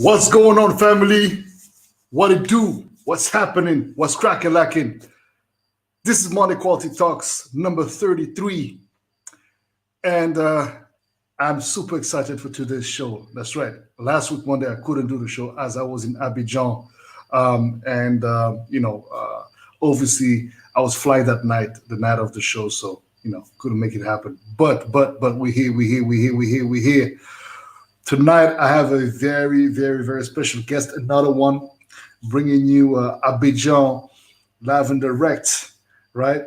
What's going on, family? What it do? What's happening? What's cracking lacking? This is Money Quality Talks number 33. And I'm super excited for today's show. That's right. Last week, Monday, I couldn't do the show as I was in Abidjan. Obviously, I was flying that night, the night of the show. So, couldn't make it happen. But we're here. Tonight, I have a very, very, very special guest, another one, bringing you Abidjan live and direct, right?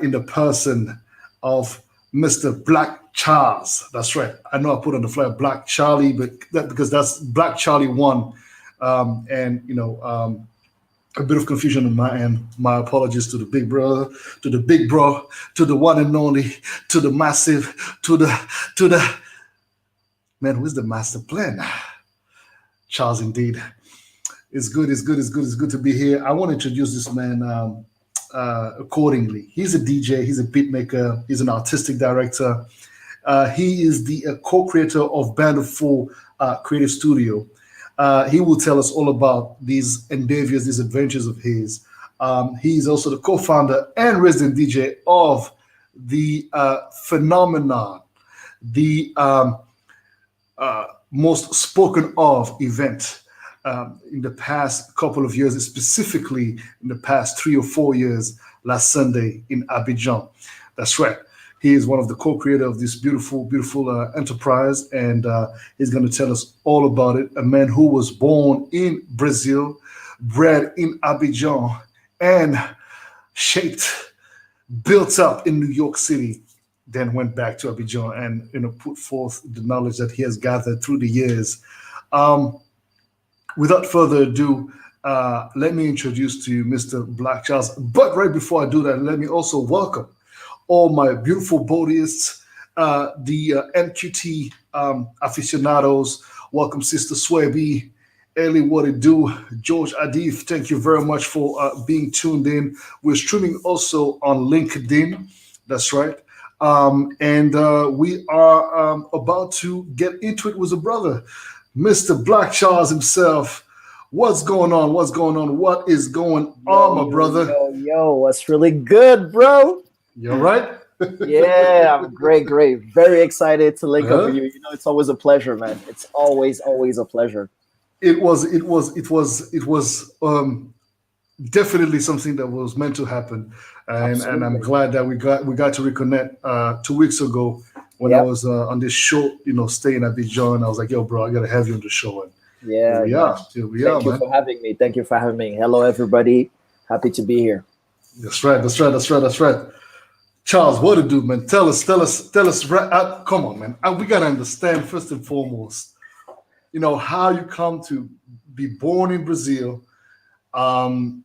In the person of Mr. Black Charles. That's right. I know I put on the flyer Black Charlie, but because that's Black Charlie 1. A bit of confusion on my end. My apologies to the big brother, to the big bro, to the one and only, to the massive, to the man, who's the master plan? Charles, indeed. It's good to be here. I want to introduce this man accordingly. He's a DJ, he's a beat maker, he's an artistic director. He is the co-creator of Band of Four Creative Studio. He will tell us all about these endeavors, these adventures of his. He's also the co-founder and resident DJ of the phenomenon, the most spoken of event in the past couple of years, specifically in the past 3 or 4 years, last Sunday in Abidjan. That's right. He is one of the co-creators of this beautiful enterprise, and he's going to tell us all about it. A man who was born in Brazil, bred in Abidjan, and built up in New York City, then went back to Abidjan and put forth the knowledge that he has gathered through the years. Without further ado, let me introduce to you Mr. Black Charles. But right before I do that, let me also welcome all my beautiful Boddhists, the MQT aficionados. Welcome, Sister Swaby, Ellie, what it do? George Adif, thank you very much for being tuned in. We're streaming also on LinkedIn. That's right. We are about to get into it with a brother, Mr. Black Charles himself. What's going on? What is going on, my brother? Yo, what's really good, bro? You all right? Yeah, I'm great. Very excited to link up with you. It's always a pleasure, man. It's always a pleasure. It was definitely something that was meant to happen, and I'm glad that we got to reconnect 2 weeks ago when I was on this show, staying at Abidjan. I was like, yo, bro, I gotta have you on the show. And here we are. Thank you for having me. Thank you for having me. Hello, everybody. Happy to be here. That's right. Charles, what to do, man? Tell us. Come on, man. We gotta understand first and foremost, how you come to be born in Brazil, then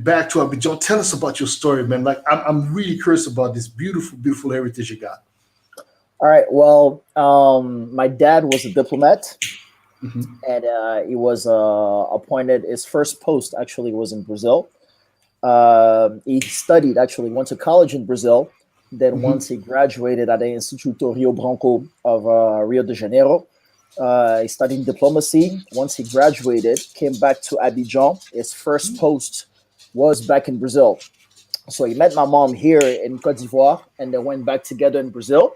back to Abidjan. Tell us about your story, man. Like, I'm really curious about this beautiful heritage you got. All right. Well, my dad was a diplomat, and he was appointed. His first post actually was in Brazil. He studied, actually went to college in Brazil. Then once he graduated at the Instituto Rio Branco of Rio de Janeiro, he studied diplomacy. Once he graduated, came back to Abidjan. His first post was back in Brazil. So he met my mom here in Côte d'Ivoire and they went back together in Brazil.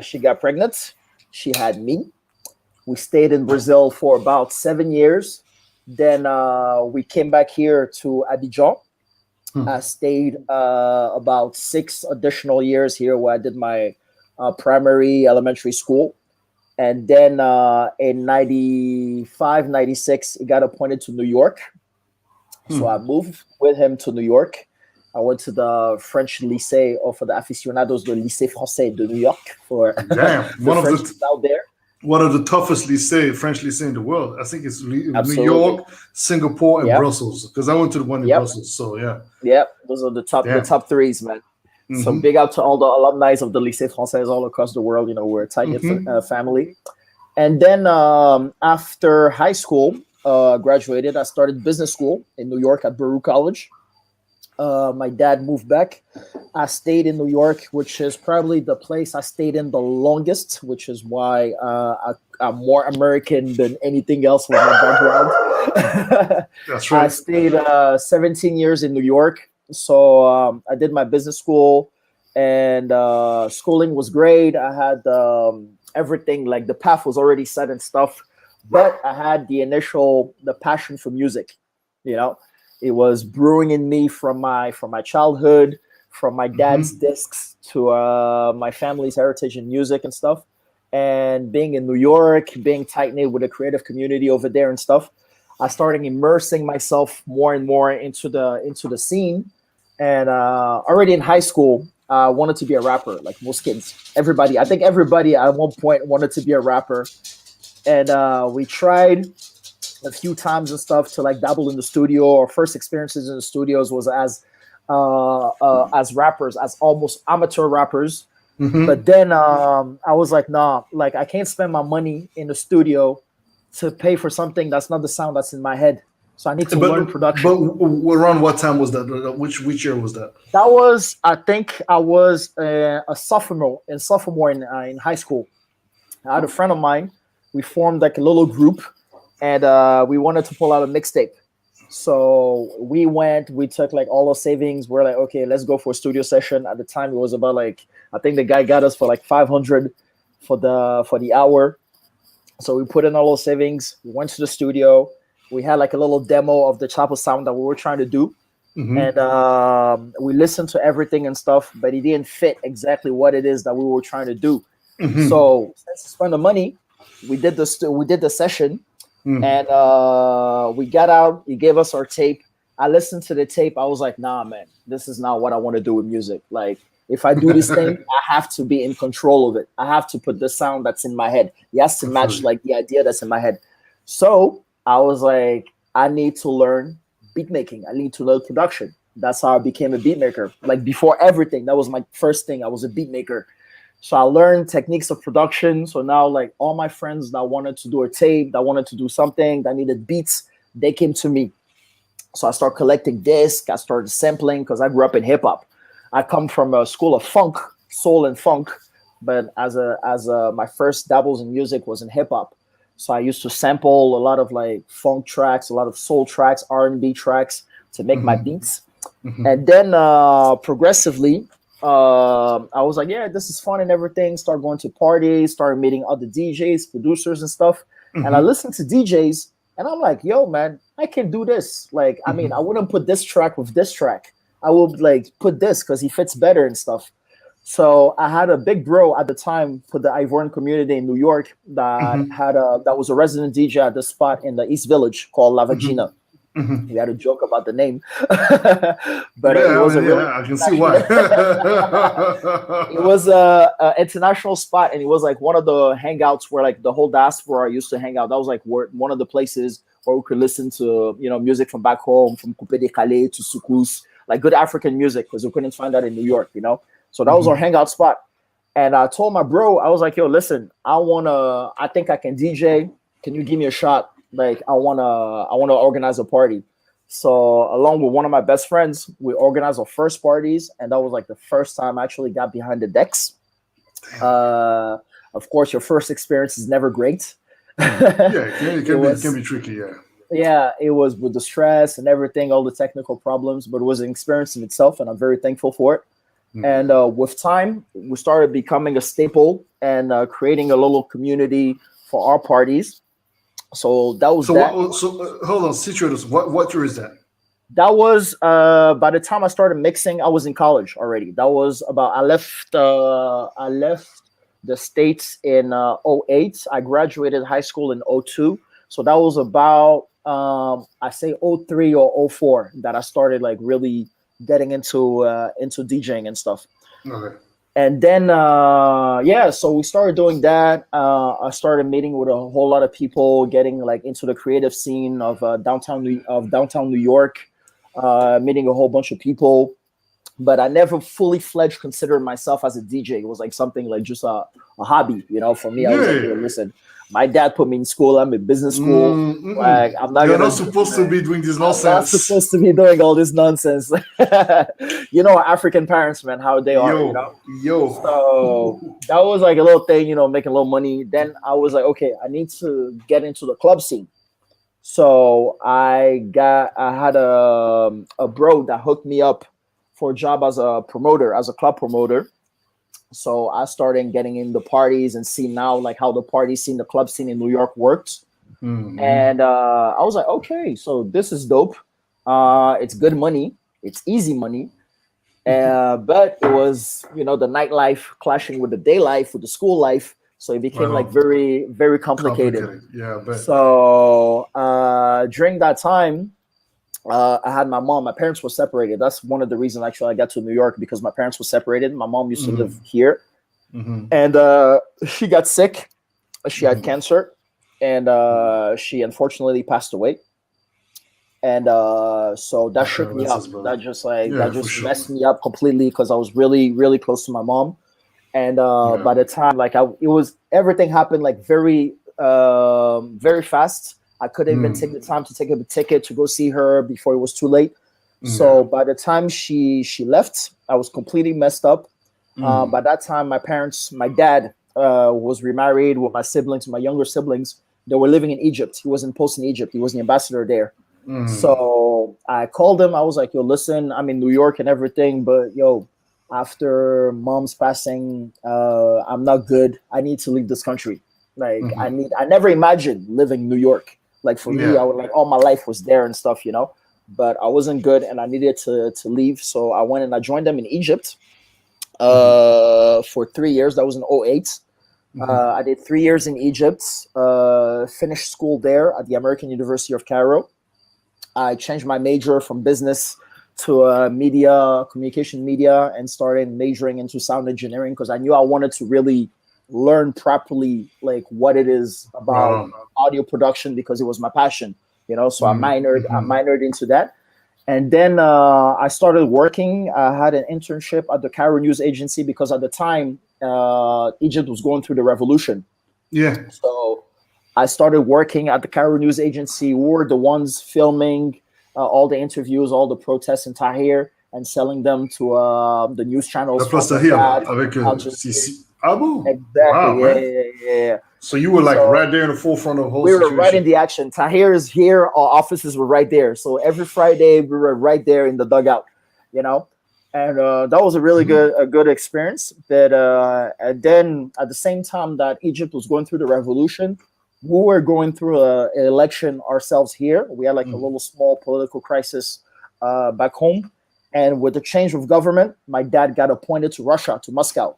She got pregnant. She had me. We stayed in Brazil for about 7 years. Then we came back here to Abidjan. I stayed about 6 additional years here where I did my primary elementary school. And then in 95, 96, he got appointed to New York. So I moved with him to New York. I went to the French lycée, or for the aficionados, the Lycée Français de New York for one of the out there. One of the toughest French lycée in the world. I think it's New York, Singapore, and Brussels. Because I went to the one in Brussels. So those are the top threes, man. So big up to all the alumni of the Lycée Français all across the world. We're a tight-knit family. And then after high school, graduated, I started business school in New York at Baruch College. My dad moved back. I stayed in New York, which is probably the place I stayed in the longest, which is why I'm more American than anything else with my background. That's I right. stayed 17 years in New York. So I did my business school, and schooling was great. I had everything, like the path was already set and stuff, but I had the passion for music, you know. It was brewing in me from my childhood, from my dad's Hmm. discs to my family's heritage in music and stuff. And being in New York, being tight knit with a creative community over there and stuff, I started immersing myself more and more into the scene. And already in high school, I wanted to be a rapper, like most kids. Everybody, I think everybody at one point wanted to be a rapper. And we tried a few times and stuff to like dabble in the studio. Our first experiences in the studios was as rappers, as almost amateur rappers. But Hmm. then I was like, nah, like I can't spend my money in the studio to pay for something that's not the sound that's in my head. So I need to learn But production. around what time was that? Which year was that? That was, I think, I was a sophomore in high school. I had a friend of mine. We formed like a little group, and we wanted to pull out a mixtape. So we took like all our savings. We're like, okay, let's go for a studio session. At the time, it was about like, I think the guy got us for like 500 for the hour. So we put in all our savings. We went to the studio. We had like a little demo of the type of sound that we were trying to do, Hmm. and we listened to everything and stuff, but it didn't fit exactly what it is that we were trying to do. Hmm. So since we spent the money, we did the session, Hmm. and we got out. He gave us our tape. I listened to the tape. I was like, nah, man, this is not what I want to do with music. Like, if I do this thing, I have to be in control of it. I have to put the sound that's in my head. It has to I feel match you. like the idea that's in my head. So I was like, I need to learn beat making. I need to learn production. That's how I became a beat maker. Like before everything, that was my first thing. I was a beat maker. So I learned techniques of production. So now, like all my friends that wanted to do a tape, that wanted to do something, that needed beats, they came to me. So I started collecting discs. I started sampling because I grew up in hip hop. I come from a school of funk, soul and funk, but as my first dabbles in music was in hip hop. So I used to sample a lot of like funk tracks, a lot of soul tracks, R&B tracks to make my Hmm. beats. Hmm. And then progressively, I was like, yeah, this is fun and everything. Start going to parties, started meeting other DJs, producers, and stuff. And I Hmm. listened to DJs, and I'm like, yo, man, I can do this. Like, I mean, I Hmm. wouldn't put this track with this track. I would like put this because he fits better and stuff. So I had a big bro at the time for the Ivorian community in New York Hmm. that was a resident DJ at the spot in the East Village called La Hmm. Vagina. Hmm. We had a joke about the name, but it Yeah, I was a mean, really yeah, I can see why. international. It was a international spot, and it was like one of the hangouts where like the whole diaspora used to hang out. That was like one of the places where we could listen to music from back home, from Coupé de Calais to Soukous, like good African music because we couldn't find that in New York. So that was our Hmm. hangout spot. And I told my bro, I was like, yo, listen, I think I can DJ. Can you give me a shot? Like, I wanna organize a party. So along with one of my best friends, we organized our first parties, and that was like the first time I actually got behind the decks. Damn. Uh, of course, your first experience is never great. Yeah, it It can was, be tricky. Yeah. yeah, it was with the stress and everything, all the technical problems, but it was an experience in itself, and I'm very thankful for it. Mm. And with time, we started becoming a staple and creating a little community for our parties. So that was So that. what? So hold on, situate us. What year is that? That was by the time I started mixing, I was in college already. That was about I left the States in '08. I graduated high school in '02. So that was about I say '03 or '04 that I started like really getting into DJing and stuff. Okay. And then yeah, so we started doing that. I started meeting with a whole lot of people, getting like into the creative scene of downtown New York, meeting a whole bunch of people. but I never fully fledged considered myself as a DJ. It was like something like just a hobby, for me. I was like, Yeah. hey, listen, my dad put me in school. I'm in business school. Like, I'm not You're gonna. not supposed to be doing this I'm not nonsense. supposed to be doing all this nonsense. African parents, man, how they are. Yo. So that was like a little thing, making a little money. Then I was like, okay, I need to get into the club scene. So I had a bro that hooked me up for a job as a promoter, as a club promoter. So I started getting in the parties and see now like how the party scene, the club scene in New York worked. And I was like, okay, so this is dope. It's good money. It's easy money. But it was, the nightlife clashing with the day life, with the school life. So it became like very, very complicated. Yeah, but so during that time, I had my mom. My parents were separated. That's one of the reasons actually I got to New York, because my parents were separated. My mom used to live here, and she got sick. She had cancer, and she unfortunately passed away. And so that shook me up. That just messed me up completely, because I was really, really close to my mom. And by the time everything happened like very, very fast. I couldn't even take the time to take a ticket to go see her before it was too late. So by the time she left, I was completely messed up. By that time, my dad was remarried with my siblings, my younger siblings. They were living in Egypt. He was in post in Egypt. He was the ambassador there. So I called him. I was like, yo, listen, I'm in New York and everything, but yo, after mom's passing, I'm not good. I need to leave this country. Like I never imagined living in New York. Like for me, I would like all my life was there and stuff, but I wasn't good and I needed to leave. So I went and I joined them in Egypt for 3 years. That was in 2008. I did 3 years in Egypt, finished school there at the American University of Cairo. I changed my major from business to communication media, and started majoring into sound engineering, because I knew I wanted to really learn properly like what it is about audio production, because it was my passion, so I minored into that. And then I started working. I had an internship at the Cairo News Agency, because at the time Egypt was going through the revolution. So I started working at the Cairo News Agency. We were the ones filming all the interviews, all the protests in Tahrir, and selling them to the news channels. Exactly. Yeah. So you were like right there in the forefront of the whole situation. We were right in the action. Tahrir is here. Our offices were right there. So every Friday we were right there in the dugout, and that was a really good experience. But and then at the same time that Egypt was going through the revolution, we were going through an election ourselves here. We had like a little small political crisis back home. And with the change of government, my dad got appointed to Russia, to Moscow.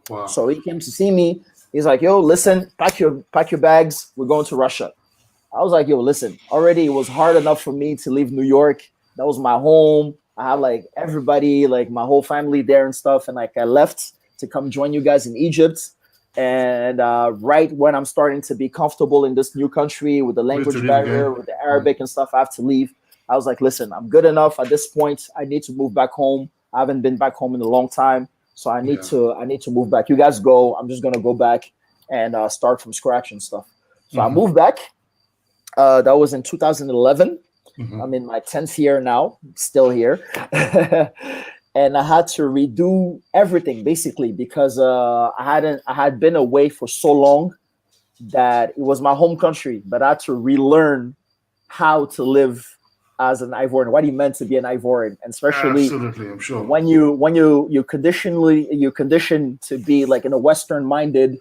Wow. So he came to see me. He's like, yo, listen, pack your bags. We're going to Russia. I was like, yo, listen, already it was hard enough for me to leave New York. That was my home. I had like everybody, like my whole family there and stuff. And like I left to come join you guys in Egypt. And right when I'm starting to be comfortable in this new country with the language barrier, with the Arabic and stuff, I have to leave. I was like, listen, I'm good enough at this point. I need to move back home. I haven't been back home in a long time. So I need to move back. You guys go. I'm just going to go back and start from scratch and stuff. So I moved back. That was in 2011. I'm in my 10th year now, still here. And I had to redo everything basically, because I had been away for so long that it was my home country, but I had to relearn how to live as an Ivorian, what he meant to be an Ivorian, and especially absolutely, I'm sure. when you condition to be like in a Western minded,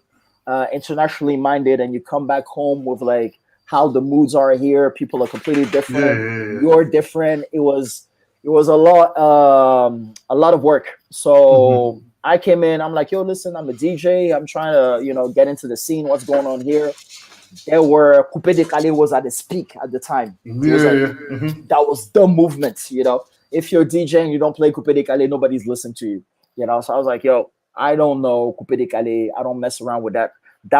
internationally minded, and you come back home with like how the moods are here, people are completely different. You're different. It was a lot of work. So I came in. I'm like, yo, listen, I'm a DJ. I'm trying to get into the scene. What's going on here? There were Coupé Décalé was at its peak at the time. That was the movement, If you're DJing, you don't play Coupé Décalé, nobody's listening to you, So I was like, yo, I don't know Coupé Décalé. I don't mess around with that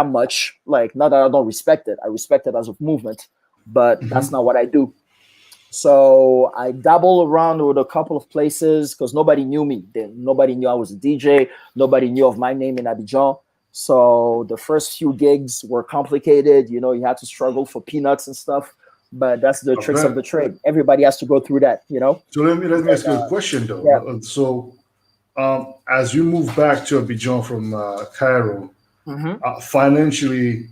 much. Like, not that I don't respect it. I respect it as a movement, but that's not what I do. So I dabbled around with a couple of places because nobody knew me. Nobody knew I was a DJ. Nobody knew of my name in Abidjan. So the first few gigs were complicated. You know, you had to struggle for peanuts and stuff. But that's the I tricks of bet. the trade. Everybody has to go through that, you know? So let me But ask you a question though. yeah. So as you move back to Abidjan from Cairo, Hmm. financially,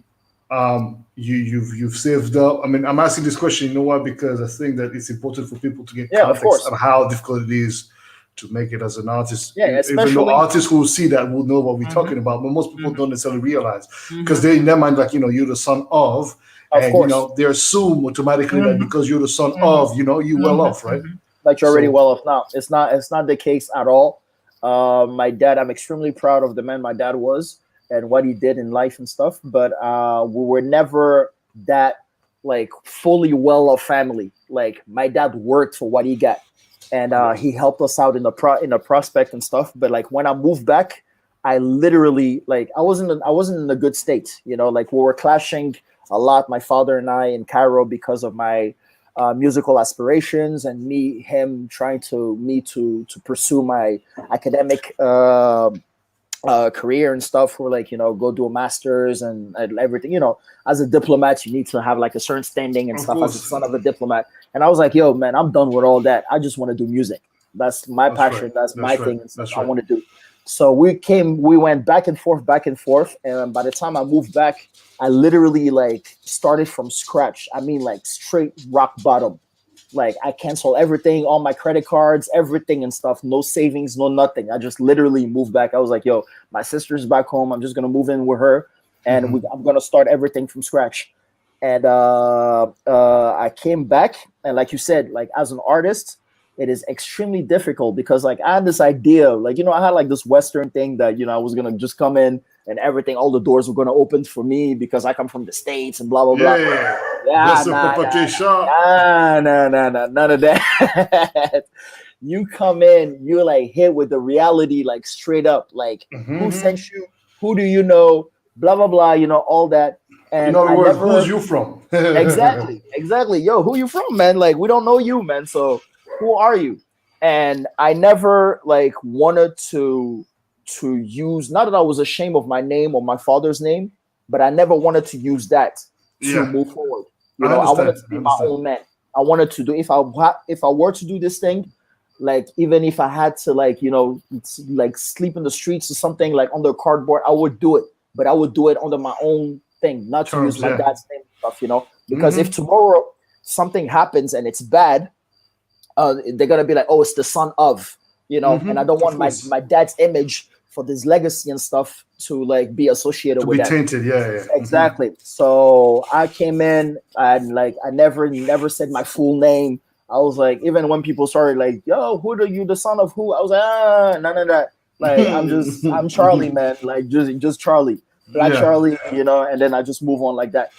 you've saved up. I mean, I'm asking this question. You know why? Because I think that it's important for people to get Yeah, of context course. on how difficult it is to make it as an artist. Yeah, Even though especially. artists who see that will know what we're Hmm. talking about, but most people Hmm. don't necessarily realize because Hmm. they in their mind like you're the son of, Of and course. they assume automatically that Hmm. because you're the son Hmm. of, you well Hmm. off, right? Like you're already So well off now. It's not the case at all. My dad, I'm extremely proud of the man my dad was and what he did in life and stuff. But we were never that like fully well off family. Like my dad worked for what he got, and correct. he helped us out in the prospect and stuff. But like when I moved back, I literally like I wasn't in a good state. You know, like we were clashing a lot, my father and I in Cairo because of my musical aspirations and him trying to pursue my academic career and stuff for like go do a master's and everything. As a diplomat you need to have like a certain standing and Of stuff as a course, son of a diplomat. And I was like, yo man, I'm done with all that. I just want to do music. That's my that's right. passion. That's my That's right. thing and stuff That's I right. want to do. So we went back and forth, and by the time I moved back, I literally like started from scratch. I mean, like straight rock bottom. Like I cancel everything, all my credit cards, everything and stuff. No savings, no nothing. I just literally moved back. I was like, yo, my sister's back home. I'm just gonna move in with her, and Hmm. I'm gonna start everything from scratch. And I came back, and like you said, like as an artist, it is extremely difficult because like I had this idea, like I had like this Western thing that I was gonna just come in and everything, all the doors were gonna open for me because I come from the States and blah blah blah. Yeah, Yeah, that's a nah, nah, propagation. nah, none of that. You come in, you're like hit with the reality, like straight up, like who Hmm. sent you, who do you know, blah blah blah, all that. In And other I words, who's never you from? exactly, yo, who you from, man? Like we don't know you, man. So who are you? And I never like wanted to use, not that I was ashamed of my name or my father's name, but I never wanted to use that to Yeah, move forward. I I wanted understand. to I be my understand. own man. I wanted to do, if I were to do this thing, like even if I had to like like sleep in the streets or something, like under cardboard, I would do it. But I would do it under my own thing, not to use Terms, my yeah. dad's name and stuff. Because if Hmm. tomorrow something happens and it's bad, they're gonna be like, oh, it's the son of, and I Hmm. don't Of want my course. my dad's image for this legacy and stuff to like be associated To with be that. tainted, yeah, yeah. Hmm. Exactly. So I came in and like I never said my full name. I was like, even when people started like, yo, who are you the son of who? I was like, none of that. Like I'm Charlie, man. Like just Charlie. Black Yeah, Charlie, and then I just move on like that.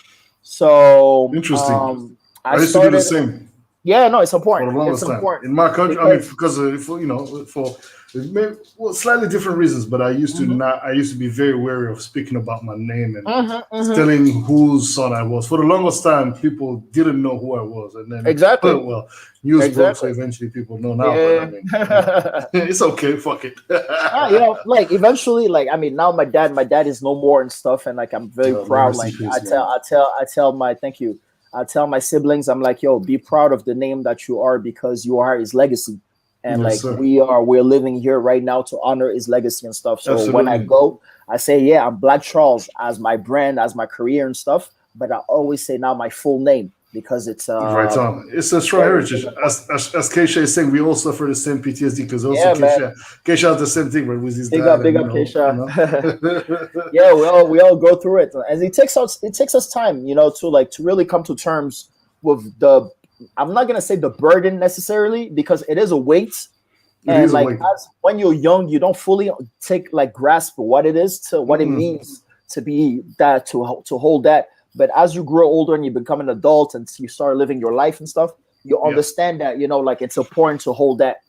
So interesting. I I used to do the started. same Yeah, no, it's for important. the It's longest time important in my country. I mean, because because for well, slightly different reasons, but mhm, I used to be very wary of speaking about my name and mhm, mhm. telling whose son I was. For the longest time, people didn't know who I was, and then Exactly, well, news broke, so exactly. eventually people know now. But I Yeah. mean, it's okay. Fuck it. Like eventually, like I mean, now my dad is no more and stuff, and like I'm very May proud. rest in Like I peace, tell, man. I tell, I tell my thank you. I tell my siblings, I'm like, yo, be proud of the name that you are because you are his legacy, and Yes, like sir. we're living here right now to honor his legacy and stuff. So when I Absolutely. go, I say, yeah, I'm Black Charles as my brand, as my career and stuff, but I always say now my full name because it's Right on. It's a strong very heritage. very important. As Keisha is saying, we all suffer the same PTSD because also Yeah, man. Keisha has the same thing, right, with his Big dad, up, big and up, Keisha. know. Yeah, we all go through it, and it takes us time, to like to really come to terms with the. I'm not gonna say the burden necessarily because it is a weight, It and is a like way. as when you're young, you don't fully take like grasp what it is to what it Mm-mm. means to be that to hold that. But as you grow older and you become an adult and you start living your life and stuff, you Yeah. understand that like it's important to hold that.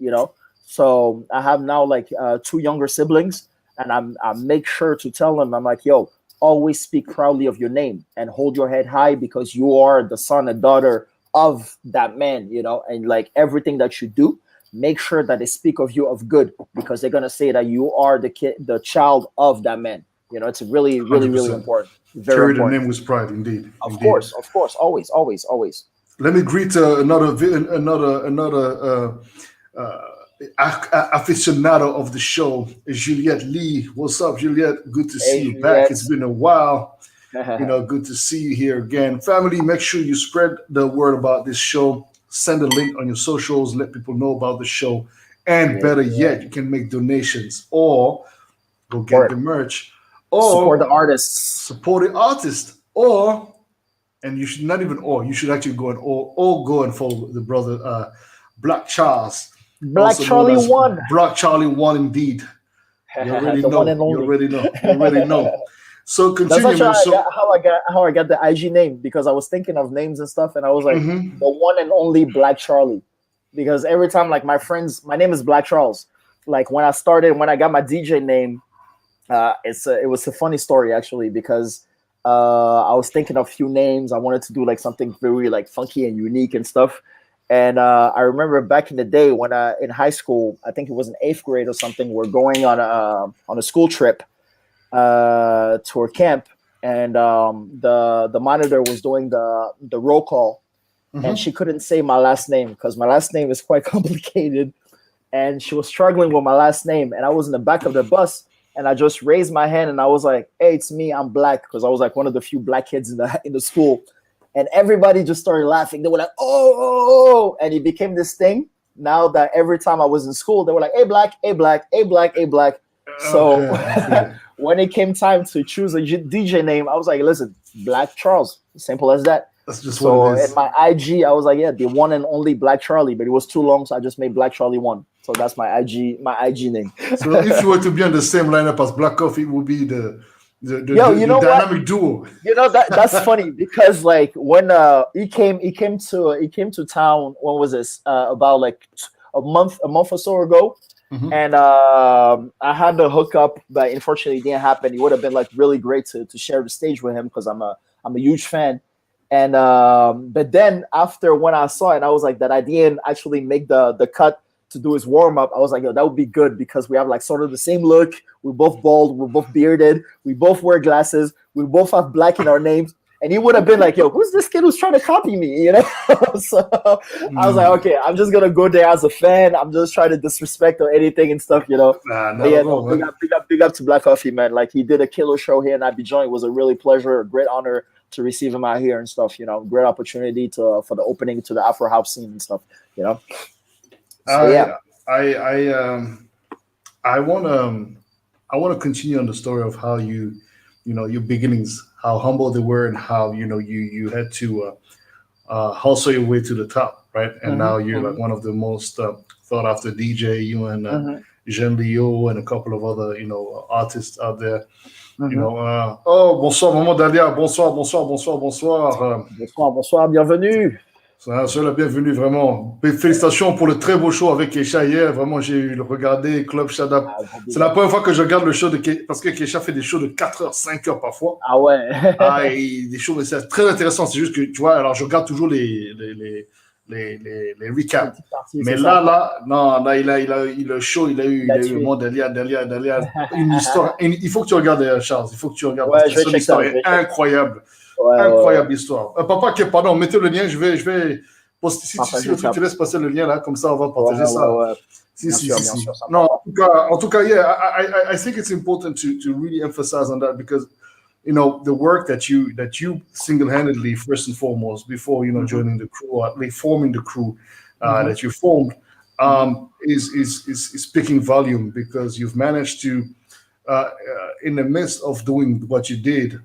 So I have now like two younger siblings, and I make sure to tell them, I'm like, yo, always speak proudly of your name and hold your head high because you are the son and daughter of that man, and like everything that you do, make sure that they speak of you of good, because they're gonna say that you are the child of that man. It's really, really, really 100%. important. Very Carry the important. name with pride, indeed. Of Indeed. course, of course, always, always, always. Let me greet another aficionado of the show, Juliette Lee. What's up, Juliette? Good to see Hey, you back. Juliet. It's been a while. Good to see you here again. Family, make sure you spread the word about this show. Send a link on your socials. Let people know about the show. And better yet, you can make donations or go get the merch or support the artists. Support the artist. Or, and you should not even you should actually go and or go and follow the brother Black Charles. Black Charlie 1. Black Charlie 1 indeed. You already know. One and only. You already know. You already know. So continue. That's actually how I got the IG name, because I was thinking of names and stuff, and I was like, the one and only Black Charlie, because every time, like, my friends, my name is Black Charles. Like when I got my DJ name, it was a funny story actually, because I was thinking of a few names. I wanted to do like something very like funky and unique and stuff. And I remember back in the day when in high school, I think it was in 8th grade or something, we're going on a school trip to a camp, and the monitor was doing the roll call, and she couldn't say my last name because my last name is quite complicated, and she was struggling with my last name, and I was in the back of the bus, and I just raised my hand and I was like, "Hey, it's me, I'm black," because I was like one of the few black kids in the school. And everybody just started laughing. They were like, oh, and it became this thing. Now that every time I was in school, they were like, hey, black, hey, black, hey, black, hey, black. So when it came time to choose a DJ name, I was like, listen, Black Charles. Simple as that. That's just so what it is. In my IG, I was like, yeah, the one and only Black Charlie, but it was too long, so I just made Black Charlie 1. So that's my IG name. So if you were to be on the same lineup as Black Coffee, it would be the dynamic duo. That's funny, because like when he came to town, when was this, about like a month or so ago, and I had the hookup, but unfortunately it didn't happen. It would have been like really great to share the stage with him, because I'm a huge fan. And but then after, when I saw it, I was like, that I didn't actually make the cut to do his warm-up. I was like, yo, that would be good, because we have like sort of the same look. We're both bald, we're both bearded, we both wear glasses, we both have black in our names. And he would have been like, yo, who's this kid who's trying to copy me? So I was like, okay, I'm just gonna go there as a fan. I'm just trying to disrespect or anything and stuff, big up to Black Coffee, man. Like, he did a killer show here in Abidjan. It was a really pleasure, a great honor to receive him out here and stuff, great opportunity for the opening to the Afro house scene and stuff, So, I want to continue on the story of how your beginnings, how humble they were, and how you had to hustle your way to the top, right? And now you're like one of the most thought after DJ. You and Jean Leo and a couple of other artists out there. Bonsoir maman Dalia, bonsoir. Bonsoir, bienvenue. Sois la bienvenue, vraiment. Félicitations pour le très beau show avec Keisha hier. Vraiment, j'ai regardé Club Shadap. C'est la première fois que je regarde le show parce que Keisha fait des shows de 4h, 5h parfois. Ah ouais. Et des shows, mais c'est très intéressant. C'est juste que, tu vois, alors je regarde toujours les recaps. Mais là, il a le show, il a eu Dalia, une histoire. Il faut que tu regardes, Charles. Il faut que tu regardes. Ouais, son histoire est incroyable. Incroyable histoire. Papa, pardon, mettez le lien, je vais poster. Si le truc, tu laisses passer le lien là, comme ça on va partager ça. Si. Non, en tout cas, yeah, I think it's important to really emphasize on that, because the work that you single-handedly, first and foremost, before joining the crew, or at least forming the crew that you formed, is speaking volume, because you've managed to, in the midst of doing what you did,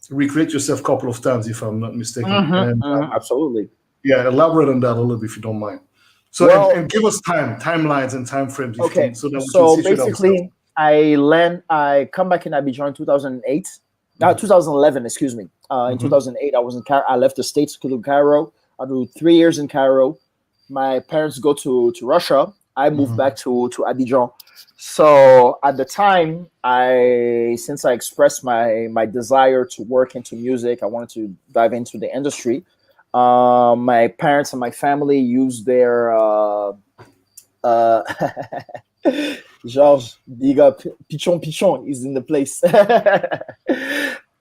recreate yourself a couple of times, if I'm not mistaken. Absolutely. Yeah, elaborate on that a little bit, if you don't mind. So, and give us timelines and time frames. Okay. So basically, I come back in Abidjan in 2011, excuse me. In 2008, I was in Cairo. I left the States to go to Cairo. I do 3 years in Cairo. My parents go to Russia. I moved back to Abidjan. So at the time, since I expressed my desire to work into music, I wanted to dive into the industry. My parents and my family use their uh, Georges, big up, Pichon is in the place.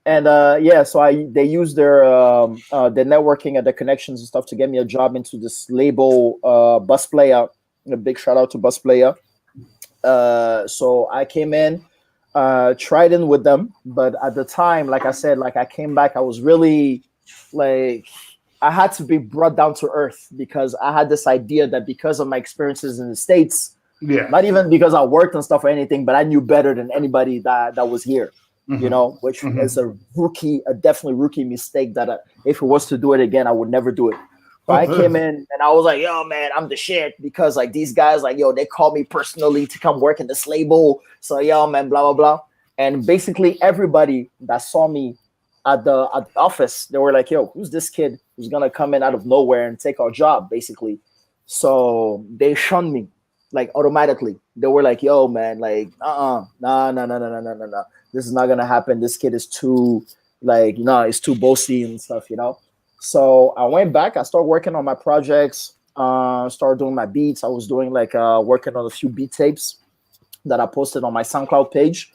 And yeah, so I they use their networking and the connections and stuff to get me a job into this label, Bus Player. A big shout out to Bus Player. So I came in, tried in with them, but at the time, like I said, like I came back, I was really like I had to be brought down to earth because I had this idea that because of my experiences in the States, Yeah. not even because I worked and stuff or anything, but I knew better than anybody that was here. You Mhm. know, which is a definitely rookie mistake that if it was to do it again, I would never do it. So I came in and I was like, yo, man, I'm the shit because like these guys, like, yo, they called me personally to come work in this label. So, yo, man, blah, blah, blah. And basically everybody that saw me at the office, they were like, yo, who's this kid who's going to come in out of nowhere and take our job, basically. So they shunned me like automatically. They were like, yo, man, like, nah, no, no, no, no, no, no, no. This is not going to happen. This kid is too, like, no, it's too bossy and stuff, you know? So I went back. I started working on my projects. Started doing my beats. I was doing like working on a few beat tapes that I posted on my SoundCloud page.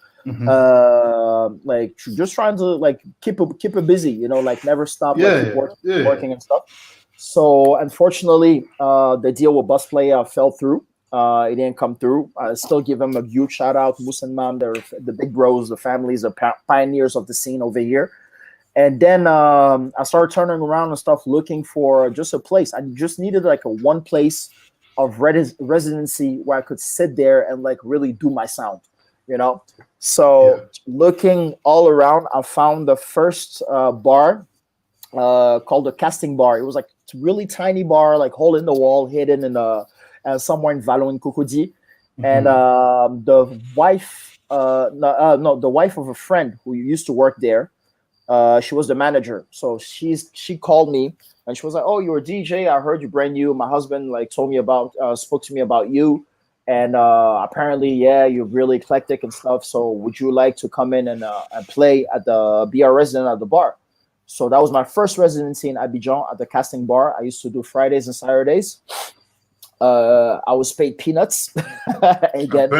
Like just trying to like keep it busy, you know, like never stop, like keep working and stuff. So unfortunately, the deal with Bus Player fell through. It didn't come through. I still give them a huge shout out, Moose and Mam. They're the big bros, the families, the pioneers of the scene over here. And then I started turning around and stuff, looking for just a place. I just needed like a one place of residency where I could sit there and like really do my sound, you know. So looking all around, I found the first bar called the Casting Bar. It was like a really tiny bar, like hole in the wall, hidden in somewhere in Vallon in Cocody. And the wife, the wife of a friend who used to work there. She was the manager, so she called me and she was like, "Oh, you're a DJ. I heard you brand new. My husband like told me about, spoke to me about you, and apparently, yeah, you're really eclectic and stuff. So, would you like to come in and play at be our resident at the bar?" So that was my first residency in Abidjan at the Casting Bar. I used to do Fridays and Saturdays. I was paid peanuts again.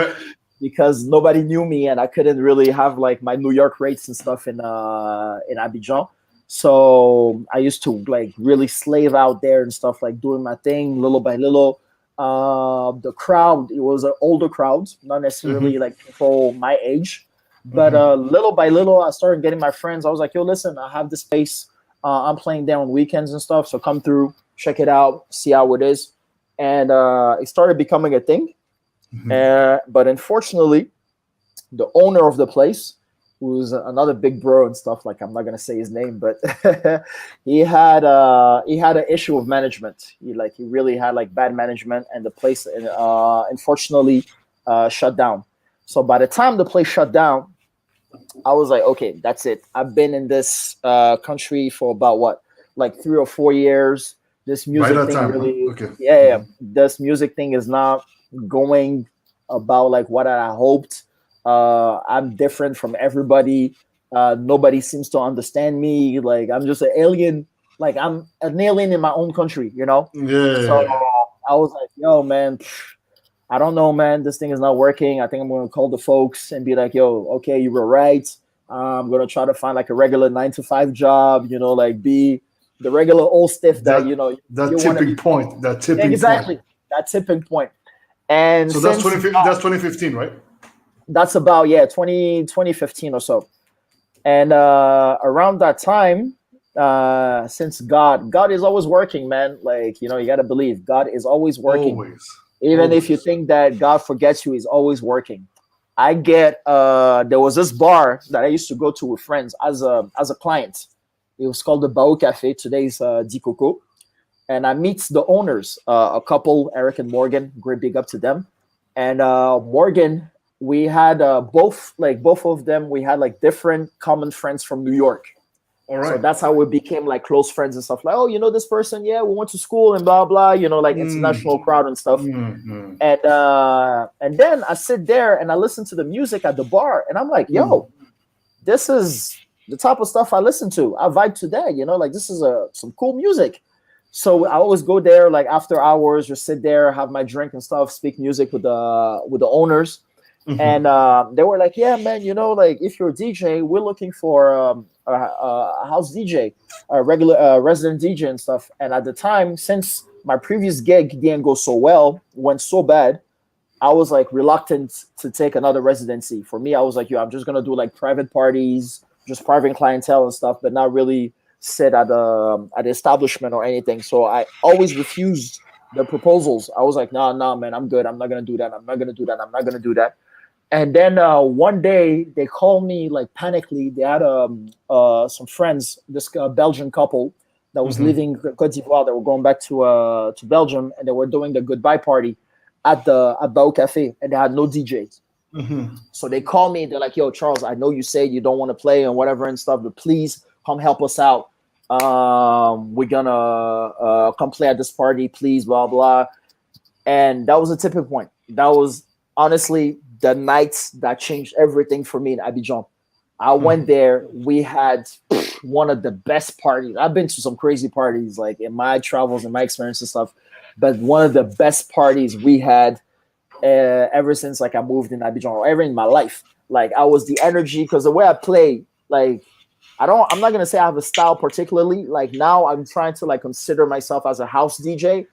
Because nobody knew me and I couldn't really have like my New York rates and stuff in Abidjan. So I used to like really slave out there and stuff, like doing my thing little by little. The crowd, it was an older crowd, not necessarily like people my age, but little by little, I started getting my friends. I was like, yo, listen, I have this space. I'm playing there on weekends and stuff. So come through, check it out, see how it is. And it started becoming a thing. But unfortunately, the owner of the place, who's another big bro and stuff, like I'm not gonna say his name, but he had an issue with management. He really had like bad management, and the place unfortunately shut down. So by the time the place shut down, I was like, okay, that's it. I've been in this country for about what, like 3 or 4 years. This music thing really, this music thing is not going about like what I hoped. I'm different from everybody. Nobody seems to understand me. Like I'm just an alien. Like I'm an alien in my own country, you know? So I was like, yo, man, I don't know, man. This thing is not working. I think I'm going to call the folks and be like, yo, okay, you were right. I'm going to try to find like a regular 9-to-5 job, you know, like be the regular old stiff that you know. That tipping point. That tipping point. That tipping point. And so that's 2015, right? That's about 2015 or so. And around that time, since God is always working, man. Like, you know, you got to believe God is always working. Even if you think that God forgets you, he's always working. I get there was this bar that I used to go to with friends as a client. It was called the Bao Cafe. Today's Di Coco. And I meet the owners, a couple, Eric and Morgan. Great big up to them. And Morgan, we had both of them. We had like different common friends from New York. All right. So that's how we became like close friends and stuff. Like, oh, you know this person? Yeah, we went to school and blah blah. You know, like international crowd and stuff. And then I sit there and I listen to the music at the bar, and I'm like, yo, this is the type of stuff I listen to. I vibe to that. You know, like this is some cool music. So I always go there like after hours, just sit there, have my drink and stuff, speak music with the owners. And they were like, yeah, man, like if you're a DJ, we're looking for a house DJ, a regular resident DJ and stuff. And at the time, since my previous gig didn't go so well, went so bad, I was like reluctant to take another residency. For me, I was like, yo, I'm just gonna do like private parties, just private clientele and stuff, but not really sit at the establishment or anything. So I always refused the proposals. I was like, nah, man, I'm good. I'm not gonna do that. I'm not gonna do that. I'm not gonna do that. And then one day they called me like panically. They had some friends, this Belgian couple that was leaving Cote d'Ivoire. They were going back to Belgium, and they were doing the goodbye party at Bao Cafe, and they had no DJs. So they called me. They're like, "Yo, Charles, I know you say you don't want to play and whatever and stuff, but please come help us out. We're gonna come play at this party, please, blah blah." And that was a tipping point. That was honestly the night that changed everything for me in Abidjan. I went there. We had one of the best parties. I've been to some crazy parties, like in my travels and my experience and stuff. But one of the best parties we had ever since like I moved in Abidjan or ever in my life. Like I was the energy because the way I play, like I'm not gonna say I have a style particularly. Like now I'm trying to like consider myself as a house DJ.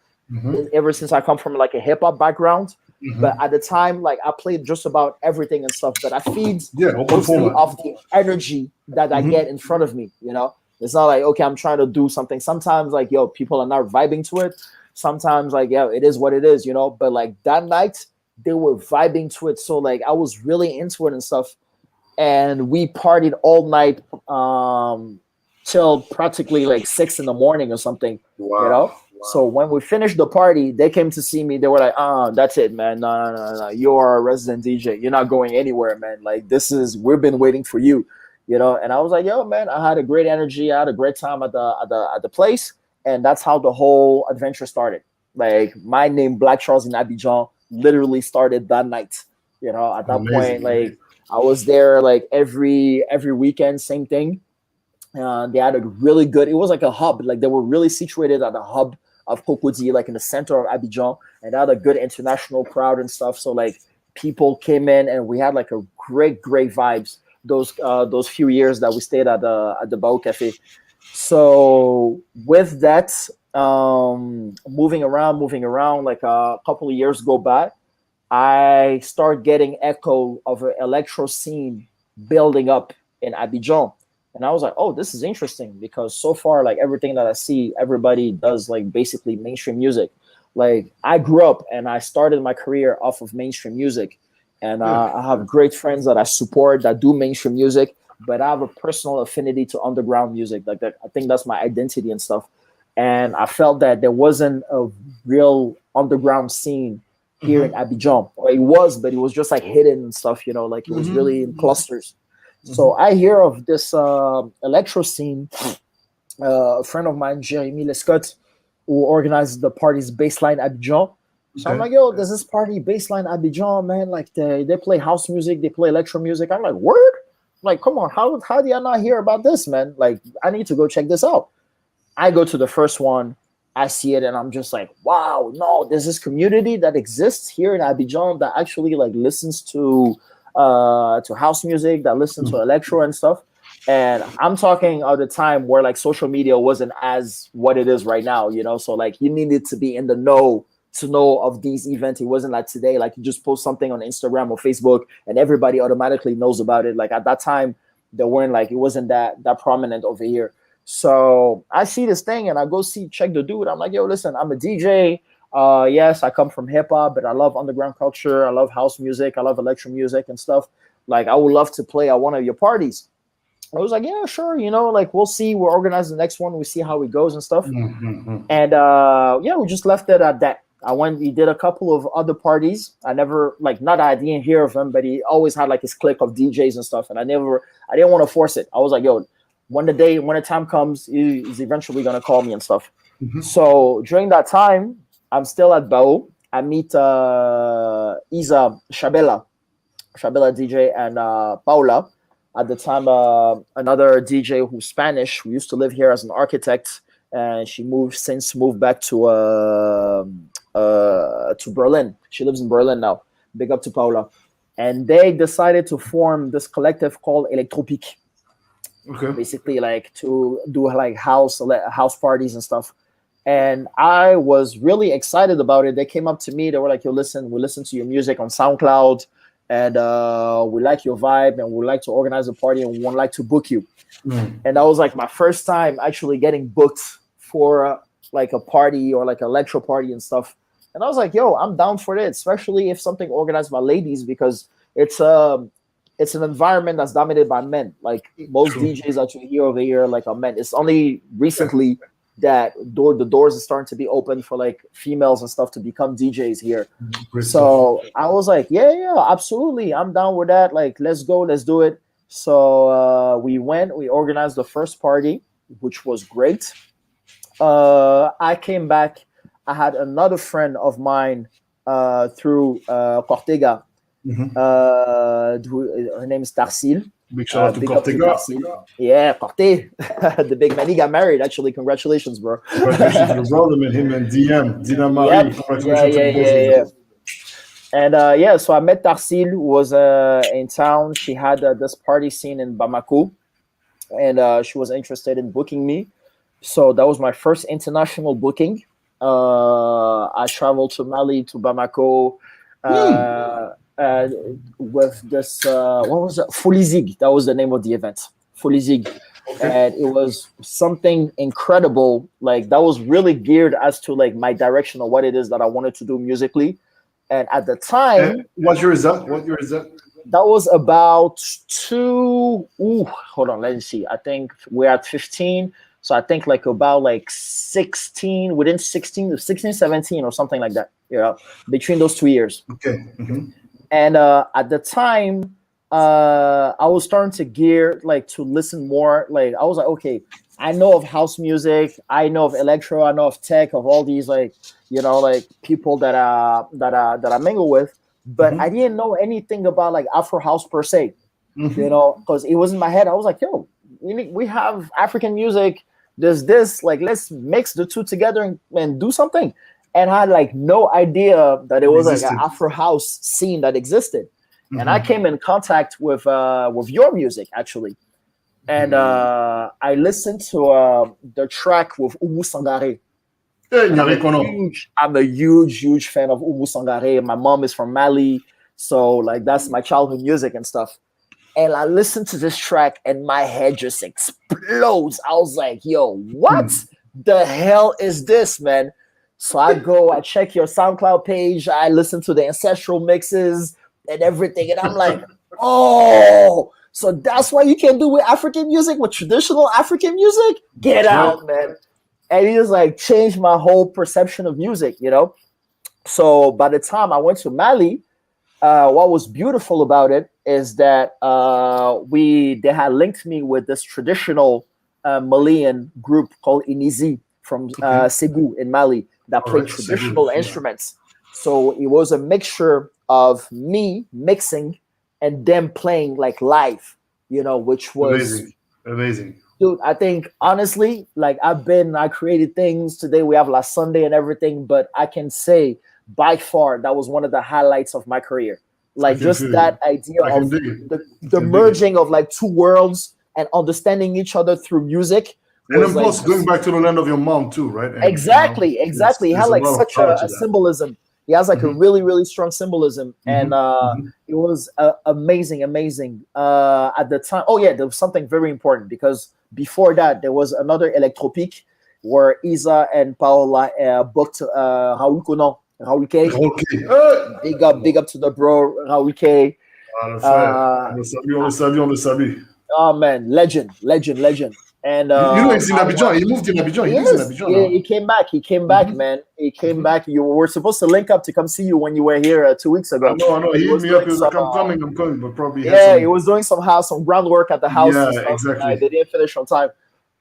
Ever since I come from like a hip hop background. But at the time, like I played just about everything and stuff. But I feed mostly off the energy that I get in front of me. It's not like okay, I'm trying to do something. Sometimes like yo, people are not vibing to it. Sometimes like yeah, it is what it is. But like that night, they were vibing to it. So like I was really into it and stuff. And we partied all night till practically like 6 in the morning or something. Wow. So when we finished the party, they came to see me. They were like, that's it, man. No. You're a resident DJ. You're not going anywhere, man. Like we've been waiting for you, And I was like, yo, man, I had a great energy. I had a great time at the place. And that's how the whole adventure started. Like my name, Black Charles in Abidjan, literally started that night. At that point, like I was there like every weekend, same thing. They had a really good, it was like a hub. Like they were really situated at a hub of Cocody, like in the center of Abidjan, and they had a good international crowd and stuff. So like people came in and we had like a great vibes those few years that we stayed at the Bao Cafe. So with that, moving around, like a couple of years go by, I start getting echo of an electro scene building up in Abidjan. And I was like, oh, this is interesting because so far, like everything that I see, everybody does like basically mainstream music. Like I grew up and I started my career off of mainstream music. And I have great friends that I support that do mainstream music, but I have a personal affinity to underground music. Like that, I think that's my identity and stuff. And I felt that there wasn't a real underground scene here in Abidjan. Or it was, but it was just like hidden and stuff, like it was really in clusters. So I hear of this electro scene. A friend of mine, Jeremy Lescott, who organizes the party's Baseline Abidjan. So I'm like, yo, there's this party, Baseline Abidjan, man. Like they play house music, they play electro music. I'm like, word? Like, come on, how do I not hear about this, man? Like, I need to go check this out. I go to the first one, I see it, and I'm just like, wow, no, there's this community that exists here in Abidjan that actually like listens to house music, that listen to electro and stuff. And I'm talking at the time where like social media wasn't as what it is right now, so like you needed to be in the know to know of these events. It wasn't like today, like you just post something on Instagram or Facebook and everybody automatically knows about it. Like at that time there weren't like, it wasn't that prominent over here. So I see this thing and I go check the dude. I'm like, yo, listen, I'm a DJ. Yes, I come from hip hop, but I love underground culture. I love house music. I love electro music and stuff. Like, I would love to play at one of your parties. I was like, yeah, sure. Like we'll see. We'll organize the next one. We see how it goes and stuff. And yeah, we just left it at that. He did a couple of other parties. I never, like, not that I didn't hear of him, but he always had like his clique of DJs and stuff. And I didn't want to force it. I was like, yo, when the time comes, he's eventually going to call me and stuff. So during that time, I'm still at Bao. I meet Isa Shabella DJ and Paula. At the time, another DJ who's Spanish, who used to live here as an architect and she moved back to Berlin. She lives in Berlin now. Big up to Paula. And they decided to form this collective called Electropique, Okay. basically like to do like house parties and stuff. And I was really excited about it. They came up to me. They were like, "Yo, listen, we listen to your music on SoundCloud, and we like your vibe, and we like to organize a party, and we would like to book you." And that was like my first time actually getting booked for like a party or like an electro party and stuff. And I was like, "Yo, I'm down for it, especially if something organized by ladies, because it's an environment that's dominated by men. Like most True. DJs that you hear over here, like are men. It's only recently that the doors are starting to be open for like females and stuff to become DJs here. Great So I was like, yeah, absolutely, I'm down with that. Like, let's go, let's do it. So we organized the first party, which was great. I came back. I had another friend of mine through Cortega. Her name is Tarsil. Big shout out to Big up to Cortega. Tarsil. Yeah, Corte, the big man. He got married, actually. Congratulations, bro. Congratulations to the brother, man. Him and Dina Marie. Yep. Congratulations to both of them. And so I met Tarsil, who was in town. She had this party scene in Bamako, and she was interested in booking me. So that was my first international booking. I traveled to Mali, to Bamako, with this, what was it? Fulizig. That was the name of the event. Fulizig. Okay. And it was something incredible. Like, that was really geared as to like my direction of what it is that I wanted to do musically. And at the time, what year is that? What year is that? that was about hold on, let me see. I think we're at 15. So I think like about like 16, within 16, 17 or something like that. Yeah, between those 2 years. Okay. And at the time, I was starting to gear like to listen more. Like I was like, okay, I know of house music, I know of electro, I know of tech, of all these like like people that I mingle with, but I didn't know anything about like Afro house per se. Because it was in my head. I was like, yo, we have African music. There's this, like, let's mix the two together and do something. And I had like no idea that it was like an Afro house scene that existed. And I came in contact with your music actually, and I listened to the track with Umu Sangare. I'm a huge fan of Umu Sangare. My mom is from Mali, so like that's my childhood music and stuff. And I listened to this track and my head just explodes. I was like, yo, what the hell is this, man? So I check your SoundCloud page, I listen to the ancestral mixes and everything, and I'm like, oh, so that's what you can do with African music, with traditional African music? Get out, man. And it just like changed my whole perception of music, So by the time I went to Mali, what was beautiful about it is that they had linked me with this traditional Malian group called Inizi from Ségou in Mali that played traditional instruments. So it was a mixture of me mixing and them playing like live, which was amazing. Dude, I think honestly, like I created things today. We have La Sunday and everything, but I can say by far that was one of the highlights of my career. Like just that idea of the merging of like two worlds and understanding each other through music. And then plus going back to the land of your mom too, right? And, exactly. It had like such a symbolism. It has like a really, really strong symbolism. And it was amazing. At the time, there was something very important because before that, there was another Electropique where Isa and Paola booked Raoul Conan. Raoul K. Big up to the bro, Raoul K. On le salue. Oh man, legend. And he's in Abidjan. He moved in Abidjan. He lives in Abidjan. Yeah, he came back, man. He came back. You were supposed to link up to come see you when you were here 2 weeks ago. I know. He hit me up. He was like, I'm coming, but probably. He was doing some groundwork at the house. Yeah, and stuff. Exactly. They didn't finish on time.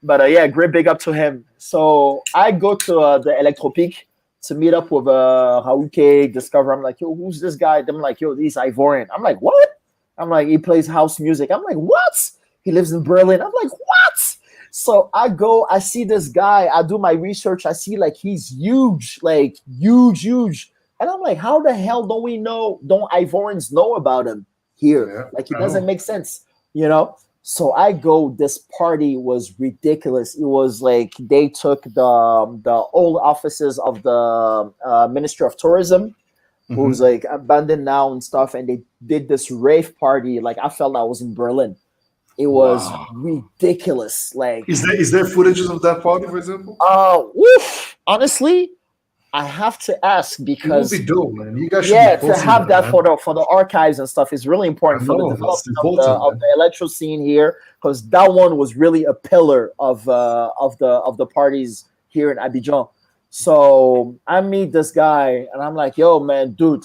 But great big up to him. So I go to the Electropique to meet up with Raoul K, discover. I'm like, yo, who's this guy? They're like, yo, he's Ivorian. I'm like, what? I'm like, he plays house music. I'm like, what? He lives in Berlin. I'm like, what? So I go, I see this guy, I do my research, I see like he's huge, like huge, huge. And I'm like, how the hell don't Ivorians know about him here? Yeah, Like it I doesn't know. make sense, you know? So I go, this party was ridiculous. It was like they took the old offices of the Ministry of Tourism, who's Hmm. like abandoned now and stuff, and they did this rave party. Like I felt I was in Berlin. It was Wow. ridiculous. Like, Is there footages of that party, for example? woof. Honestly, I have to ask It would because be dope, man. You guys should be yeah, to posting have that, that man. for the archives and stuff is really I important for the know that's development important, of man. the electro scene here. Because that one was really a pillar of the parties here in Abidjan. So I meet this guy and I'm like, yo, man, dude,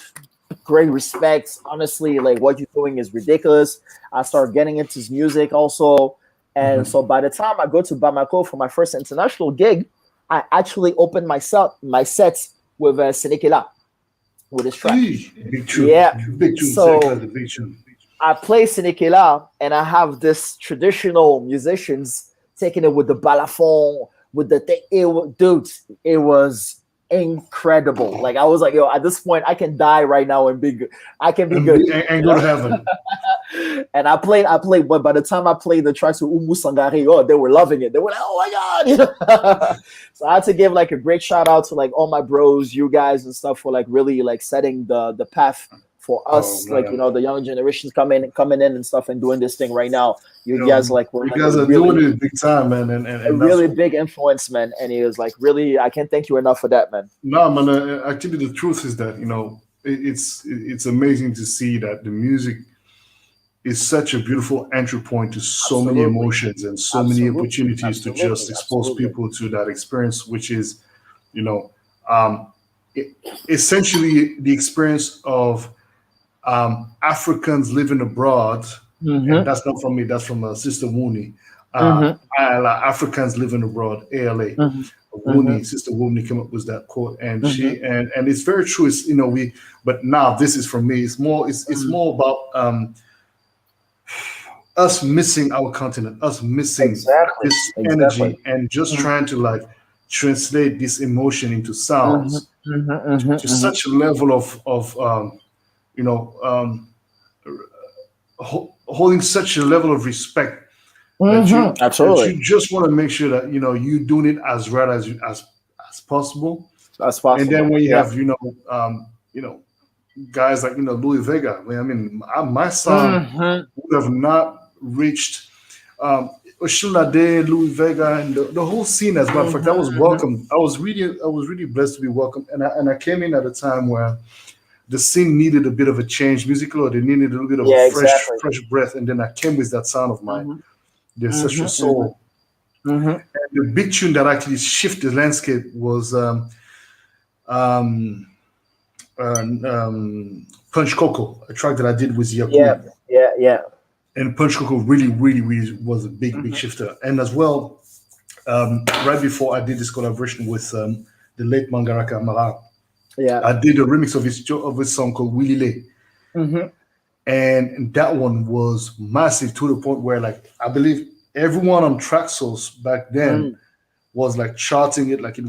great respect. Honestly, like what you're doing is ridiculous. I start getting into his music also. And Hmm. so by the time I go to Bamako for my first international gig, I actually opened my sets with Senekela with his track. Big tune, Yeah. big tune. Second, So the big tune. I play Senekela and I have this traditional musicians taking it with the balafon, with the thing. Dude, it was incredible. Like I was like, yo, at this point, I can die right now and be good. I can be And, good. and You go to know? heaven. And I played, but by the time I played the tracks with Umu Sangare, oh, they were loving it. They were like, oh my God. You know? So I had to give like a great shout out to like all my bros, you guys and stuff for like really like setting the path for Oh us, like, you man, know, the younger generations coming in and stuff and doing this thing right now. You guys like were you like a guys are doing really it big time, man, a and that's really what. big influence, man. And it was like really, I can't thank you enough for that, man. No, man. Actually, the truth is that it's amazing to see that the music is such a beautiful entry point to so many Absolutely. emotions and so many Absolutely. opportunities to Absolutely. just expose Absolutely. people to that experience, which is, you know, um, e- essentially the experience of Africans living abroad, and Mm-hmm. that's not from me, that's from Sister Wuni. Mm-hmm. Africans living abroad, ALA. Mm-hmm. Wuni, Sister Wuni came up with that quote, and Mm-hmm. and it's very true. It's but now this is for me. It's Mm-hmm. more about us missing our continent, us missing Exactly. this Exactly. energy, and just Mm-hmm. trying to like translate this emotion into Mm-hmm. sounds to Mm-hmm. such a level of you know um, holding such a level of respect that you that Absolutely. you just want to make sure that you doing it as right as possible. That's And then possible. when you Yeah. have you know guys like Louis Vega, I mean my sound Mm-hmm. would have not reached Oshunade, Louis Vega, and the whole scene. As a matter of fact, I was Mm-hmm. welcome. I was really blessed to be welcomed, and I came in at a time where the scene needed a bit of a change musically, or they needed a little bit of a Yeah, fresh exactly. fresh breath, and then I came with that sound of mine, Mm-hmm. the ancestral Mm-hmm. Mm-hmm. soul. Mm-hmm. And the big tune that actually shifted the landscape was um, Punch Coco, a track that I did with Yeah. Yakui. Yeah. Yeah. And Punch Coco really, really, really was a big Mm-hmm. shifter. And as well, right before I did this collaboration with the late Mangaraka Amara, Yeah. I did a remix of his song called Willy Lay. Mm-hmm. And that one was massive to the point where, like, I believe everyone on Traxsource back then was like charting it, like it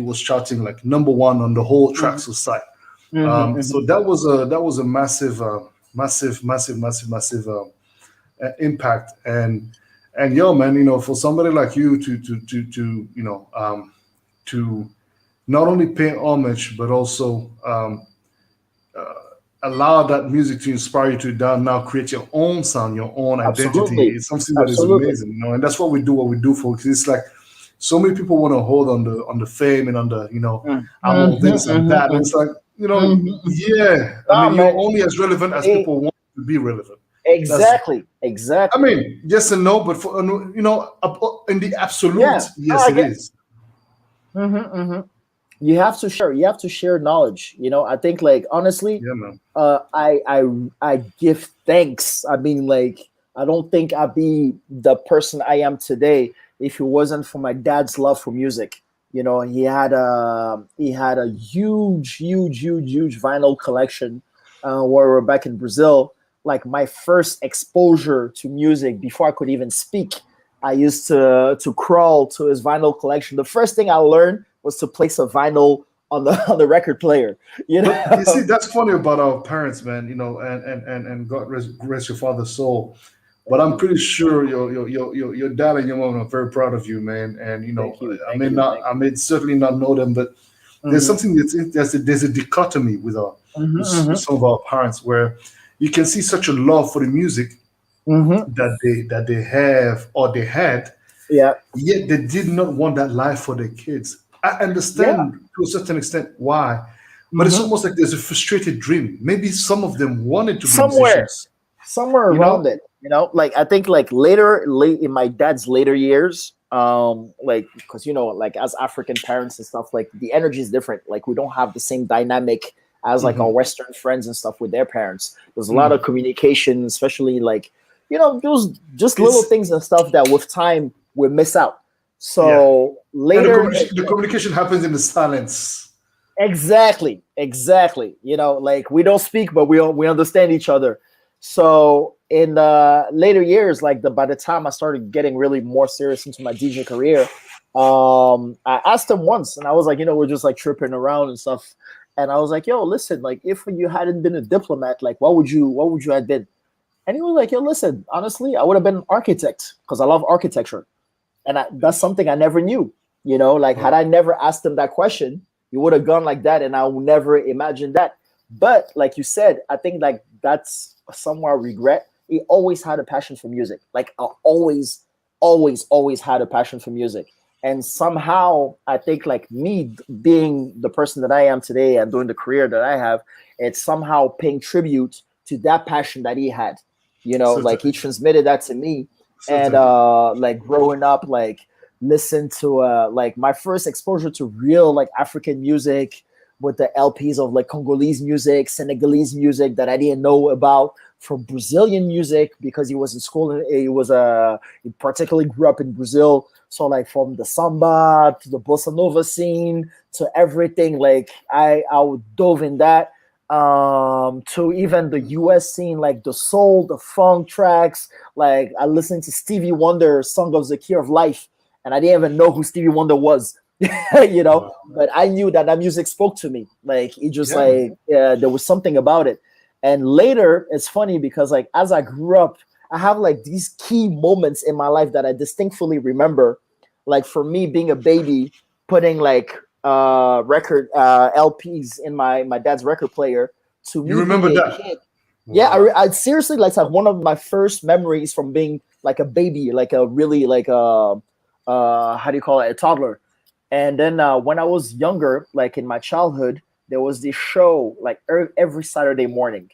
was charting like number one on the whole Mm-hmm. Traxsource site. Mm-hmm. So that was a massive, massive impact. And yo, man, for somebody like you to not only pay homage but also allow that music to inspire you to now create your own sound, your own identity. Absolutely. It's something that is Absolutely. amazing, and that's what we do for. Because it's like so many people want to hold on the fame and on the I'm all Mm-hmm. this, I'm that, and Mm-hmm. it's like Mm-hmm. yeah. I Nah, mean, you're man. only as relevant as It, people want to be relevant. That's exactly. I Exactly. mean, yes and no, but for in the absolute, Yeah. No, yes, I it get. is. Mm-hmm. Mm-hmm. You have to share. You have to share knowledge. I think like honestly, Yeah, man. I give thanks. I mean, like I don't think I'd be the person I am today if it wasn't for my dad's love for music. He had a huge vinyl collection where we're back in Brazil. Like my first exposure to music before I could even speak I used to crawl to his vinyl collection. The first thing I learned was to place a vinyl on the on the record player. You But you see, know. that's funny about our parents, man. You know, and God rest your father's soul. But Thank I'm you, pretty sure your dad and your mom are very proud of you, man. And you know, thank you, I thank may you, not, thank I may certainly not know them, but you. there's something there's a dichotomy with our with some of our parents where you can see such a love for the music Hmm. that they have or they had, Yeah, yet they did not want that life for their kids. I yeah. understand to a certain extent why, but it's Hmm. almost like there's a frustrated dream. Maybe some of them wanted to be Somewhere, musicians, somewhere you around know? it, like I think like late in my dad's later years, like because like as African parents and stuff, like the energy is different. Like we don't have the same dynamic as like our Hmm. Western friends and stuff with their parents. There's a lot of Hmm. communication, especially like those just little It's things and stuff that with time we miss out. yeah, So and later, the communication happens in the silence. exactly, exactly. Like we don't speak, but we understand each other. So in the later years, like by the time I started getting really more serious into my DJ career, I asked him once, and I was like, we're just like tripping around and stuff, and I was like, yo, listen, like if you hadn't been a diplomat, like what would you have been? And he was like, yo, listen, honestly, I would have been an architect because I love architecture. And that's something I never knew. Like had Wow. I never asked him that question, you would have gone like that, and I would never imagine that. But like you said, I think like that's somewhere regret. He always had a passion for music. Like I always, always, always had a passion for music. And somehow, I think like me being the person that I am today and doing the career that I have, it's somehow paying tribute to that passion that he had. Like he Certainly, transmitted that to me, and certainly. like growing up, like listen to like my first exposure to real like African music with the LPs of like Congolese music, Senegalese music that I didn't know about, from Brazilian music because he was in school and he particularly grew up in Brazil. So like from the samba to the bossa nova scene to everything, like I would dove in that, to even the US scene, like the soul, the funk tracks. Like I listened to Stevie Wonder, Song of the Key of Life, and I didn't even know who Stevie Wonder was. Wow. But I knew that music spoke to me. Like it just Yeah, man. like there was something about it. And later, it's funny because like as I grew up, I have like these key moments in my life that I distinctly remember. Like for me being a baby, putting like record LPs in my dad's record player, to You me being remember a that? kid. Yeah, Wow. I seriously, like, it's like one of my first memories from being like a baby, like a really like how do you call it, a toddler. And then when I was younger, like in my childhood, there was this show like every Saturday morning.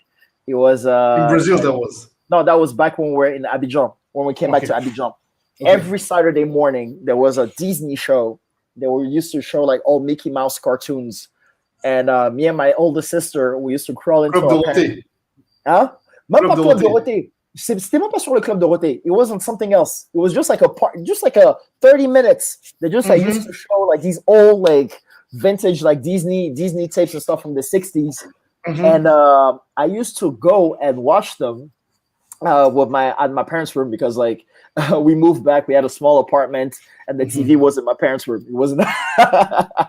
It was In Brazil, that was. no, that was back when we were in Abidjan, when we came back to Okay. Abidjan. Okay. Every Saturday morning, there was a Disney show. They were used to show like all Mickey Mouse cartoons. And me and my older sister, we used to crawl into Club our parents. Dorothée. Hein? Même Club pas Club Dorothée. Dorothée. C'était même pas sur le Club Dorothée. It wasn't something else. It was just like just like a 30 minutes. They just like used Mm-hmm. to show like these old like vintage like Disney tapes and stuff from the 60s. And Mm-hmm. I used to go and watch them with my at my parents' room because like we moved back. We had a small apartment, and the TV Mm-hmm. was in my parents' room. It wasn't.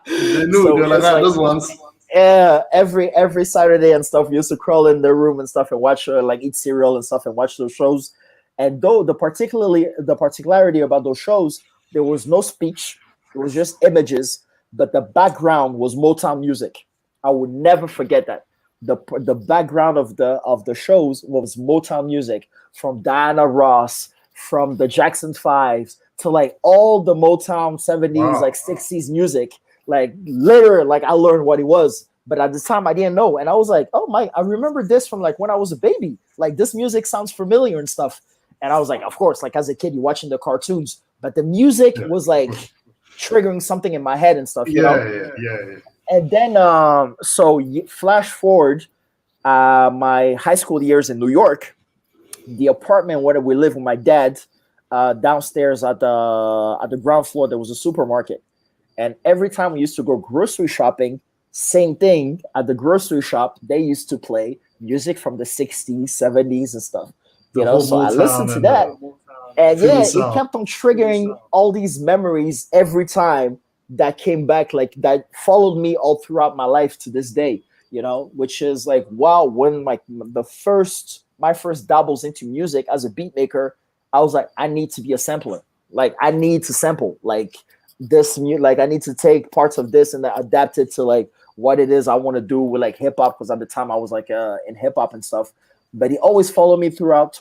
They knew. So They were it like, was ah, like, those ones. yeah, every Saturday and stuff, we used to crawl in their room and stuff and watch like eat cereal and stuff and watch those shows. And though the particularity about those shows, there was no speech. It was just images, but the background was Motown music. I would never forget that. The background of the shows was Motown music, from Diana Ross, from the Jackson Fives, to like all the Motown 70s, like Wow. 60s music. Like later, like I learned what it was, but at the time I didn't know. And I was like, oh my, I remember this from like when I was a baby. Like this music sounds familiar and stuff. And I was like, of course, like as a kid, you're watching the cartoons, but the music Yeah, was of like course. triggering something in my head and stuff. Yeah, yeah, yeah, yeah. And then so flash forward my high school years in New York, the apartment where we lived with my dad, downstairs at the ground floor there was a supermarket. And every time we used to go grocery shopping, same thing, at the grocery shop they used to play music from the 60s, 70s and stuff. The whole So I listened Motown to and that. And Feel the yeah, it sound. kept on triggering all these memories every time that came back, like that followed me all throughout my life to this day, which is like, wow, when like my first dabbles into music as a beat maker, I was like, I need to be a sampler. Like I need to sample like like I need to take parts of this and then adapt it to like what it is I want to do with like hip hop, because at the time I was like in hip hop and stuff. But he always followed me throughout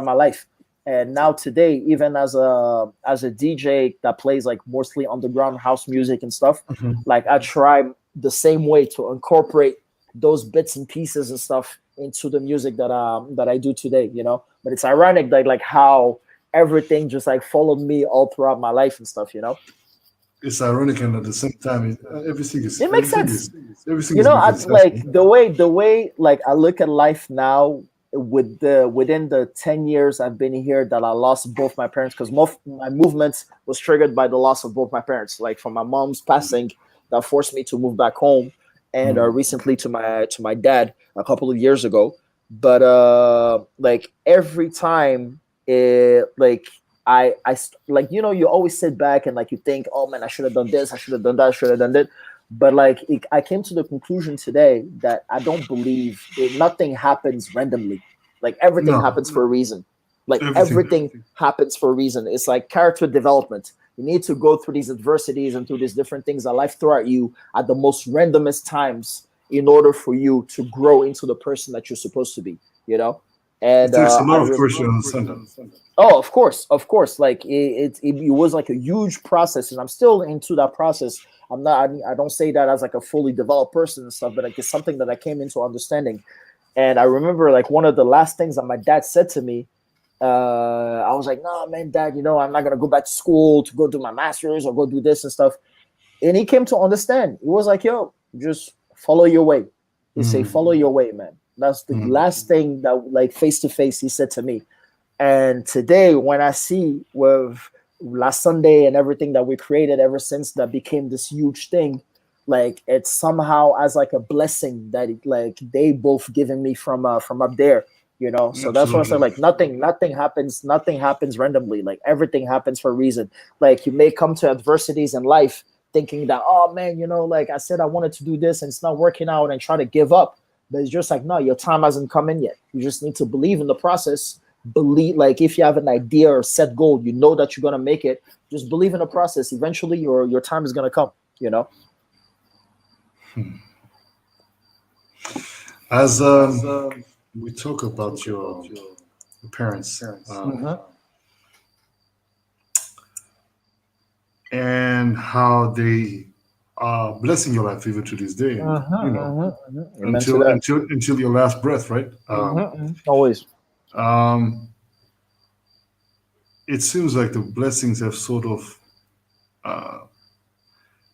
my life. And now today, even as a DJ that plays like mostly underground house music and stuff, Mhm. like I try the same way to incorporate those bits and pieces and stuff into the music that I do today, But it's ironic that like how everything just like followed me all throughout my life and stuff. It's ironic, and at the same time, It makes sense. everything is I making sense. like the way like I look at life now within the 10 years I've been here, that I lost both my parents, because my movements was triggered by the loss of both my parents, like from my mom's passing that forced me to move back home, and Mhm. recently to my dad a couple of years ago. But like every time like like you always sit back and like you think, oh man, I should have done this, I should have done that, I should have done that. But like I came to the conclusion today that I don't believe nothing happens randomly. Like everything No, happens for a reason. Like everything. everything happens for a reason. It's like character development. You need to go through these adversities and through these different things that life throw at you at the most randomest times in order for you to grow into the person that you're supposed to be. You know, It and takes a lot of courage to understand that. oh, of course. Like it was like a huge process, and I'm still into that process. I'm not. I don't say that as like a fully developed person and stuff, but like it's something that I came into understanding. And I remember like one of the last things that my dad said to me. I was like, "No, man, Dad. I'm not gonna go back to school to go do my master's or go do this and stuff." And he came to understand. He was like, "Yo, just follow your way." He say, Mhm. "Follow your way, man." That's the Mhm. last thing that like face to face he said to me. And today, when I see with last Sunday and everything that we created ever since that became this huge thing, like it's somehow as like a blessing that like they both given me from up there. So that's why I said Absolutely. like nothing happens randomly. Like everything happens for a reason. Like you may come to adversities in life thinking that, oh man, like I said I wanted to do this and it's not working out, and try to give up. But it's just like, no, your time hasn't come in yet. You just need to believe in the process. Believe, like if you have an idea or set goal, you know that you're gonna make it. Just believe in the process. Eventually your time is gonna come. As we talk about your parents, Mhm, and how they are blessing your life even to this day, and Amen to that. until your last breath, right? Always. Um, it seems like the blessings have sort of uh,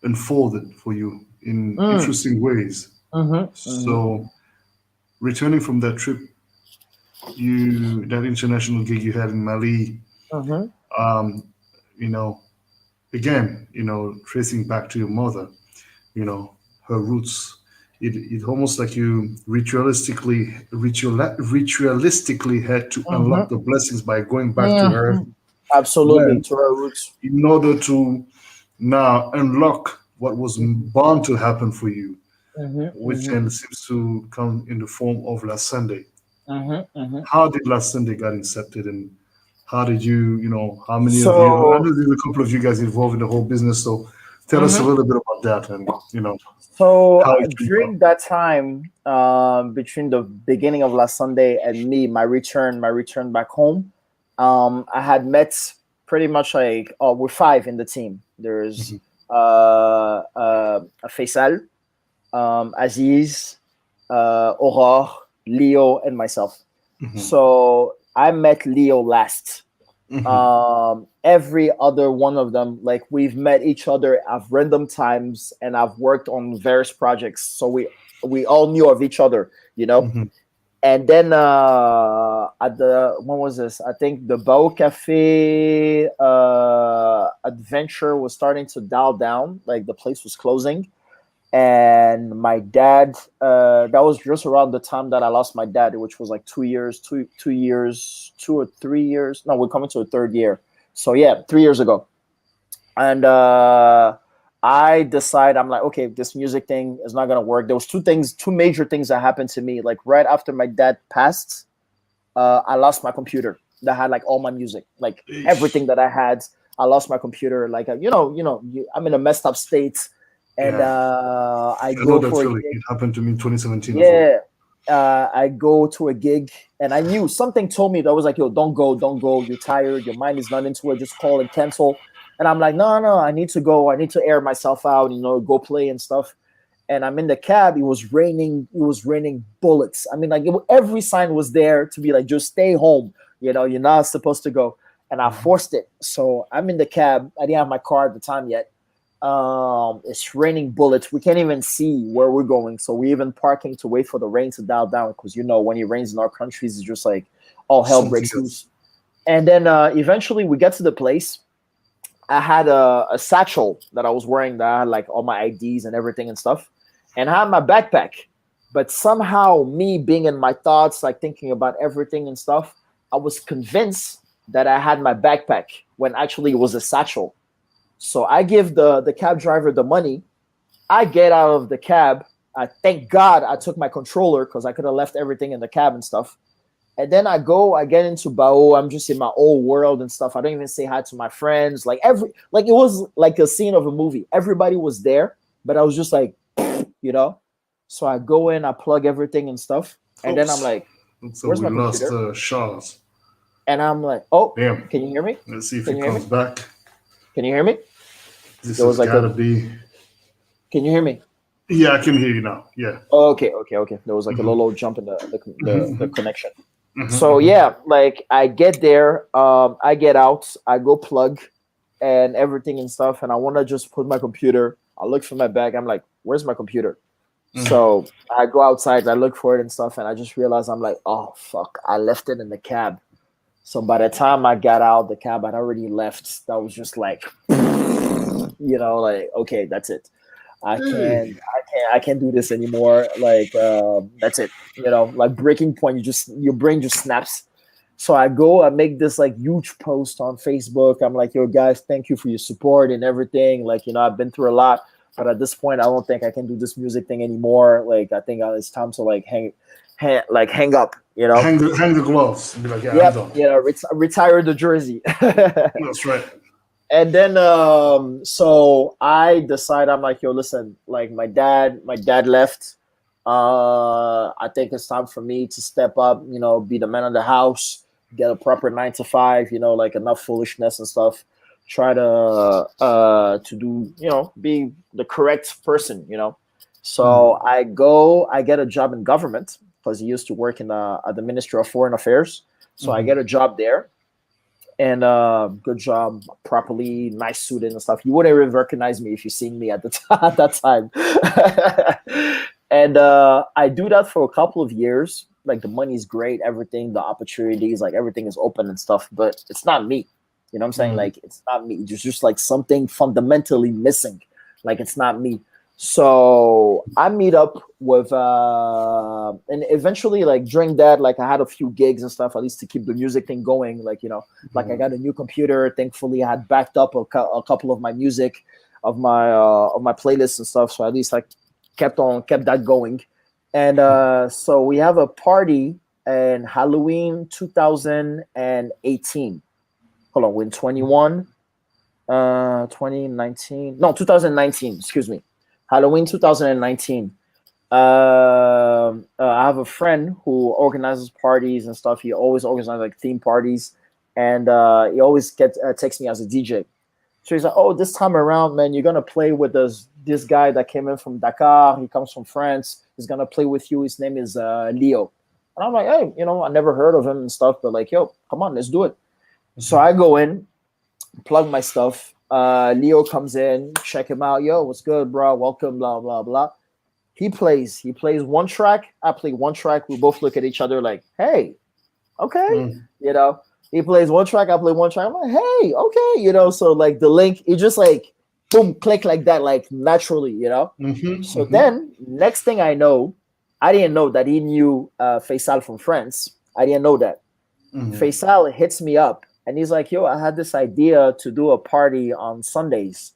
unfolded for you in Mm, interesting ways. mhm, mhm, So, returning from that trip, that international gig you had in Mali, mhm, um, you know, again, tracing back to your mother, her roots. It almost like you ritualistically had to unlock mhm, the blessings by going back to her mhm. Absolutely, land to our roots. in order to now unlock what was bound to happen for you, Mhm, which mhm, then seems to come in the form of last Sunday. mhm, mhm. How did last Sunday got incepted, and how did how many of you? I So, know there's a couple of you guys involved in the whole business, so tell us a mhm. little bit about that, and So how it came about. during that time, between the beginning of last Sunday and me, my return back home, I had met pretty much like, we're five in the team. There's Mhm, Faisal, Aziz, Aurore, Leo, and myself. mhm, So I met Leo last. mhm. Every other one of them, like we've met each other at random times, and I've worked on various projects, so we all knew of each other. Mhm. And then at the when was this? I think the Bao Cafe adventure was starting to dial down, like the place was closing. And my dad, that was just around the time that I lost my dad, which was like 2 years, 2 years, 2 or 3 years. No, we're coming to a third year. So yeah, 3 years ago. And I decide, I'm like, okay, this music thing is not gonna work. There was two major things that happened to me. Like right after my dad passed, I lost my computer that had like all my music, like Eesh. everything that I had. I lost my computer. Like I'm in a messed up state, and Yeah, I I know go that for a feeling. gig. It happened to me in 2017 as well. Yeah, I go to a gig, and I knew something told me that was like, "Yo, don't go, don't go. You're tired. Your mind is not into it. Just call and cancel." And I'm like, "No, no, I need to go. I need to air myself out. Go play and stuff." And I'm in the cab. It was raining. It was raining bullets. I mean, like every sign was there to be like, just stay home. You're not supposed to go. And I Mhm. forced it. So I'm in the cab. I didn't have my car at the time yet. It's raining bullets. We can't even see where we're going. So we're even parking to wait for the rain to dial down because when it rains in our countries, it's just like all hell Something breaks else. loose. And then eventually we get to the place. I had a satchel that I was wearing that had like all my IDs and everything and stuff, and I had my backpack. But somehow, me being in my thoughts, like thinking about everything and stuff, I was convinced that I had my backpack when actually it was a satchel. So I give the cab driver the money. I get out of the cab. I thank God I took my controller because I could have left everything in the cab and stuff. And then I get into Bao. I'm just in my old world and stuff. I don't even say hi to my friends. Like it was like a scene of a movie. Everybody was there, but I was just like, you know. So I go in, I plug everything and stuff, and then I'm Oops. like, Looks like "Where's we my lost computer?" Charles. And I'm like, "Oh, Damn. can you hear me? Let's see if he Can you hear me? comes back. Can you hear me?" This There has was like got a, to be. "Can you hear me?" Yeah, I can hear you now. Yeah. Oh, okay, okay, okay. There was like a Hmm. little jump in the Hmm. connection. So Hmm. yeah, like I get there, I get out, I go plug and everything and stuff, and I want to just put my computer. I look for my bag. I'm like, "Where's my computer?" Hmm. So I go outside, I look for it and stuff, and I just realize I'm like, "Oh fuck, I left it in the cab." So by the time I got out the cab, I'd already left. That was just like, like okay, that's it. Hey. I can't do this anymore. Like that's it. Like breaking point. Your brain just snaps. So I go, I make this like huge post on Facebook. I'm like, "Yo, guys, thank you for your support and everything. Like, I've been through a lot, but at this point, I don't think I can do this music thing anymore. Like, I think it's time to like hang up. Hang the gloves. Be like, yeah, I'm Yep, done. retire the jersey." That's right. And then so I decide, I'm like, "Yo, listen, like my dad left. I think it's time for me to step up, be the man of the house, get a proper 9 to 5, like enough foolishness and stuff. Try to do, be the correct person. So Hmm. I get a job in government because he used to work in at the Ministry of Foreign Affairs. So I Hmm. get a job there, and good job, properly, nice suited and stuff. You wouldn't even recognize me if you seen me at the at that time. And I do that for a couple of years. Like the money's great, everything, the opportunities, like everything is open and stuff, but it's not me. You know what I'm saying? Hmm. Like it's not me. There's just like something fundamentally missing. Like it's not me. So I meet up with and eventually, like during that, like I had a few gigs and stuff, at least to keep the music thing going. Like I got a new computer. Thankfully, I had backed up a couple of my music, of my playlists and stuff. So at least like kept that going. And so we have a party in Halloween 2018. Hold on, we're in 2019, no, 2019, excuse me, Halloween 2019. I have a friend who organizes parties and stuff. He always organizes like theme parties, and he always gets takes me as a DJ. So he's like, "Oh, this time around, man, you're gonna play with this guy that came in from Dakar. He comes from France. He's gonna play with you. His name is Leo." And I'm like, "Hey, I never heard of him and stuff, but like, yo, come on, let's do it." So I go in, plug my stuff. Leo comes in, check him out. "Yo, what's good, bro? Welcome, blah blah blah." He plays one track. I play one track. We both look at each other like, "Hey, okay." Hmm. You know, he plays one track. I play one track. I'm like, "Hey, okay." So like the link, it just like boom, click like that, like naturally, So then next thing I know, I didn't know that he knew Faisal from France. I didn't know that. Faisal hits me up and he's like, yo, I had this idea to do a party on Sundays.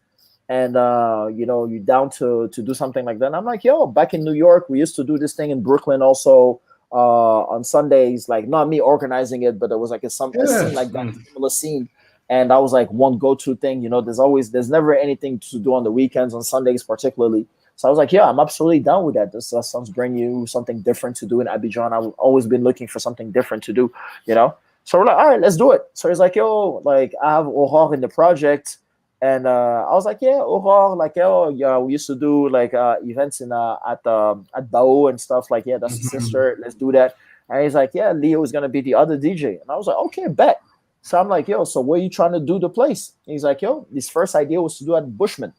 And you down to do something like that? And I'm like, yo, back in New York, we used to do this thing in Brooklyn also on Sundays, like not me organizing it, but there was like a scene like that, similar scene. And I was like one go-to thing, there's never anything to do on the weekends, on Sundays particularly. So I was like, yeah, I'm absolutely down with that. This sounds brand new, something different to do in Abidjan. I've always been looking for something different to do, So we're like, all right, let's do it. So he's like, yo, like I have Aurore in the project. And I was like, yeah, Aurore, like, oh, yeah, we used to do like events in at Bao and stuff. Like, yeah, that's his sister. Let's do that. And he's like, yeah, Leo is gonna be the other DJ. And I was like, okay, bet. So I'm like, yo, so where are you trying to do the place? And he's like, yo, his first idea was to do at Bushman.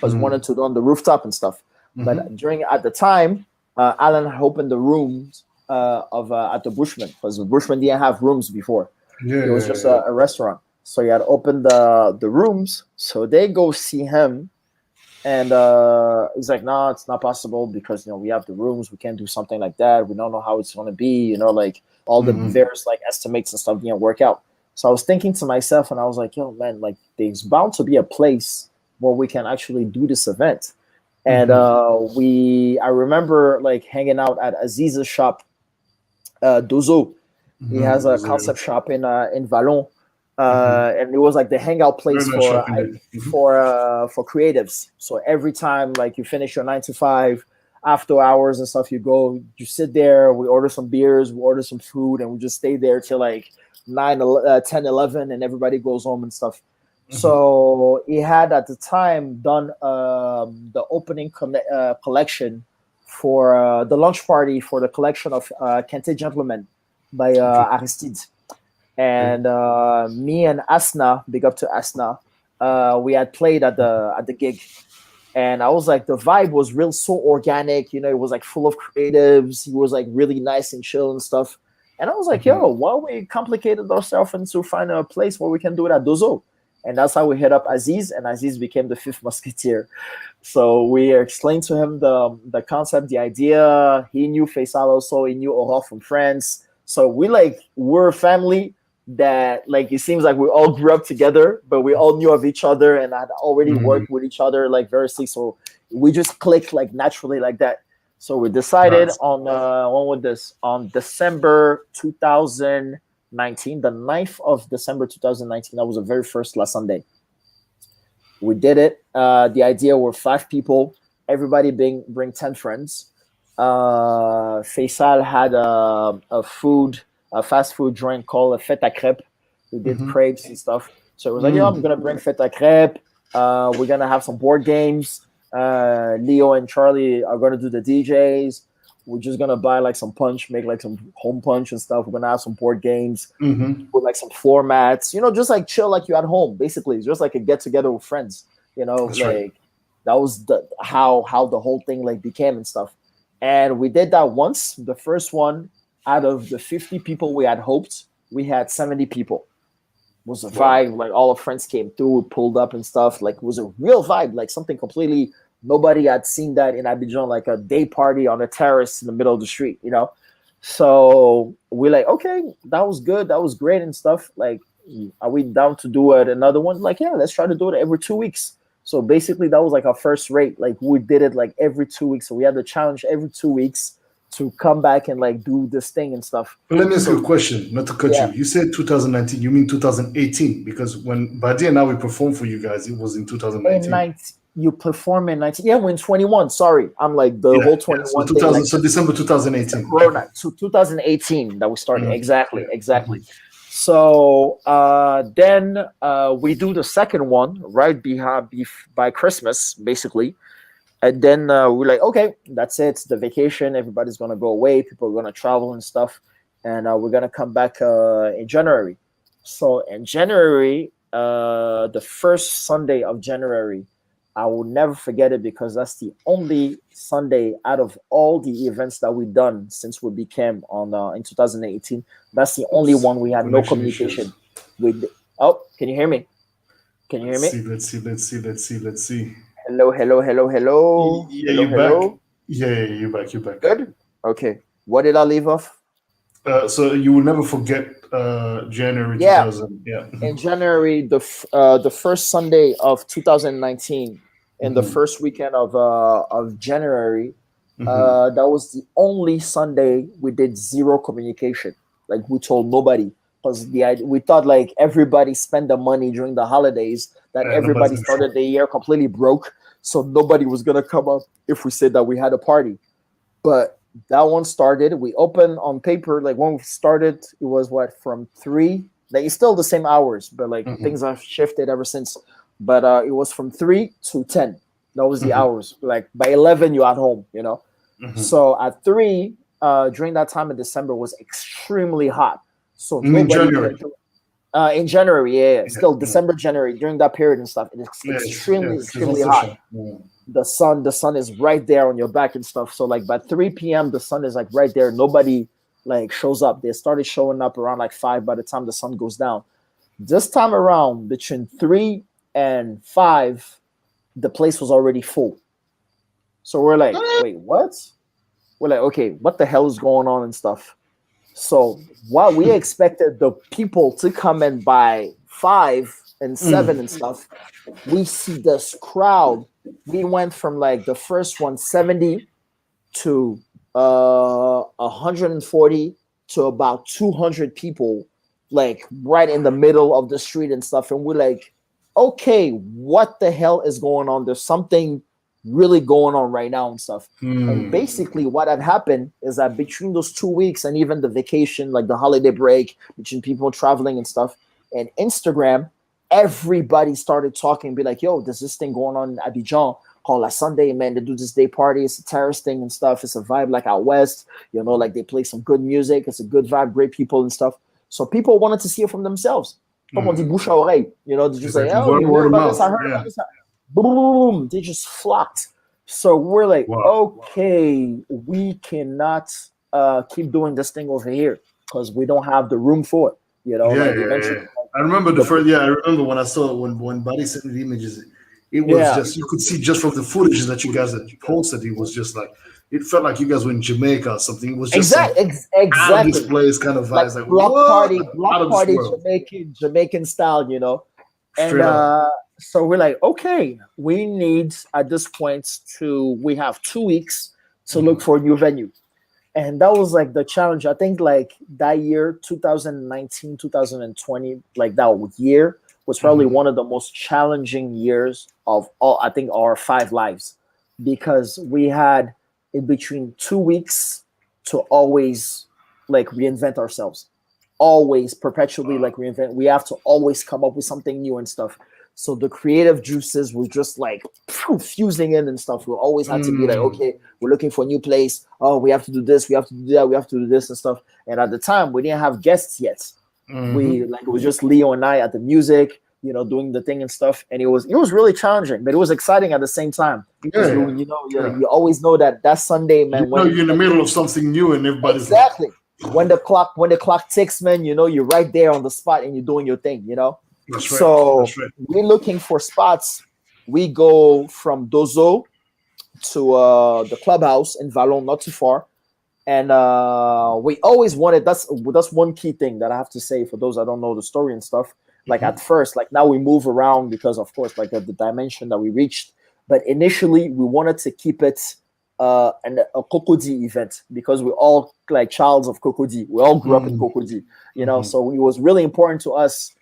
Was wanted to do on the rooftop and stuff. But at the time, Alan opened the rooms at the Bushman, because the Bushman didn't have rooms before. It was just a restaurant. So he had opened the rooms. So they go see him. And he's like, no, it's not possible because, we have the rooms. We can't do something like that. We don't know how it's going to be, like all the various like estimates and stuff didn't work out. So I was thinking to myself and I was like, yo, man, like there's bound to be a place where we can actually do this event. And I remember like hanging out at Aziz's shop, Dozo. He has a concept shop in Vallon. And it was like the hangout place for creatives. So every time like you finish your 9 to 5, after hours and stuff, you sit there, we order some beers, we order some food, and we just stay there till like 10, 11, and everybody goes home and stuff. So he had at the time done the opening collection for the launch party for the collection of Kente Gentlemen by Aristide. And me and Asna, big up to Asna, we had played at the gig. And I was like, the vibe was so organic, it was like full of creatives. He was like really nice and chill and stuff. And I was like, yo, why don't we complicated ourselves into find a place where we can do it at Dozo? And that's how we hit up Aziz, and Aziz became the fifth musketeer. So we explained to him the concept, the idea. He knew Faisal also, he knew Aurore from France. So we're a family that like it seems like we all grew up together, but we all knew of each other and had already worked with each other like variously. So we just clicked like naturally like that. So we decided on December 2019, the 9th of December 2019. That was the very first last Sunday. We did it. The idea were 5 people, everybody bring 10 friends. Faisal had a fast food joint called a fête à crêpes. We did crepes and stuff. So it was like, I'm gonna bring fête à crêpes. We're gonna have some board games. Leo and Charlie are gonna do the DJs. We're just gonna buy like some punch, make like some home punch and stuff. We're gonna have some board games, with like some floor mats. Just like chill like you at home. Basically, it's just like a get together with friends. That's right. That was how the whole thing like became and stuff. And we did that once. The first one, out of the 50 people we had hoped, we had 70 people. It was a vibe. Like all our friends came through, pulled up and stuff. Like it was a real vibe, like something completely nobody had seen that in Abidjan, like a day party on a terrace in the middle of the street, So we're like, okay, that was good. That was great and stuff. Like, are we down to do it? Another one? Like, yeah, let's try to do it every 2 weeks. So basically that was like our first rate. Like we did it like every 2 weeks. So we had the challenge every 2 weeks to come back and like do this thing and stuff. But let me ask you a question, not to cut you. You said 2019, you mean 2018? Because when Boddhi and I we performed for you guys, it was in 2019. You perform in 19. Yeah, we're in 21. Sorry. I'm like the whole 21 so thing. So December 2018. Corona. So 2018 that we started. Exactly. So then we do the second one right by Christmas, basically. And then we're like, okay, that's it. It's the vacation. Everybody's going to go away. People are going to travel and stuff. And we're going to come back in January. So in January, the first Sunday of January, I will never forget it because that's the only Sunday out of all the events that we've done since we became in 2018. That's the only one we had no communication with. Oh, can you hear me? Can you hear Let's me? see. Let's see. Let's see. Let's see. Let's see. Hello, hello, hello, hello, Yeah, hello, you back? hello. Yeah, you back. You back. Good. Okay. What did I leave off? So you will never forget January Yeah, 2000. Yeah. in January, the first Sunday of 2019, in the Hmm. first weekend of January, Hmm. that was the only Sunday we did zero communication. Like we told nobody because we thought like everybody spent the money during the holidays, that And nobody's everybody gonna show started up. the year completely broke, so nobody was gonna come up if we said that we had a party. But that one started. We opened on paper. Like when we started, it was what, from 3. Like it's still the same hours, but like Hmm. things have shifted ever since. But it was from 3 to 10. That was the Hmm. hours. Like by 11, you're at home. Hmm. So at 3, during that time in December was extremely hot. So In nobody January. can do. In January, yeah, yeah, Yeah. still Yeah. December, January, during that period and stuff, it's Yes. extremely, Yes. There's no extremely hot. session. Yeah. The sun is right there on your back and stuff. So like by 3 p.m. the sun is like right there. Nobody like shows up. They started showing up around like 5 by the time the sun goes down. This time around, between 3 and 5, the place was already full. So we're like, wait, what? We're like, okay, what the hell is going on and stuff? So while we expected the people to come in by 5 and 7 and Mm. stuff, we see this crowd. We went from like the first one 70 to 140 to about 200 people, like right in the middle of the street and stuff. And we're like, okay, what the hell is going on? There's something really going on right now and stuff. And Mm. basically, what had happened is that between those 2 weeks and even the vacation, like the holiday break, between people traveling and stuff, and Instagram, everybody started talking and be like, yo, there's this thing going on in Abidjan called La Sunday, man. They do this day party. It's a terrorist thing and stuff. It's a vibe like out west, like they play some good music. It's a good vibe, great people and stuff. So people wanted to see it from themselves. Comme on dit Mm. bouche à oreille. They just say, Exactly. oh, Word, you word heard of about this? I mouth. heard Yeah. about this. Boom. They just flocked. So we're like, Wow. okay, we cannot keep doing this thing over here because we don't have the room for it. Yeah, Like yeah, eventually, yeah. I remember the the first. Yeah, I remember when I saw when Buddy sent me the images. It was yeah, just you could see just from the footage that you guys had posted. It was just like it felt like you guys were in Jamaica or something. It was just some out of this exactly. place kind of Like vibes. Like what? Like out block of this party, world. Jamaican style. And Straight up. so we're like, okay, we need at this point we have 2 weeks to look Mhm. for a new venue. And that was like the challenge. I think like that year, 2019, 2020, like that year was probably Mhm. one of the most challenging years of all, I think, our 5 lives, because we had in between 2 weeks to always like reinvent ourselves, always perpetually like reinvent. We have to always come up with something new and stuff. So the creative juices were just like fusing in and stuff. We always had to be like, Mm. okay, we're looking for a new place. Oh, we have to do this, we have to do that, we have to do this and stuff. And at the time, we didn't have guests yet. We Mhm. like it was just Leo and I at the music, doing the thing and stuff. And it was really challenging, but it was exciting at the same time because Yeah, you yeah, you know you, yeah. you always know that Sunday, You man, know when you're in the like middle of something new, and everybody's like, exactly when the clock ticks, man, you're right there on the spot and you're doing your thing. "That's right, So that's right." we're looking for spots. We go from Dozo to the clubhouse in Vallon, not too far. And we always wanted, that's one key thing that I have to say for those that don't know the story and stuff. Like Mhm. at first, like now we move around because of course, like the dimension that we reached. But initially we wanted to keep it a Cocody event because we're all like childs of Cocody. We all grew up in Mm. Cocody, Mhm. so it was really important to us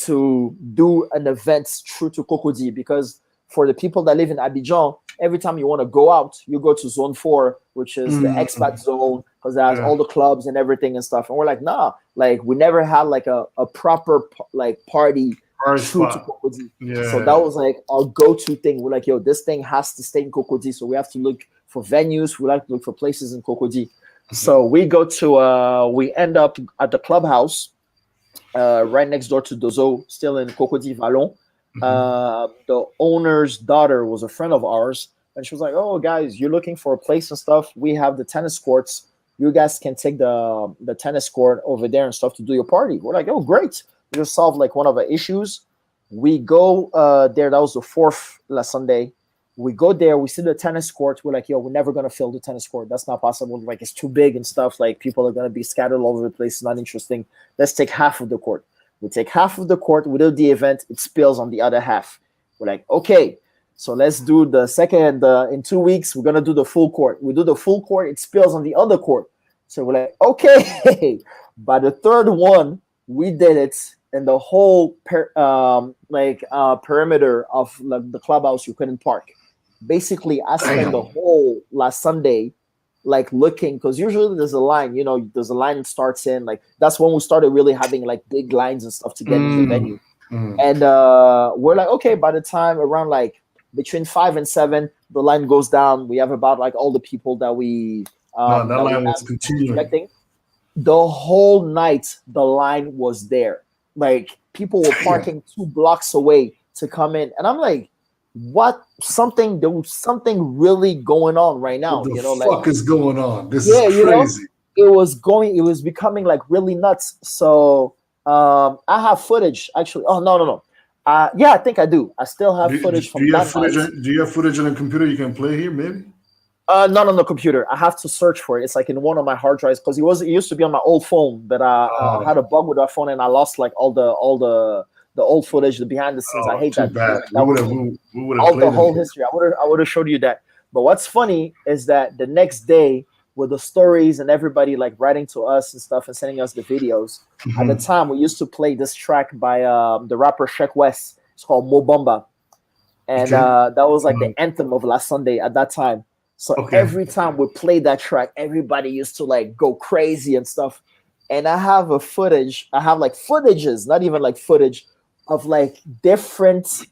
to do an event true to Cocody because for the people that live in Abidjan, every time you want to go out, you go to zone 4, which is the expat Mm. zone, because it has Yeah. all the clubs and everything and stuff. And we're like, nah, like we never had like a proper like party Right true to spot. Cocody. So that Yeah. was like our go-to thing. We're like, yo, this thing has to stay in Cocody. So we have to look for venues. We like to look for places in Cocody. So we end up at the clubhouse right next door to Dozo, still in Cocody Vallon. Mhm. The owner's daughter was a friend of ours, and she was like, "Oh, guys, you're looking for a place and stuff. We have the tennis courts. You guys can take the tennis court over there and stuff to do your party." We're like, "Oh, great! We just solved like one of our issues." We go there. That was the fourth last Sunday. We go there. We see the tennis court. We're like, yo, we're never gonna fill the tennis court. That's not possible. Like, it's too big and stuff. Like, people are gonna be scattered all over the place. It's not interesting. Let's take half of the court. We take half of the court. We do the event. It spills on the other half. We're like, okay, so let's do the second. In 2 weeks, we're gonna do the full court. We do the full court. It spills on the other court. So we're like, okay. By the third one, we did it, and the whole perimeter of the clubhouse, you couldn't park. Basically, I spent the whole last Sunday like looking, because usually there's a line, there's a line that starts in, like, that's when we started really having like big lines and stuff to get in the venue. And we're like, okay, by the time around like between 5 and 7, the line goes down. We have about like all the people that we that line was continuing. The whole night the line was there. Like, people were parking 2 blocks away to come in, and I'm like, there was something really going on right now. What the fuck is going on? This is crazy. It was becoming like really nuts. So I have footage actually. Oh, no. Yeah, I think I do. I still have footage from that night. Do you have footage on a computer you can play here, maybe? Not on the computer. I have to search for it. It's like in one of my hard drives, because it used to be on my old phone, but I had a bug with that phone and I lost like all the old footage, the behind the scenes. I hate that. Bad. We would have all the whole history. I would have showed you that. But what's funny is that the next day, with the stories and everybody like writing to us and stuff and sending us the videos, at the time we used to play this track by the rapper Sheck West. It's called Mo Bamba, and that was like the anthem of last Sunday at that time. So every time we played that track, everybody used to like go crazy and stuff. And I have footages, not even like footage, of like different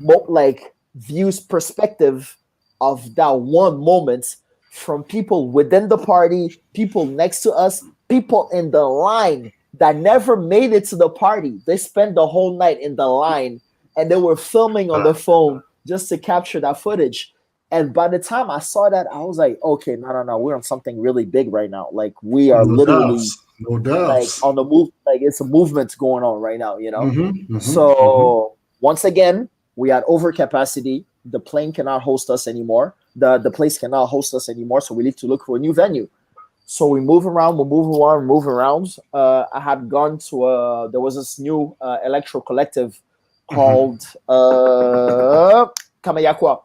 like views, perspective of that one moment, from people within the party, people next to us, people in the line that never made it to the party. They spent the whole night in the line, and they were filming on the phone just to capture that footage. And by the time I saw that, I was like, okay, no, we're on something really big right now. Like, we are literally like on the move. Like, it's a movement going on right now, So once again, we had overcapacity. The plane cannot host us anymore. The place cannot host us anymore. So we need to look for a new venue. So we move around. I had gone to there was this new electro collective called Kamayakwa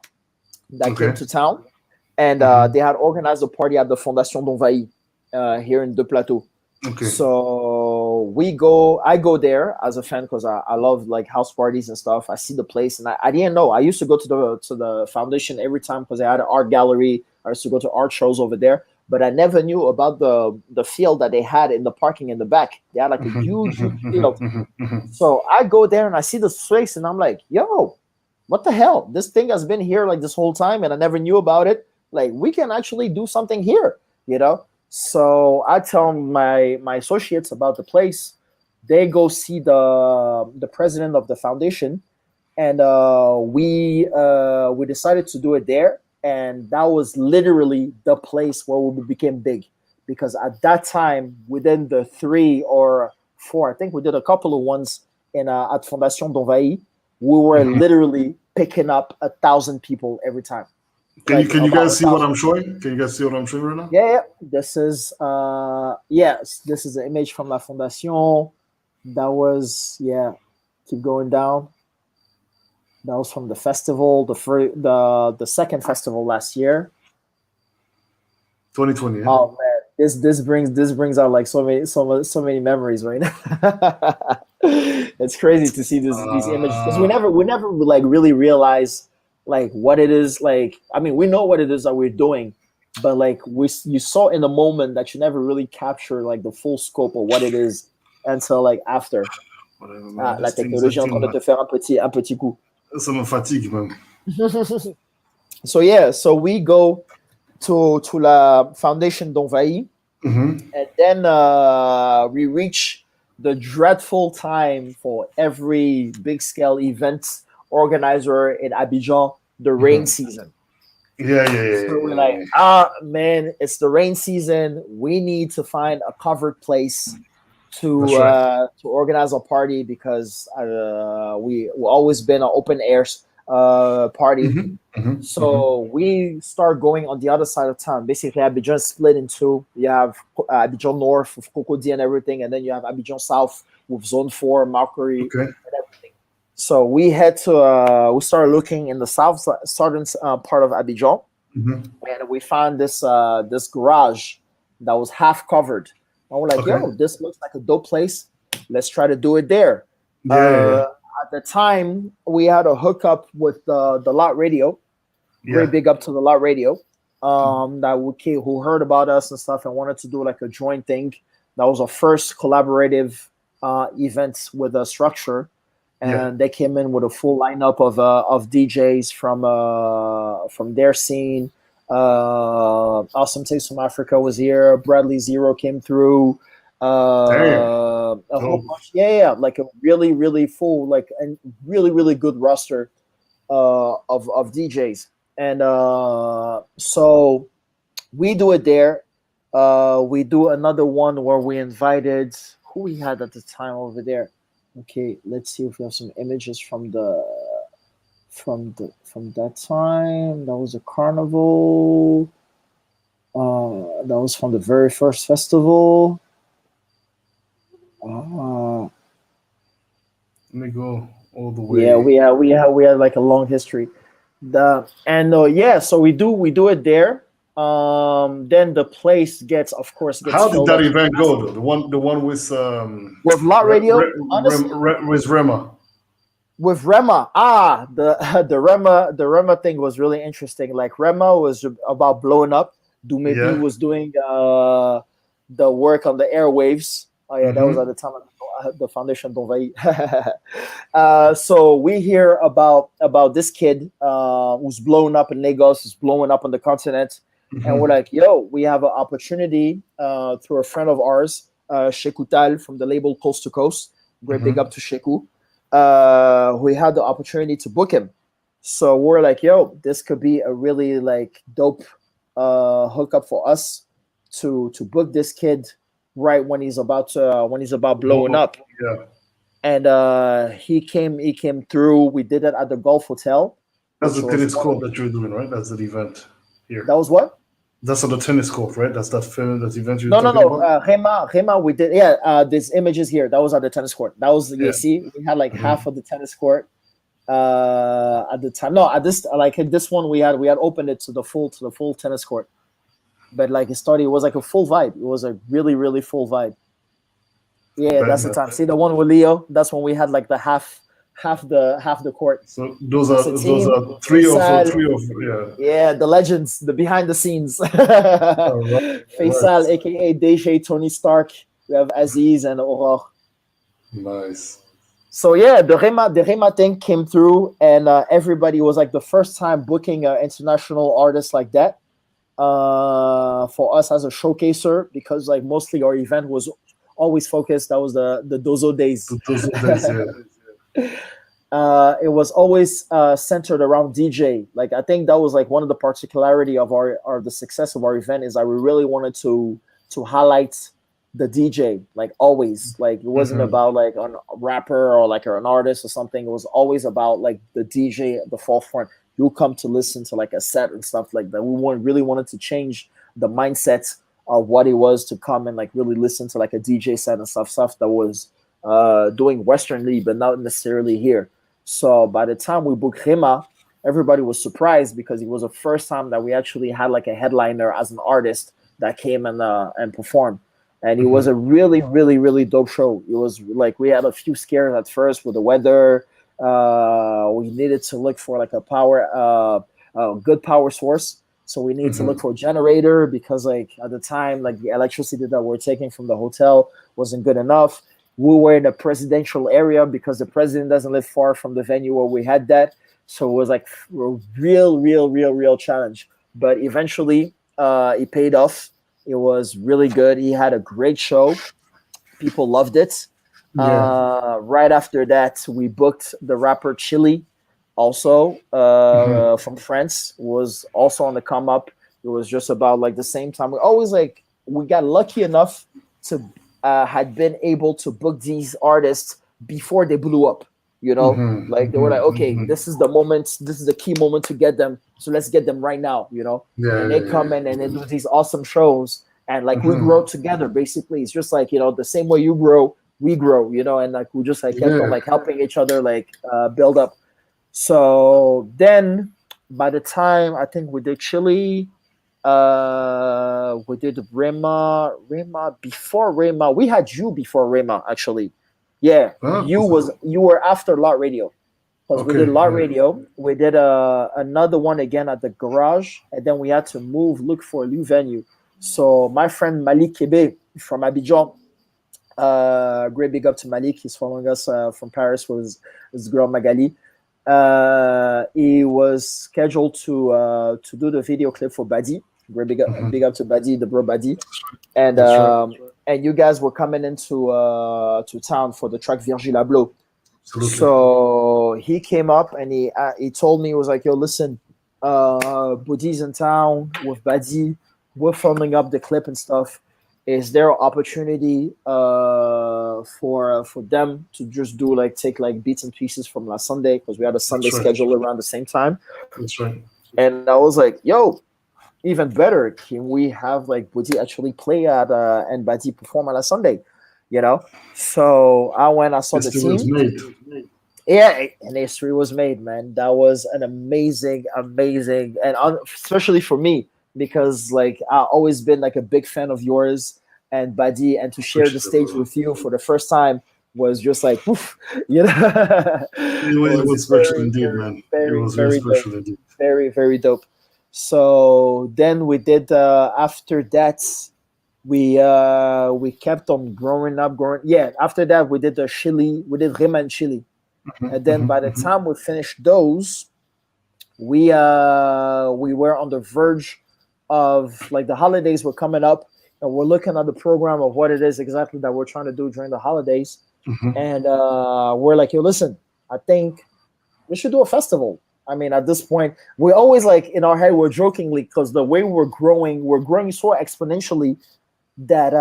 that came to town, and they had organized a party at the Fondation d'Envahi here in De Plateau. So I go there as a fan, because I love like house parties and stuff. I see the place, and I didn't know. I used to go to the foundation every time, because they had an art gallery. I used to go to art shows over there, but I never knew about the field that they had in the parking in the back. They had like a huge field. So I go there and I see this place, and I'm like, yo, what the hell? This thing has been here like this whole time, and I never knew about it. Like, we can actually do something here, So I tell my associates about the place. They go see the president of the foundation, and we decided to do it there. And that was literally the place where we became big, because at that time, within the 3 or 4, I think we did a couple of ones at Fondation d'Envahi, we were literally picking up 1,000 people every time. Can you guys see what I'm showing? Can you guys see what I'm showing right now? Yeah. This is this is an image from La Fondation. That was keep going down. That was from the festival, the second festival last year. 2020. Yeah? Oh man, this brings out like so many memories right now. It's crazy to see these images, because we never like really realize like what it is. Like, I mean, we know what it is that we're doing, but like you saw in the moment that you never really capture like the full scope of what it is until like after. La technologie est en train de te faire un petit coup. Ça me fatigue, man. So we go to la Foundation d'Envahi, and then we reach the dreadful time for every big scale event organizer in Abidjan, the rain season. Yeah. So we're like, man, it's the rain season. We need to find a covered place to That's right. organize a party because we always been an open air party. So we start going on the other side of town. Basically, Abidjan split in two. You have Abidjan North with Cocody and everything, and then you have Abidjan South with Zone 4, Mercury, Okay. and everything. So we had to we started looking in the southern part of Abidjan, and we found this garage that was half covered. And we're like, Okay. yo, this looks like a dope place. Let's try to do it there. Yeah. At the time, we had a hookup with the lot radio. Great Yeah. big up to the lot radio. Who heard about us and stuff and wanted to do like a joint thing. That was our first collaborative event with a structure, and they came in with a full lineup of DJs from their scene. Awesome Takes from Africa was here. Bradley Zero came through. Damn. A whole Dope. bunch, like a really full, like and really good roster of DJs. And so we do it there. We do another one where we invited who we had at the time over there. Okay, let's see if we have some images from that time. That was a carnival. That was from the very first festival. Let me go all the way. Yeah, we had like a long history. So we do it there. Then the place gets How did filled that up event go though? The one with lot radio. Honestly, with Rema. with Rema, the Rema thing was really interesting. Like Rema was about blowing up. Dumebi was doing the work on the airwaves. Oh yeah, that was at the time of the foundation d'Envahi. So we hear about this kid who's blowing up in Lagos, who's blowing up on the continent, and we're like, yo, we have an opportunity through a friend of ours, Sheku Tal from the label Coast to Coast. Great big up to Sheku. We had the opportunity to book him. So we're like, yo, this could be a really like dope hookup for us to book this kid right when he's about blowing up. Yeah. And he came through. We did it at the Gulf Hotel. That's the tennis court that you're doing, right? That's the event here. That was what? That's on the tennis court, right? That's that film, that event you're talking about? Rema, we did. This images here. That was at the tennis court. That was, you see, we had like half of the tennis court at the time. No, at this, like in this one, we had opened it to the full tennis court. But like it was like a full vibe. It was a really full vibe. Yeah, that's the time. See the one with Leo? That's when we had like the half the court. So those are three of Yeah, the legends, the behind the scenes. Faisal, aka DJ Tony Stark. We have Aziz and Aurore. Nice. So yeah, the Rema thing came through, and everybody was like the first time booking an international artist like that. For us as a showcaser, because like mostly our event was always focused. That was the Dozo days. The Dozo days, yeah. It was always centered around DJ. Like I think that was like one of the particularity of the success of our event is that we really wanted to highlight the DJ. Like always, like it wasn't about like a rapper or like an artist or something. It was always about like the DJ at the forefront. You'll come to listen to like a set and stuff like that. We really wanted to change the mindset of what it was to come and like really listen to like a DJ set and stuff that was doing Westernly, but not necessarily here. So by the time we booked Rema, everybody was surprised because it was the first time that we actually had like a headliner as an artist that came and performed. And it was a really dope show. It was like we had a few scares at first with the weather. We needed to look for like a good power source. So we needed to look for a generator because like at the time, like the electricity that we're taking from the hotel wasn't good enough. We were in a presidential area because the president doesn't live far from the venue where we had that. So it was like a real challenge. But eventually it paid off. It was really good. He had a great show. People loved it. Yeah. Right after that, we booked the rapper Chili, also from France, was also on the come up. It was just about like the same time. We got lucky enough to had been able to book these artists before they blew up. You know, like they were like, okay, this is the moment, this is the key moment to get them. So let's get them right now. You know, Yeah, and yeah, they yeah, come in and they do these awesome shows, and like we grow together. Basically, it's just like, you know, the same way you grow, we grow. You know, and like we just like kept on yeah. like helping each other like build up. So then, by the time I think we did Chile, we did Rema before Rema. We had you before Rema actually. Yeah, Huh? you were after Lot Radio because we did Okay. Lot Yeah. Radio. We did another one again at the garage, and then we had to look for a new venue. So my friend Malik Kebe from Abidjan, great big up to Malik. He's following us from Paris with his girl Magali. He was scheduled to do the video clip for Badi. Great big up to Badi, the bro Badi, That's right. and you guys were coming into to town for the track Virgil Abloh. Absolutely. So he came up and he told me, he was like, yo, listen, Boddhi's in town with Badi. We're filming up the clip and stuff. Is there an opportunity for them to just do like take like bits and pieces from last Sunday, because we had a Sunday That's right. schedule around the same time? That's right. And I was like, yo, even better, can we have like Boddhi actually play at and Badi perform on a Sunday? You know? So I went, I saw the History was team. made. Yeah, and history was made, man. That was an amazing, amazing, and especially for me, because like I've always been like a big fan of yours and Badi, and to share the Appreciate it, stage bro. with you for the first time was just like, oof, you know, It was special indeed, man. It was very very dope, special indeed. very dope. So then we did. After that, we kept on growing up, growing. Yeah, after that we did the Chile, we did Rima and Chile, and then by the time we finished those, we were on the verge of like the holidays were coming up, and we're looking at the program of what it is exactly that we're trying to do during the holidays, and we're like, yo, listen, I think we should do a festival. I mean, at this point, we always like in our head, we're jokingly, because the way we're growing so exponentially that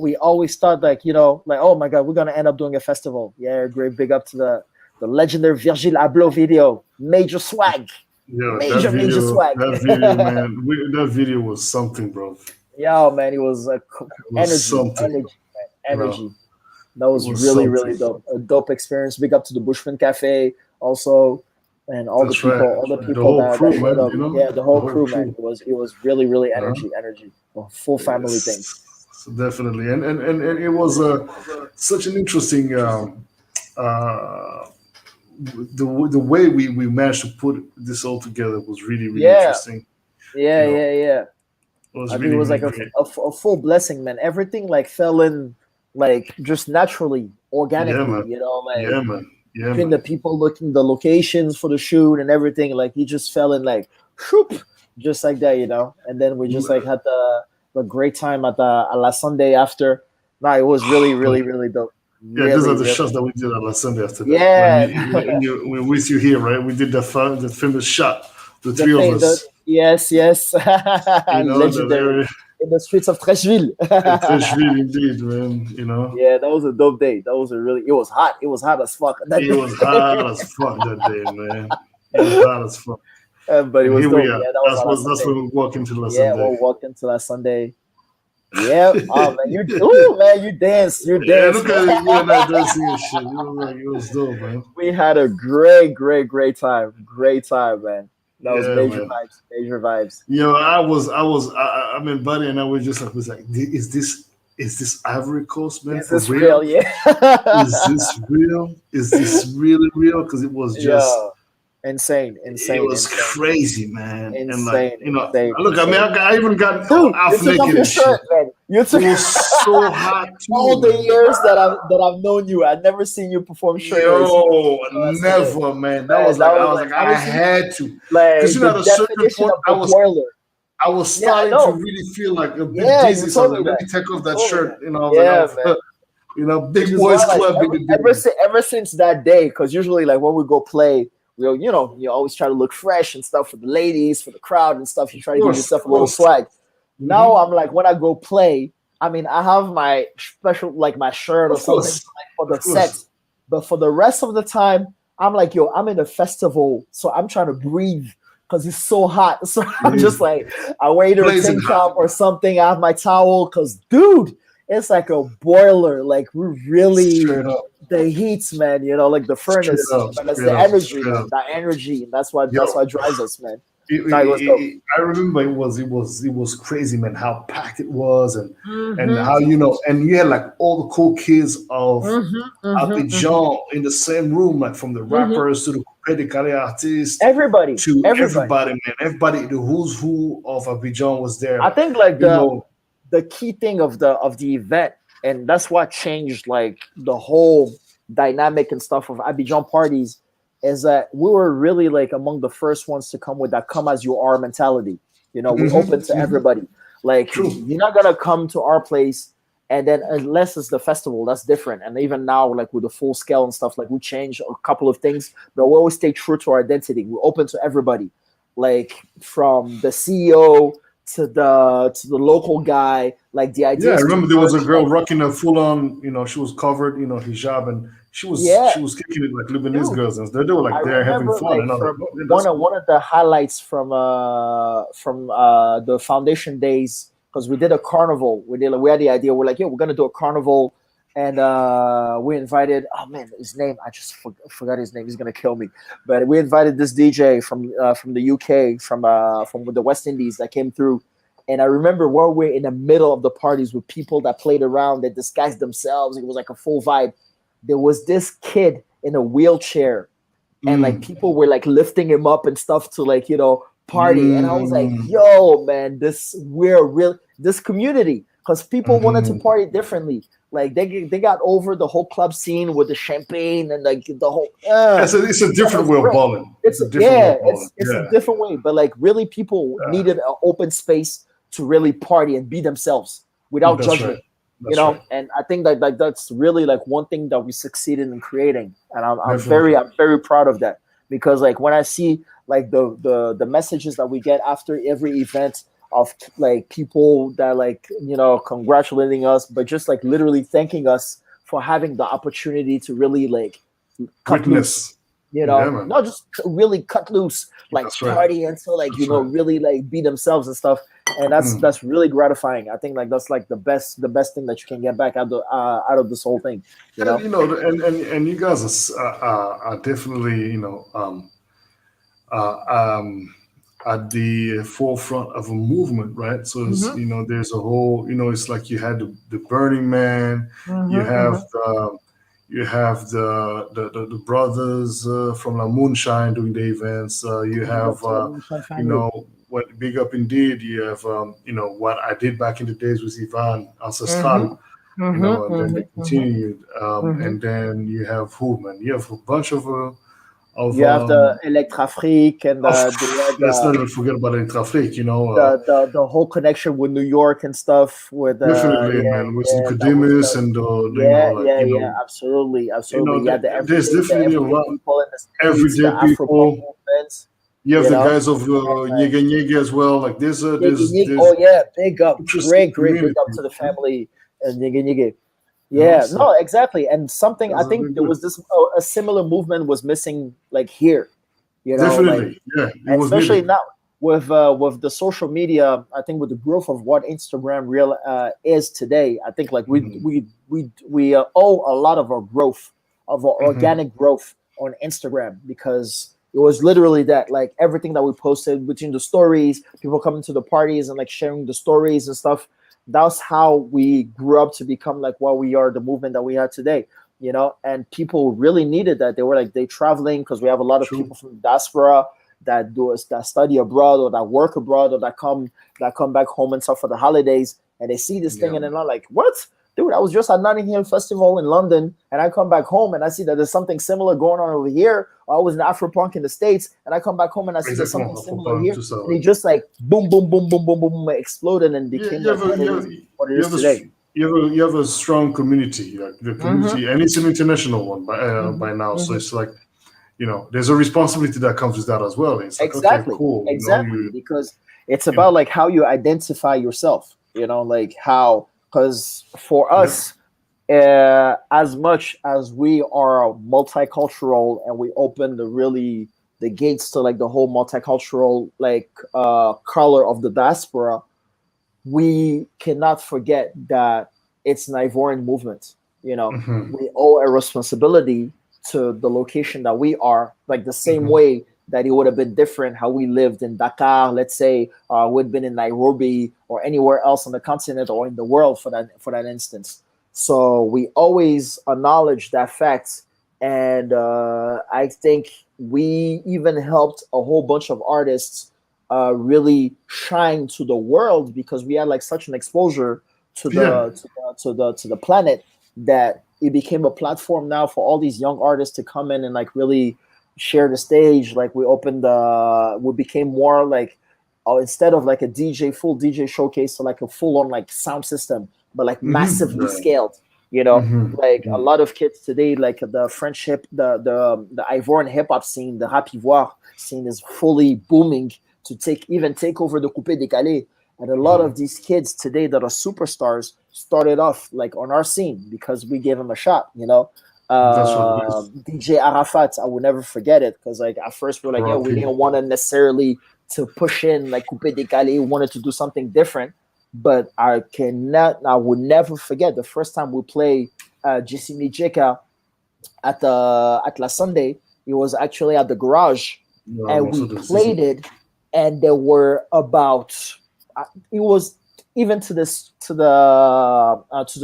we always thought like, you know, like, oh my God, we're gonna end up doing a festival. Yeah, great big up to the legendary Virgil Abloh video, major swag, Yeah, major swag. that video, man, that video was something, bro. Yo, man, it was It was something, energy, man, bro. energy. That was It was really something. dope. A dope experience. Big up to the Bushman Cafe also, and all That's the right. people, The whole crew, that showed man. up. You know, Yeah, the whole crew, man. crew. It was really Uh-huh. energy. A full family thing. Yes, so definitely, and it was such an interesting uh, the way we managed to put this all together was really Yeah, interesting. You know, yeah. it was I think it was really like great. a full blessing, man. Everything like fell in like just naturally, Yeah, organically, man. you know, like Yeah, man. Yeah, between the man. people looking the locations for the shoot and everything, like he just fell in like shoop, just like that, you know. And then we just like had the great time at the La Sunday after. No, it was really dope. Yeah, these are the Really. shots that we did on last Sunday after that. Yeah. We with you here, right? We did the famous shot, the The three of thing, us. yes. You know, the Legendary very in the streets of Trècheville. Trishville indeed, man. You know, Yeah, that was a dope day. That was a really. It was hot. It was hot as fuck that it day. was hot as fuck that day, man. It was hot as fuck. But it And was here dope. we are. Yeah, that was on a That's Sunday. when we walk into last Yeah, Sunday. we'll walk into that Sunday. Yeah. Oh man, you danced. You Yeah, danced. look at it, you and I dancing and shit. It was dope, man. We had a great time. Great time, man. That was Yeah, major man. vibes. Major vibes. You know, I mean, Buddy and I were just like, is this Ivory Coast, man, Is for this real? real? Yeah. Is this real? Is this really real? Because it was just, Yeah. Insane. it was crazy, man. And like, Insane. look, I mean, I even got Dude, half you took naked off your and shit. shirt, man. You took It was so hot too. all the years that I've known you. I've never seen you perform shirtless. Yo, That's never, man. Man, I was like, honestly, I had to. like 'Cause, you know, the at a certain definition point, of the boiler. I was Yeah, I starting to know. really feel like a bit Yeah, you dizzy. So I told was me like, let that. me take off that Told me shirt. that. You know, I was Yeah, like, man. big Which is boys why, like, club. ever since that day, because usually like when we go play, we'll you always try to look fresh and stuff for the ladies, for the crowd and stuff. You try to give yourself a little swag. Now I'm like, when I go play, I mean, I have my special, like my shirt or Of something course, like for the of course. set, but for the rest of the time, I'm like, yo, I'm in a festival, so I'm trying to breathe because it's so hot. So It I'm just is like, I wear either a blazing tank hot. top or something. I have my towel because, dude, it's like a boiler. Like we're really Straight up, the heats, man. You know, like the straight furnace, up, but it's straight the up, energy, straight man. up. That energy, that's Yo, what drives us, man. it, Sorry, let's go. I remember it was crazy, man. How packed it was, and Mm-hmm. how and you had like all the cool kids of Mm-hmm. Mm-hmm. Mm-hmm. Abidjan in the same room, like from the Mm-hmm. rappers to the coupé décalé artists Everybody, to everybody. everybody, man. Everybody, the who's who of Abidjan was there. I Like, think like you know, the key thing of the event, and that's what changed like the whole dynamic and stuff of Abidjan parties, is that we were really like among the first ones to come with that come as you are mentality. You know, we hmm open to everybody. Like true. you're not gonna come to our place and then unless it's the festival, that's different. And even now, like with the full scale and stuff, like we change a couple of things, but we always stay true to our identity. We're open to everybody, like from the CEO to the local guy. Like the idea Yeah, I is to remember there was a merge. girl Like rocking a full on, she was covered, hijab, and she was yeah, she was kicking it like Lebanese dude. girls, and they were I like there having remember fun, like and I was like, from oh, yeah, that's cool. one of the highlights from the foundation days because we did a carnival. We had the idea. We're like, yeah, we're gonna do a carnival, and we invited. Oh man, his name I just forgot his name. He's gonna kill me. But we invited this DJ from the UK from the West Indies that came through. And I remember while we're in the middle of the parties with people that played around, that disguised themselves. It was like a full vibe. There was this kid in a wheelchair and like Mm, people were like lifting him up and stuff to like party, and I was like, mm, yo man, we're real this community, because people wanted to hmm. party differently. Like they got over the whole club scene with the champagne and like the whole It's a different it's way of great. balling. It's It's a different way yeah, of balling. it's a Yeah, different way, but like really people yeah. needed an open space to really party and be themselves without That's right. judgment. That's right. And I think that like that's really like one thing that we succeeded in creating, and Definitely. I'm very proud of that, because like when I see like the messages that we get after every event of like people that like congratulating us, but just like literally thanking us for having the opportunity to really like cut loose, Witness. Yeah, man. not just really cut loose, like That's right. party until like That's right. really like be themselves and stuff. And Mm. that's really gratifying. I think like that's like the best thing that you can get back out of this whole thing, you And know. you guys are definitely uh, um, at the forefront of a movement, right? So it's, Mm-hmm. there's a whole, it's like you had the Burning Man, you Mm-hmm. have Mm-hmm. the brothers from La Moonshine doing the events. You Big have up to the Moonshine family. what big up indeed. You have what I did back in the days with Ivan Mm-hmm. Ancestral, Mm-hmm. and then they Mm-hmm. Mm-hmm. continued. Mm-hmm. And then you have who, man? You have a bunch of You have the Electrafrique and of let's the not even forget about Intrafrique, the whole connection with New York and stuff with definitely, man, with that was Nicodemus and absolutely, absolutely. Yeah, the there's definitely a everyday lot people in the streets, the everyday Afro punk people. movements, You have you the know. guys of And Nyege Nyege as well. Like oh there's yeah, big up, interesting great big up community. to the family and Nyege. You know, Yeah, no, so exactly. And something I that's a think big there good. was this a similar movement was missing like here, like Definitely, yeah, it was especially needed. now with the social media. I think with the growth of what Instagram real is today, I think like Hmm. we owe a lot of our growth, of our Hmm. organic growth on Instagram, because it was literally that, like everything that we posted between the stories, people coming to the parties and like sharing the stories and stuff. That's how we grew up to become like what we are, the movement that we have today. And people really needed that. They were like they traveling, because we have a lot of True. people from the diaspora that study abroad or that work abroad or that come back home and stuff for the holidays, and they see this Yeah, thing and they're not like, what, dude, I was just at Notting Hill Festival in London, and I come back home and I see that there's something similar going on over here. Or I was in Afropunk in the States, and I come back home and I see there's exactement. something I faut similar pas here. tout ça. And Ouais. it just like boom, boom, boom, boom, boom, boom, boom, exploded and You, became you like have a what it you is have a today. you have a strong community, like the Mm-hmm, community, and it's an international one mm-hmm, by now. So mm-hmm. it's like there's a responsibility that comes with that as well. It's like, okay, Exactly, cool, exactly, you because it's you know about like how you identify yourself. Like how because for Yeah. us, as much as we are multicultural and we open the gates to like the whole multicultural like color of the diaspora, we cannot forget that it's an Ivorian movement. You know, Hmm. we owe a responsibility to the location that we are, like the same Hmm. way that it would have been different how we lived in Dakar, let's say, we'd been in Nairobi or anywhere else on the continent or in the world for that instance. So we always acknowledge that fact, and I think we even helped a whole bunch of artists really shine to the world because we had like such an exposure to Yeah. the planet that it became a platform now for all these young artists to come in and like really share the stage. Like we became more like instead of like a full DJ showcase to like a full on like sound system, but like Hmm. massively Right. scaled. You know, Hmm. like a lot of kids today, like the French the Ivorian hip hop scene, the rap ivoire scene is fully booming to take over the coupé décalé. And a lot Hmm. of these kids today that are superstars started off like on our scene because we gave them a shot, you know. That's what it is. DJ Arafat, I will never forget it because like at first we're like, yeah, we RIP. didn't want to necessarily to push in like coupé décalé, we wanted to do something different. But I will never forget the first time we play JC Mijeka at La Sunday. It was actually at the garage, No, I'm and we also the CC. played it, and there were about it was even to the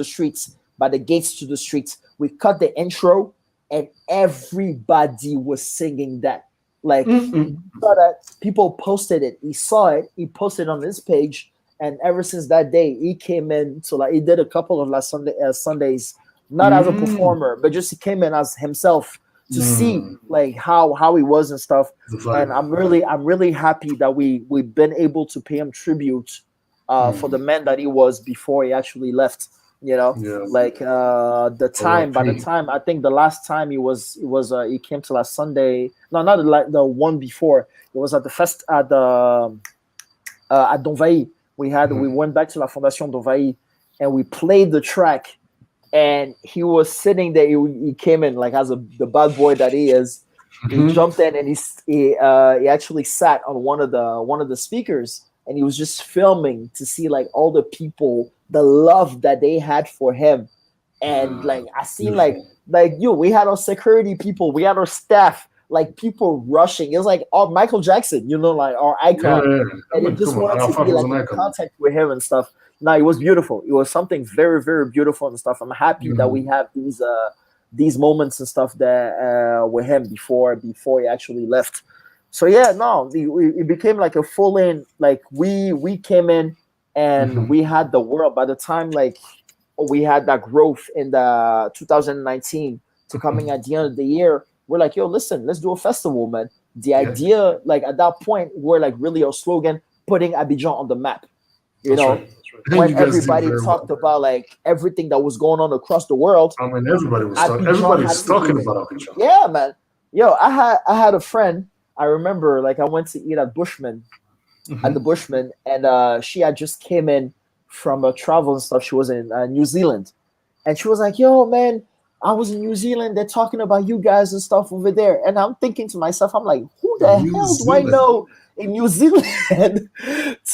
streets by the gates to the streets. We cut the intro, and everybody was singing that. Like Mm-mm. we saw that people posted it. He saw it. He posted on his page, and ever since that day, he came in. So like he did a couple of last Sundays, not as a Mm. performer, but just he came in as himself to see Mm. like how he was and stuff. The And vibe. I'm really happy that we've been able to pay him tribute for the Mm. man that he was before he actually left. You know, Yeah. like the time by the RIP. time I think the last time he came to last Sunday. No, not the one before. It was at the fest at Donvaï. We Mm. went back to La Fondation Donvaï and we played the track, and he was sitting there. He came in like as the bad boy that he is. He Mhm. jumped in and he actually sat on one of the speakers, and he was just filming to see like all the people, the love that they had for him. And Yeah. like I seen Beautiful. like you, we had our security people, we had our staff, like people rushing. It was like our Michael Jackson, you know, like our Yeah, icon, yeah. I and they mean, just come on. wanted to Arafat be was like an in icon. contact with him and stuff. No, it was beautiful. It was something very, very beautiful and stuff. I'm happy that we Mhm. have these moments and stuff that with him before he actually left. So yeah, no, it became like a full in. Like we came in and Mhm. we had the world. By the time like we had that growth in the 2019 to coming Mhm. at the end of the year, we're like, yo, listen, let's do a festival, man. The Yeah, idea, like at that point, we're like really our slogan, putting Abidjan on the map. You that's know, right. That's right. And when you guys did everybody very talked well. about like everything that was going on across the world, I mean, everybody was talking. Abidjan Everybody had was to be talking there. about Abidjan. Yeah, man. Yo, I had a friend. I remember like I went to eat at the Mhm. Bushman, and she had just came in from a travel and stuff. She was in New Zealand, and she was like, "Yo, man, I was in New Zealand. They're talking about you guys and stuff over there." And I'm thinking to myself, I'm like, "Who the New hell do I Zealand. know in New Zealand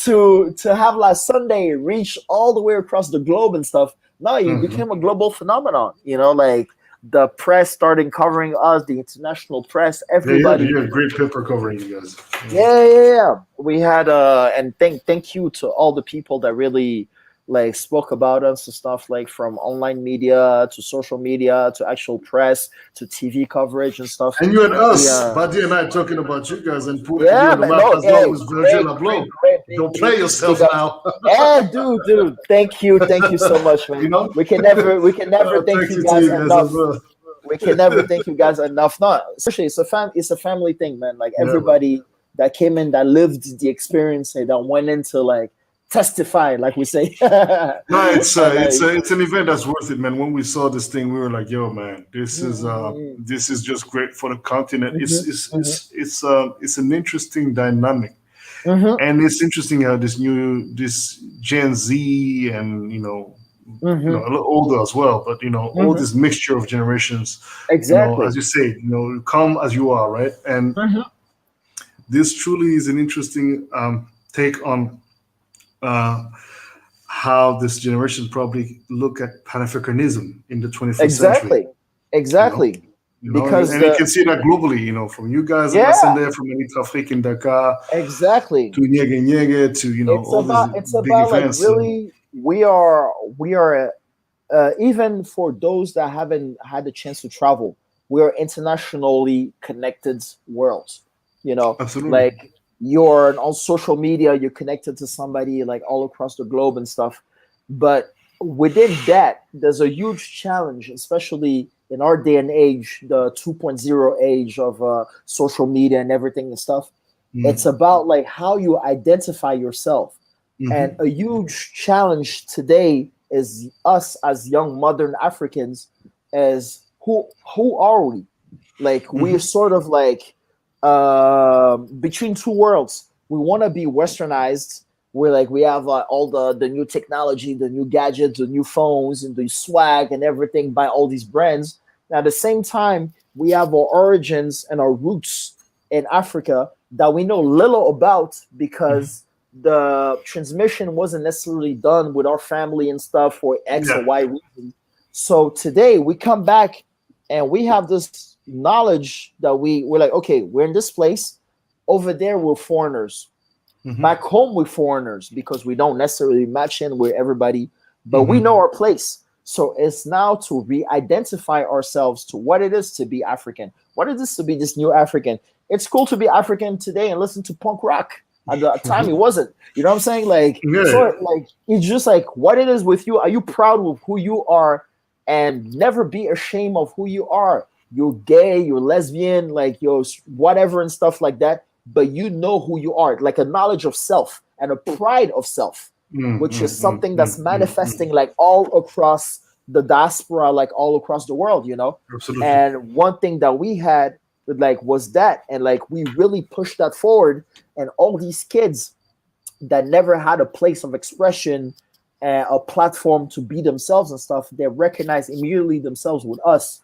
to have last Sunday reach all the way across the globe and stuff?" No, it Mhm. became a global phenomenon. You know, like the press started covering us, the international press, Yeah, you everybody. had great paper covering you guys. Yeah. Yeah. We had and thank you to all the people that really like spoke about us and stuff like from online media to social media to actual press to TV coverage and stuff. And you had We us, Buddy and I, talking about you guys and putting you Yeah, on the man. map No, as well hey, with Virgil Abloh. great, Don't play big yourself ups. now. Yeah, dude. Thank you so much, man. You know? We can never thank Thanks you to guys you guys as enough. well. We can never thank you guys enough. No, especially it's a family thing, man. Like Yeah, man. everybody that came in, that lived the experience, and that went into like testify, like we say. No, And like, it's an event that's worth it, man. When we saw this thing, we were like, "Yo, man, mm, this is just great for the continent." mhm, mhm, It's an interesting dynamic, mhm, and it's interesting how this Gen Z and Mm-hmm. a little older as well, but all Mm-hmm. this mixture of generations, as Exactly. you say, come as you are, right? And Mm-hmm. this truly is an interesting take on uh, how this generation probably look at Pan-Africanism in the 21st century. Exactly. You know, Exactly. and, Because and you the can see that globally. From you guys in yeah, Ascende, from Elite Afrique in Dakar exactly. to Nyege Nyege to all these It's big about like events. really we are even for those that haven't had the chance to travel, we are internationally connected worlds. You know, Absolutely. like you're on social media, you're connected to somebody like all across the globe and stuff. But within that, there's a huge challenge, especially in our day and age, the 2.0 age of social media and everything and stuff. It's Mm-hmm. about like how you identify yourself. And Mm-hmm. a huge challenge today is us as young modern Africans as who are we? Like we're Mm-hmm. sort of like between two worlds. We want to be westernized. We're like we have all the new technology, the new gadgets, the new phones, and the swag and everything by all these brands. At the same time, we have our origins and our roots in Africa that we know little about because the transmission wasn't necessarily done with our family and stuff for X Yeah. or Y reason. So today we come back and we have this knowledge that we're like, okay, we're in this place. Over there, we're foreigners. Mm-hmm. Back home, we're foreigners because we don't necessarily match in with everybody, but we Mm-hmm. know our place. So it's now to re-identify ourselves to what it is to be African. What it is to be this new African. It's cool to be African today and listen to punk rock. At the time, it Mm-hmm. wasn't. You know what I'm saying? Like, Yeah. so like it's just like what it is with you. Are you proud of who you are? And never be ashamed of who you are. You're gay, you're lesbian, like you're whatever and stuff like that. But you know who you are, like a knowledge of self and a pride of self, which is Mm-hmm. something that's Mm-hmm. manifesting like all across the diaspora, like all across the world, you know. Absolutely. And one thing that we had like was that, and like we really pushed that forward. And all these kids that never had a place of expression, a platform to be themselves and stuff, they recognized immediately themselves with us,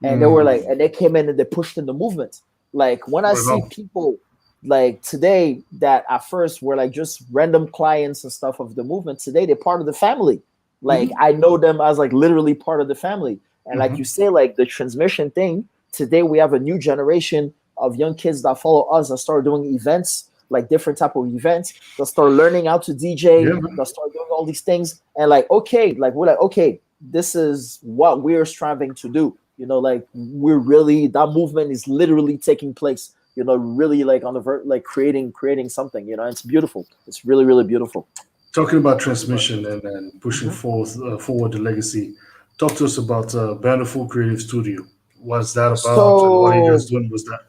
and they were like, Mm. and they came in and they pushed in the movement. Like when I Right see on. people like today that at first were like just random clients and stuff of the movement, today they're part of the family. Like Mm-hmm. I know them as like literally part of the family. And like you Mm-hmm. say, like the transmission thing, today we have a new generation of young kids that follow us that start doing events, like different type of events. They'll start learning how to Yeah, DJ. man. They'll start doing all these things, and like okay, like we're like okay, this is what we're striving to do. You know, like we're really that movement is literally taking place. You know, really like on the like creating something. You know, it's beautiful. It's really really beautiful. Talking about transmission and pushing Mhm. forward the legacy. Talk to us about Bountiful Creative Studio. What's that about, and what are you guys So, doing with that?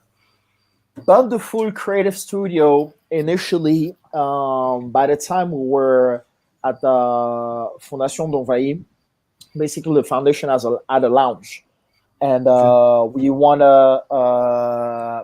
Bountiful Creative Studio initially, by the time we were at the Fondation d'Envahi, basically the foundation has had a lounge, and Okay. we want to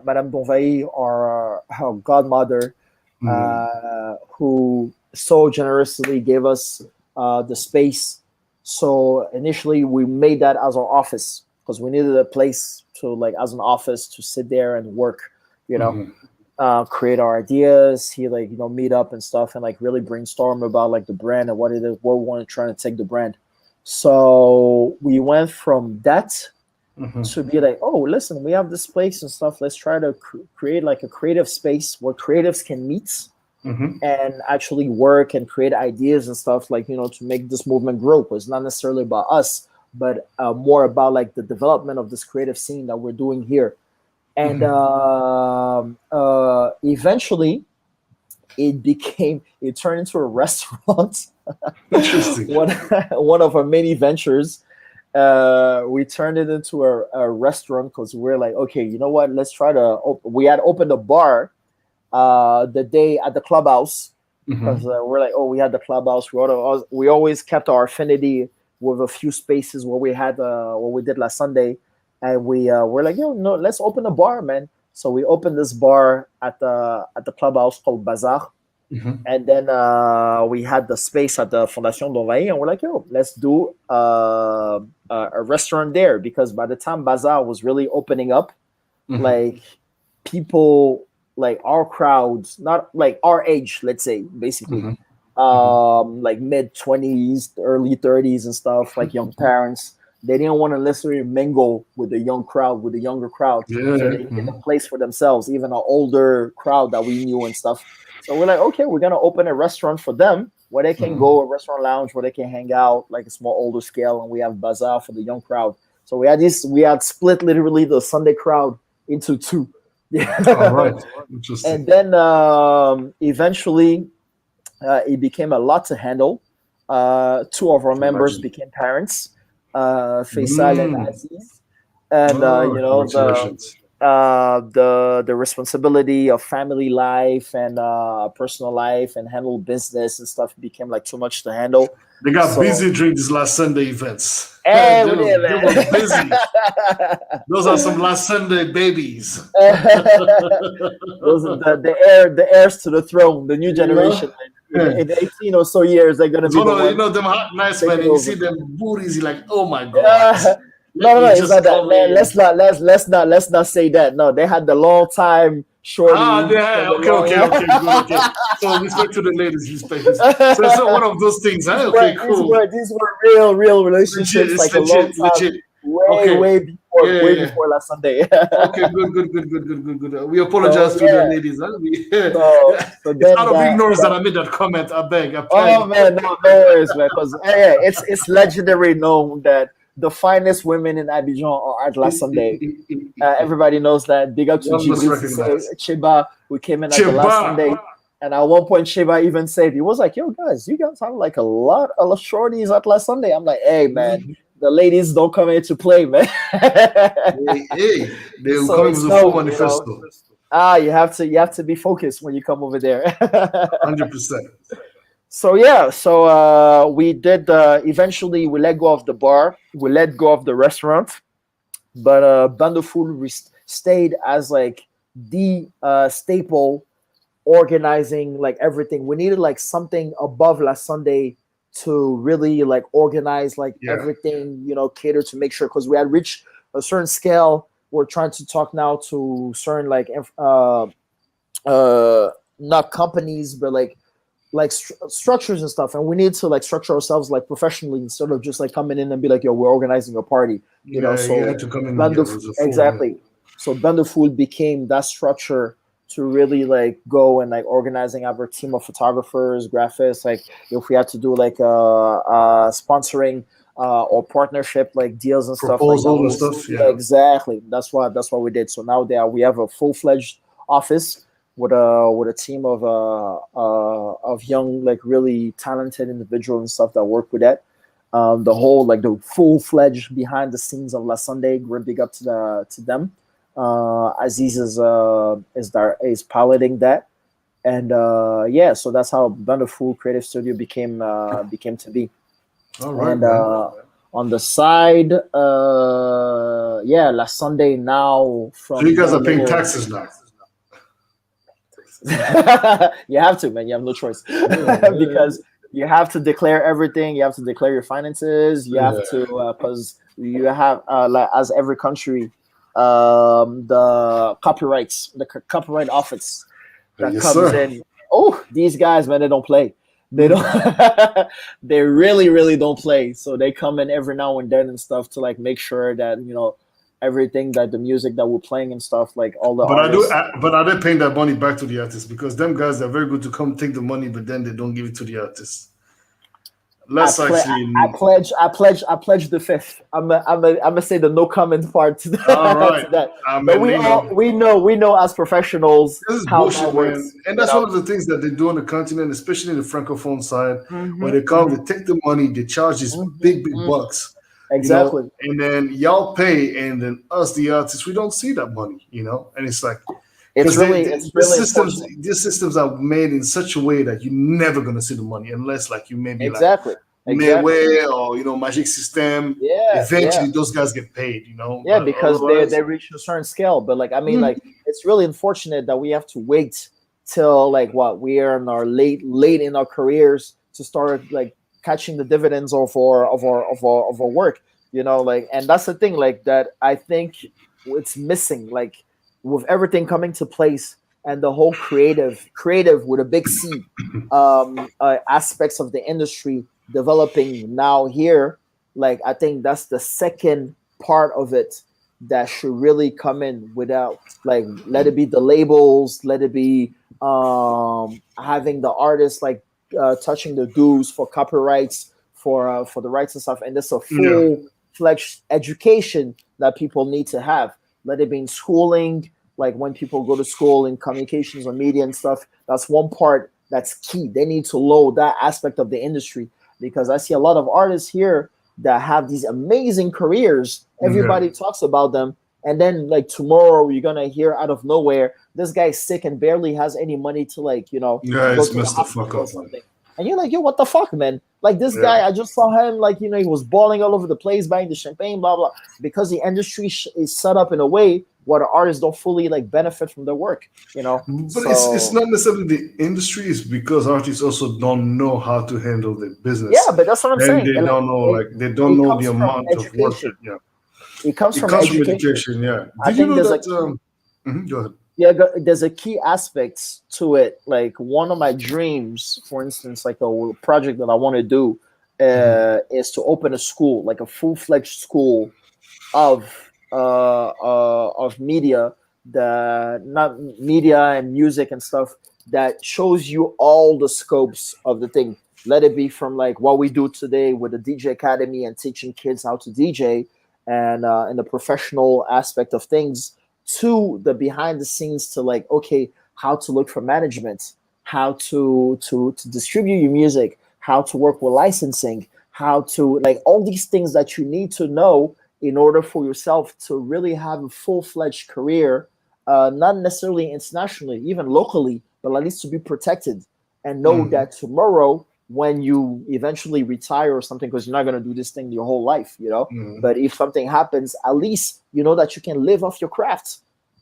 Madame Donvay, our godmother, Mm. who so generously gave us the space. So initially we made that as our office because we needed a place to like as an office to sit there and work, you know, Mm-hmm. create our ideas, he like meet up and stuff and like really brainstorm about like the brand and what it is, where we want to try to take the brand. So we went from that Mm-hmm. to be like, oh, listen, we have this place and stuff. Let's try to create like a creative space where creatives can meet Mm-hmm. and actually work and create ideas and stuff like to make this movement grow. It's not necessarily about us, but more about like the development of this creative scene that we're doing here. And Mm-hmm. eventually, it turned into a restaurant. Interesting. one one of our many ventures, we turned it into a restaurant because we're like, okay, you know what? Let's try to. We had opened a bar the day at the clubhouse because Mm-hmm. we're like, oh, we had the clubhouse. We always kept our affinity with a few spaces where we had what we did last Sunday, and we're like, yo, no, let's open a bar, man. So we opened this bar at the clubhouse called Bazaar, Mhm. And then we had the space at the Fondation d'Envahir, and we're like, yo, let's do a restaurant there, because by the time Bazaar was really opening up, Mhm. like people like our crowds, not like our age, let's say, basically, Mhm. Mhm. like mid 20s, early 30s and stuff, like young parents. They didn't want to necessarily mingle with the young crowd, with the younger crowd. So Yeah. they needed a Mhm. place for themselves, even an older crowd that we knew and stuff. So we're like, okay, we're gonna open a restaurant for them where they can Mhm. go, a restaurant lounge where they can hang out, like a small older scale, and we have bazaar for the young crowd. So we had split literally the Sunday crowd into two. All Yeah. right. Interesting. And then eventually it became a lot to handle. Two of our Can members imagine. became parents, Faisal and Mm. Aziz, and Oh, congratulations. the responsibility of family life and personal life and handle business and stuff became like too much to handle. They got So, busy during these last Sunday events. hey, they we did, they were man. busy. Those are some last Sunday babies. Those are the heirs to the throne, the new You generation. know? Man. In 18 or so years, they're gonna It's be one the of ones them hot nice men, taking and you see over. them booties, you're like, oh my god, No, let no, me it's just not that, come man. in. Let's not say that. No, they had the long time Ah, shorties and yeah, the okay, long. okay, okay, good, okay. So respect to the ladies, respect. So one of those things. Huh? Okay, cool. These were real Legit, relationships, it's like a long legit, time, legit. Okay, yeah, way yeah, yeah. before last Sunday. Okay, good. We apologize So to the yeah, ladies. Huh? so It's then out of ignorance that that I made that comment. I oh beg. man, no worries, man. Because yeah, it's legendary known that the finest women in Abidjan are at last Sunday. Everybody knows that. Big up to One must Jibril Sisse, recognize. Cheba, who came in at the last Cheba. Sunday. And at one point, Cheba even said, he was like, yo, guys, you guys have like a lot of shorties at last Sunday. I'm like, hey, man, the ladies don't come here to play, man. Hey, they will So come it's with a full known, you know. manifesto. You have to be focused when you come over there. 100%. So yeah, so we did eventually we let go of the bar, we let go of the restaurant, but Bandofool stayed as like the staple organizing like everything. We needed like something above last Sunday to really like organize like Yeah. everything, you know, cater to make sure, because we had reached a certain scale. We're trying to talk now to certain like not companies, but like structures and stuff, and we need to like structure ourselves like professionally instead of just like coming in and be like, yo, we're organizing a party, you know. Yeah, you So had to come in band here of with a full, yeah. exactly, so band of food became that structure to really like go and like organizing our team of photographers, graphics, like if we had to do like sponsoring or partnership like deals and stuff like that Proposal and was, stuff. yeah, Yeah. exactly, that's what we did. So now there we have a full-fledged office with a team of young, like really talented individuals and stuff that work with that. The whole like the full fledged behind the scenes of La Sunday. We're big up to them. Aziz is piloting that, and yeah, so that's how Wonderful Creative Studio became to be. All right, And man. on the side, yeah, La Sunday now So you from guys their are paying little. taxes now. You have to, man. You have no choice because you have to declare everything. You have to declare your finances. You have Yeah. to because you have like as every country, the copyrights, the copyright office that Yes, comes sir. in. Oh, these guys, man, they don't play. They don't. Mhm. They really don't play. So they come in every now and then and stuff to like make sure that you know everything, that the music that we're playing and stuff, like all the artists. But are they paying that money back to the artists? Because them guys are very good to come take the money, but then they don't give it to the artists. Let's actually. I pledge the fifth. I'm gonna say the no comment part to, All right. to that. I But mean, we know as professionals this is how that bullshit, works. man. And You that's one know. of the things that they do on the continent, especially in the francophone side, where Hmm. they come, they take the money, they charge these big Hmm. bucks, Exactly. and then y'all pay, and then us, the artists, we don't see that money. And it's like, because It's really unfortunate. these systems are made in such a way that you're never gonna see the money unless like you maybe like Exactly. Exactly. Mayway or Magic System. Yeah. Eventually, those guys get paid. Yeah, But because otherwise, they reach a certain scale. But like I mean, mm, like it's really unfortunate that we have to wait till like what we are in our late in our careers to start like catching the dividends of our work, you know, like. And that's the thing like that I think it's missing, like with everything coming to place and the whole creative with a big C aspects of the industry developing now here. Like I think that's the second part of it that should really come in without, like, let it be the labels, let it be having the artists like touching the dues for copyrights for the rights and stuff, and this a Yeah. full fledged education that people need to have. Let it be in schooling, like when people go to school in communications or media and stuff. That's one part that's key. They need to load that aspect of the industry, because I see a lot of artists here that have these amazing careers. Yeah. Everybody talks about them, and then like tomorrow you're gonna hear out of nowhere this guy's sick and barely has any money to, like, you know, go Guys to the messed the fuck hospital or up, man. something. And you're like, yo, what the fuck, man? Like this Yeah. guy, I just saw him, like, you know, he was balling all over the place, buying the champagne, blah blah, because the industry is set up in a way where the artists don't fully like benefit from their work, you know. But it's So not necessarily the industry, it's because artists also don't know how to handle their yeah, business. but that's what I'm And saying. they And like don't know, like they don't it know the comes from amount of work that, education. yeah. It comes It from comes from education. education, yeah. I Did you think know there's a that key. go ahead. Yeah, there's a key aspect to it. Like one of my dreams, for instance, like a project that I want to do Mhm. is to open a school, like a full-fledged school of media, the not media and music and stuff, that shows you all the scopes of the thing. Let it be from like what we do today with the DJ Academy and teaching kids how to DJ, and the professional aspect of things, to the behind the scenes, to like, okay, how to look for management, how to distribute your music, how to work with licensing, how to, like, all these things that you need to know in order for yourself to really have a full-fledged career, not necessarily internationally, even locally, but at least to be protected and know Mhm. that tomorrow when you eventually retire or something, because you're not going to do this thing your whole life, you know, Mhm. but if something happens, at least you know that you can live off your craft,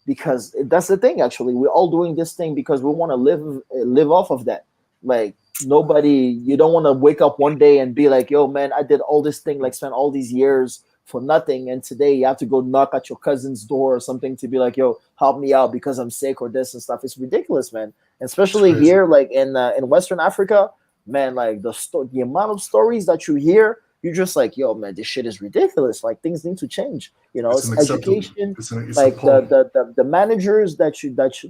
because that's the thing. Actually, we're all doing this thing because we want to live off of that. Like, nobody, you don't want to wake up one day and be like, yo man, I did all this thing, like spent all these years for nothing, and today you have to go knock at your cousin's door or something to be like, yo, help me out because I'm sick or this and stuff. It's ridiculous, man. It's Especially crazy. here, like in Western Africa, man. Like the amount of stories that you hear, you're just like, yo man, this shit is ridiculous. Like, things need to change, you know. It's It's unacceptable. education. It's Like the appalling. the the, the managers that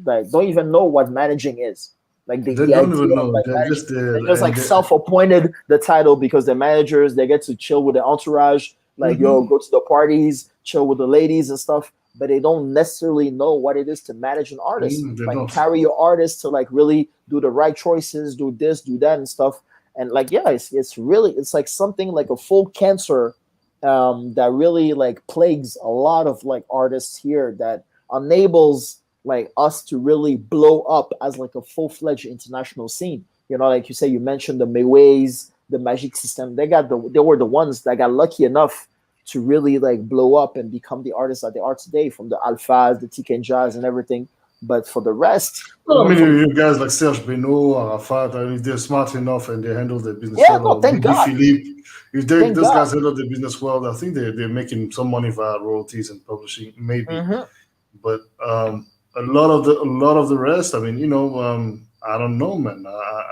like don't even know what managing is. Like They the don't idea even of know. like They're managing, just there they're just and like self-appointed the title, because they're managers. They get to chill with the entourage, like, yo, Mhm. go to the parties, chill with the ladies and stuff, but they don't necessarily know what it is to manage an artist, They like don't. carry your artist to like really do the right choices, do this, do that and stuff. And like, yeah, it's really, it's like something like a full cancer, that really like plagues a lot of like artists here, that enables like us to really blow up as like a full-fledged international scene. You know, like you say, you mentioned the Mayways, the Magic System. They were the ones that got lucky enough to really like blow up and become the artists that they are today, from the Alphas, the TK Jazz and everything. But for the rest, Well, I even mean, from, you guys like Serge Benoit, Arafat, I mean, if they're smart enough and they handle their business yeah, well, no, or thank maybe God. Philippe, if Thank those God. guys handle their business well, I think they're making some money via royalties and publishing, maybe. Hmm. But a lot of the rest, I mean, I don't know, man.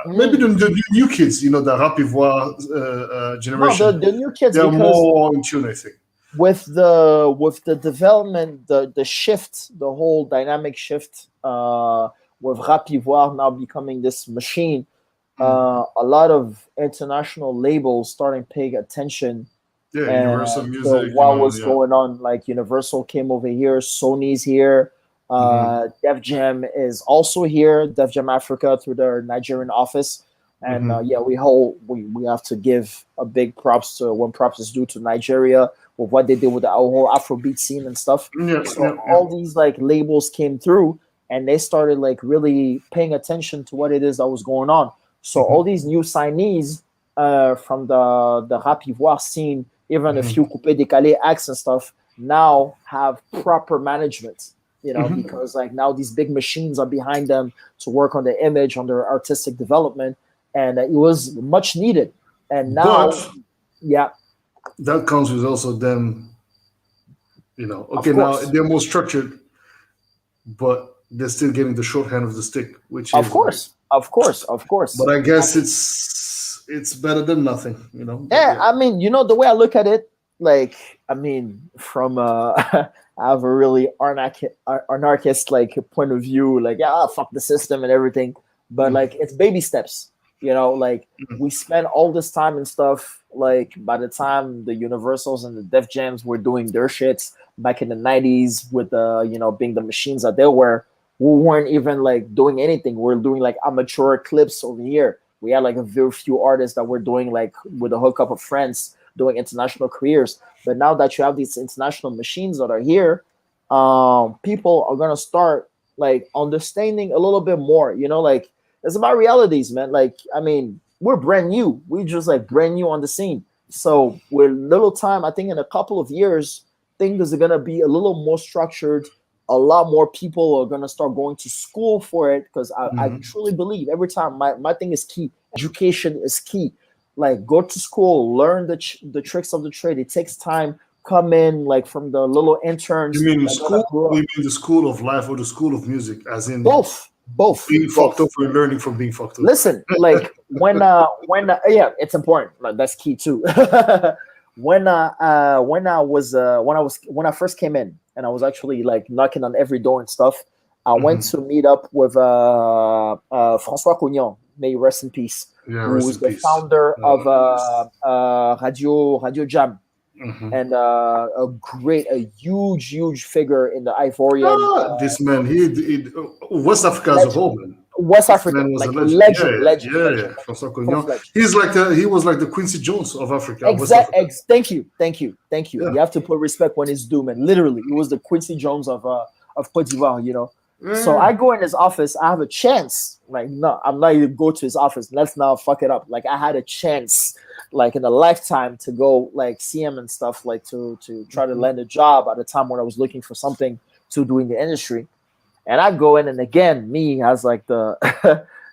Maybe Hmm. the new kids, the Rapivois No, generation, the new kids, they're because more in tune, I think. with the development, the shift, the whole dynamic shift, with Rapivoire now becoming this machine, Mm. a lot of international labels starting paying attention Yeah, Universal to Music, what was yeah. going on. Like Universal came over here, Sony's here, Hmm. Def Jam is also here, Def Jam Africa through their Nigerian office. And Hmm. yeah, we have to give a big props to, when props is due to Nigeria, with what they did with the whole Afrobeat scene and stuff. Yeah, So yeah, yeah. all these like labels came through, and they started like really paying attention to what it is that was going on. So Hmm. all these new signees, from the rap ivoire scene, even a Hmm. few coupé décalé acts and stuff, now have proper management. because like now these big machines are behind them to work on their image, on their artistic development, and it was much needed. And But now, yeah, that comes with also them, of okay, now course, they're more structured, but they're still getting the short hand of the stick, which of is like, course, of course, of course. but I guess it's better than nothing, but Yeah, yeah. I mean, the way I look at it, like, I mean, from I have a really anarchist like point of view, like, yeah, fuck the system and everything, but Mm, like it's baby steps, like we spend all this time and stuff. Like by the time the Universals and the Def Jams were doing their shits back in the '90s, with being the machines that they were, we weren't even like doing anything. We're doing like amateur clips over here. We had like a very few artists that were doing like with a hookup of friends doing international careers. But now that you have these international machines that are here, people are gonna start like understanding a little bit more. Like it's about realities, man. Like I mean, we're brand new. We just like brand new on the scene. So with little time, I think in a couple of years, things are gonna be a little more structured. A lot more people are gonna start going to school for it because I mhm. truly believe every time my thing is key. Education is key. Like go to school, learn the tricks of the trade. It takes time. Come in like from the little You interns mean that gonna school? grow Or up. you mean the school of life or the school of music, as in Both, both, being fucked both. up or learning from being fucked up? Listen, like when yeah, it's important. Like, that's key too. When I first came in and I was actually like knocking on every door and stuff, I went Mhm. to meet up with François Cognon, may he rest in peace, Yeah, who rest is in the peace. founder of Yes. Radio Jam, Mhm. and a huge figure in the Ivorian This man, he West Africa as a legend, whole, man. West This Africa, man was a like legend. Yeah, legend, yeah, legend, yeah, legend, yeah. legend, François full Cognon. fledged. He was like the Quincy Jones of Africa, West Exact. Africa. Thank you. Thank you. Thank you. Yeah, You have to put respect when it's due, man. Literally, it was the Quincy Jones of Cote d'Ivoire. So yeah. I go in his office. I have a chance. Like, no, I'm not even go to his office. Let's not fuck it up. Like, I had a chance, like in a lifetime, to go like see him and stuff, like to try to Mhm. land a job at a time when I was looking for something to do in the industry. And I go in, and again, me as like the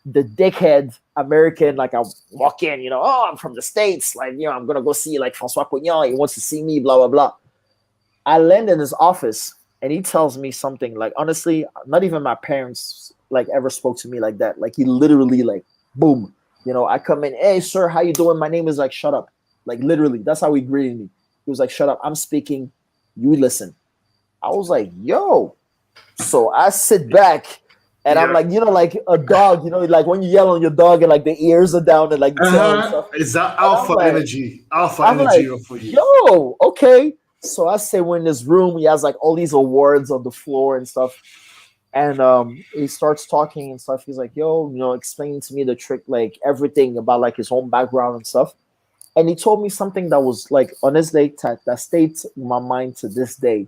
the dickhead American, like I walk in, oh, I'm from the States, like, I'm gonna go see like Francois Cognon, he wants to see me, blah blah blah. I land in his office and he tells me something like, honestly, not even my parents like ever spoke to me like that. Like he literally like boom, I come in, hey sir, how you doing? My name is like shut up. Like literally, that's how he greeted me. He was like, shut up, I'm speaking, you listen. I was like, yo, so I sit back and I'm Yeah. like, like a dog, like when you yell on your dog and like the ears are down and like the tail and stuff. It's that And I'm like, alpha I'm energy like, for you. yo, okay. So I say we're in this room. He has like all these awards on the floor and stuff. And he starts talking and stuff. He's like, yo, explaining to me the trick, like everything about like his home background and stuff. And he told me something that was like on his day that stayed in my mind to this day.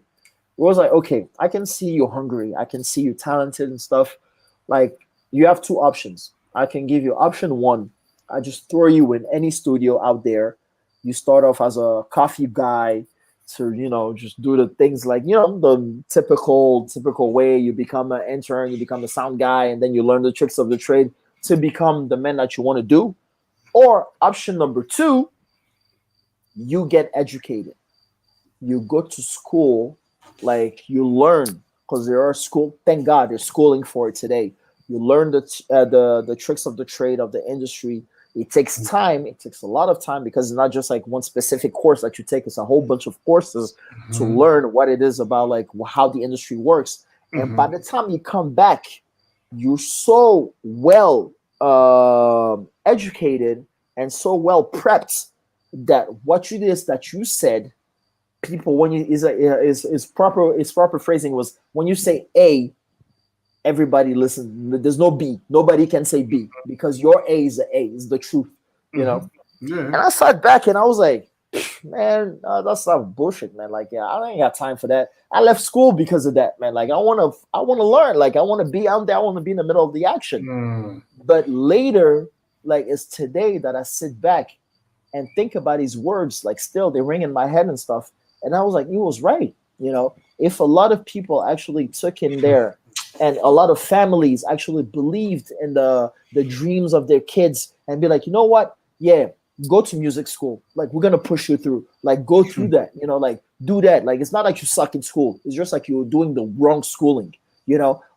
It was like, okay, I can see you're hungry. I can see you talented and stuff. Like, you have two options. I can give you option one. I just throw you in any studio out there. You start off as a coffee guy to, just do the things like, the typical way. You become an intern, you become a sound guy, and then you learn the tricks of the trade to become the man that you want to do. Or option number two, you get educated, you go to school, like you learn, because there are school, thank god there's schooling for it today. You learn the tricks of the trade of the industry. It takes time, it takes a lot of time, because it's not just like one specific course that you take. It's a whole bunch of courses to Mhm. learn what it is about, like how the industry works. And by Mhm. the time you come back, you're so well educated and so well prepped that what it is that you said, people, when you is proper phrasing was, when you say A, everybody listen. There's no B. Nobody can say B, because your A is the A, is the truth. You know. Mhm. Yeah. And I sat back and I was like, man, that's not bullshit, man. Like, yeah, I ain't got time for that. I left school because of that, man. Like, I wanna learn. Like, I wanna be out there. I wanna be in the middle of the action. Mm. But later, like, it's today that I sit back and think about his words. Like, still they ring in my head and stuff. And I was like, he was right. if a lot of people actually took in there, and a lot of families actually believed in the dreams of their kids and be like, you know what, yeah, go to music school, like we're gonna push you through, like go through that, like do that, like it's not like you suck in school, it's just like you're doing the wrong schooling,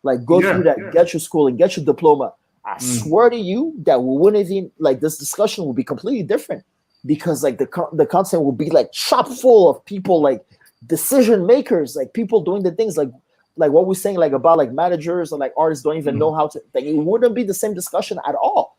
like go through that, get your schooling, get your diploma. I swear to you that we wouldn't even, like, this discussion will be completely different, because like the content will be like chock full of people, like decision makers, like people doing the things, like what we're saying, like about like managers and like artists don't even know how to, like it wouldn't be the same discussion at all,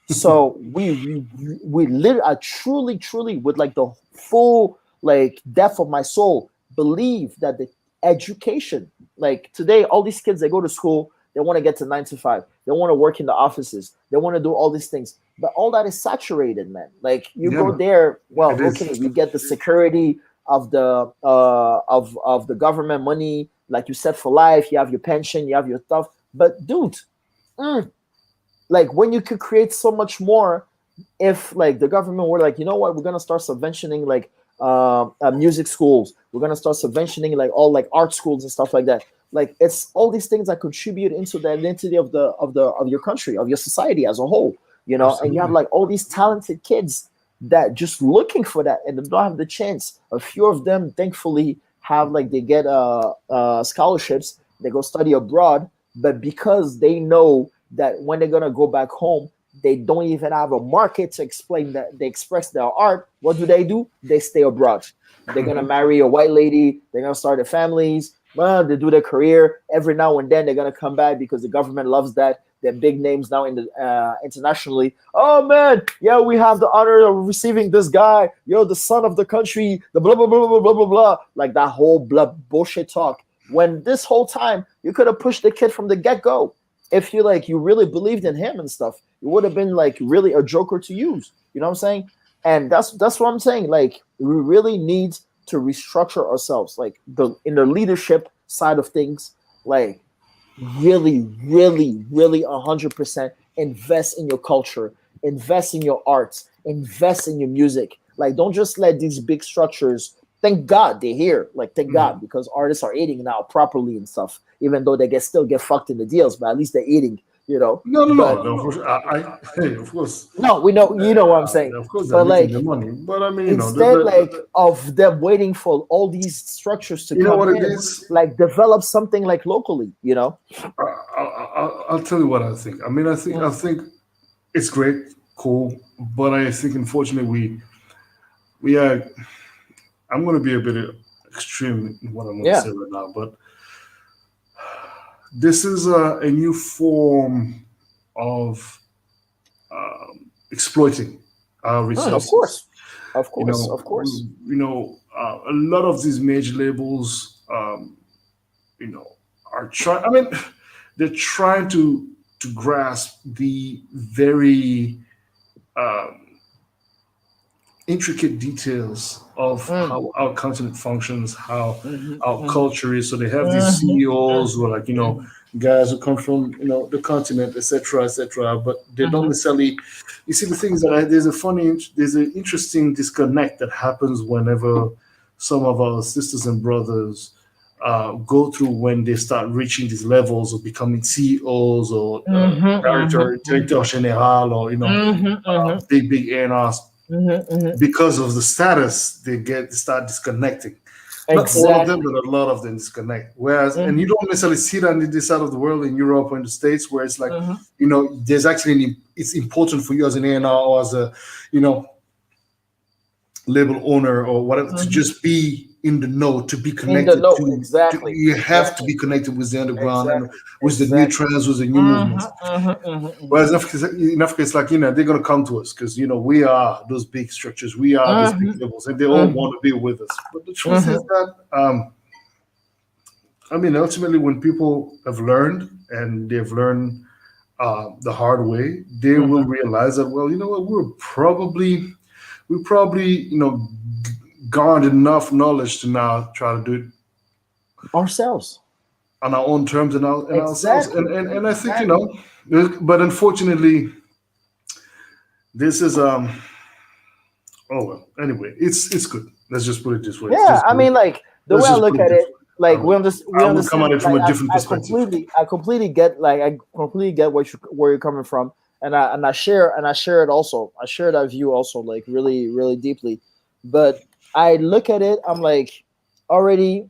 so I truly with like the full like depth of my soul believe that the education, like today all these kids, they go to school, they want to get to 9 to 5, they want to work in the offices, they want to do all these things, but all that is saturated, man. Like you go there, well, okay, you get the security of the of the government money, like you said, for life, you have your pension, you have your stuff, but dude, like when you could create so much more if like the government were like, you know what, we're gonna start subventioning like music schools, we're gonna start subventioning like all like art schools and stuff like that. Like it's all these things that contribute into the identity of your country, of your society as a whole, and you have like all these talented kids that just looking for that and they don't have the chance. A few of them thankfully have, like, they get scholarships, they go study abroad, but because they know that when they're gonna go back home, they don't even have a market to explain that they express their art. What do? They stay abroad. They're gonna marry a white lady, they're gonna start their families, well, they do their career. Every now and then they're gonna come back because the government loves that. They're big names now in the internationally. Oh man, yeah, we have the honor of receiving this guy. Yo, the son of the country, the blah blah blah blah blah blah blah. Like that whole bullshit talk. When this whole time you could have pushed the kid from the get-go. If you really believed in him and stuff, it would have been like really a joker to use. You know what I'm saying? And that's what I'm saying. Like we really need to restructure ourselves, like in the leadership side of things, like really 100% invest in your culture, invest in your arts, invest in your music. Like don't just let these big structures, thank God they're here, like thank God, because artists are eating now properly and stuff, even though they still get fucked in the deals, but at least they're eating. No. For sure. Hey, of course. No, we know, you know what I'm saying. Of course, they're But making like, the money. But I mean, instead, like of them waiting for all these structures to come what it in, is? like develop something like locally. I'll tell you what I think. I mean, I think it's great, cool, but I think unfortunately we are. I'm going to be a bit extreme in what I'm going to say right now, but this is a new form of exploiting our resources. Of course. A lot of these major labels, are trying. I mean, they're trying to grasp the very intricate details of how our continent functions, how our culture is. So they have these CEOs who are like, guys who come from, the continent, etc., etc. But they don't necessarily. You see, the thing is that there's an interesting disconnect that happens whenever some of our sisters and brothers go through when they start reaching these levels of becoming CEOs or director general or big A&Rs. Because of the status they start disconnecting. Not all of them, but a lot of them disconnect. Whereas, and you don't necessarily see that in this side of the world, in Europe or in the States, where it's like, there's actually it's important for you as an A&R or as a, label owner or whatever to just be in the know, to be connected you have to be connected with the underground and with the new trends, with the new movements. Whereas in Africa, it's like, they're going to come to us because, we are those big structures, we are these big levels, and they all want to be with us. But the truth is that, ultimately, when people have learned and they've learned the hard way, they will realize that, well, you know what, we probably garnered enough knowledge to now try to do it ourselves on our own terms and ourselves. And I think, but unfortunately, this is oh well. Anyway, it's good. Let's just put it this way. Yeah, I mean, like the way I look at it, like we I would come understand. at it from Like a different perspective. I completely get, like I completely get where you're coming from, and I share it also. I share that view also, like really really deeply. But I look at it, I'm like already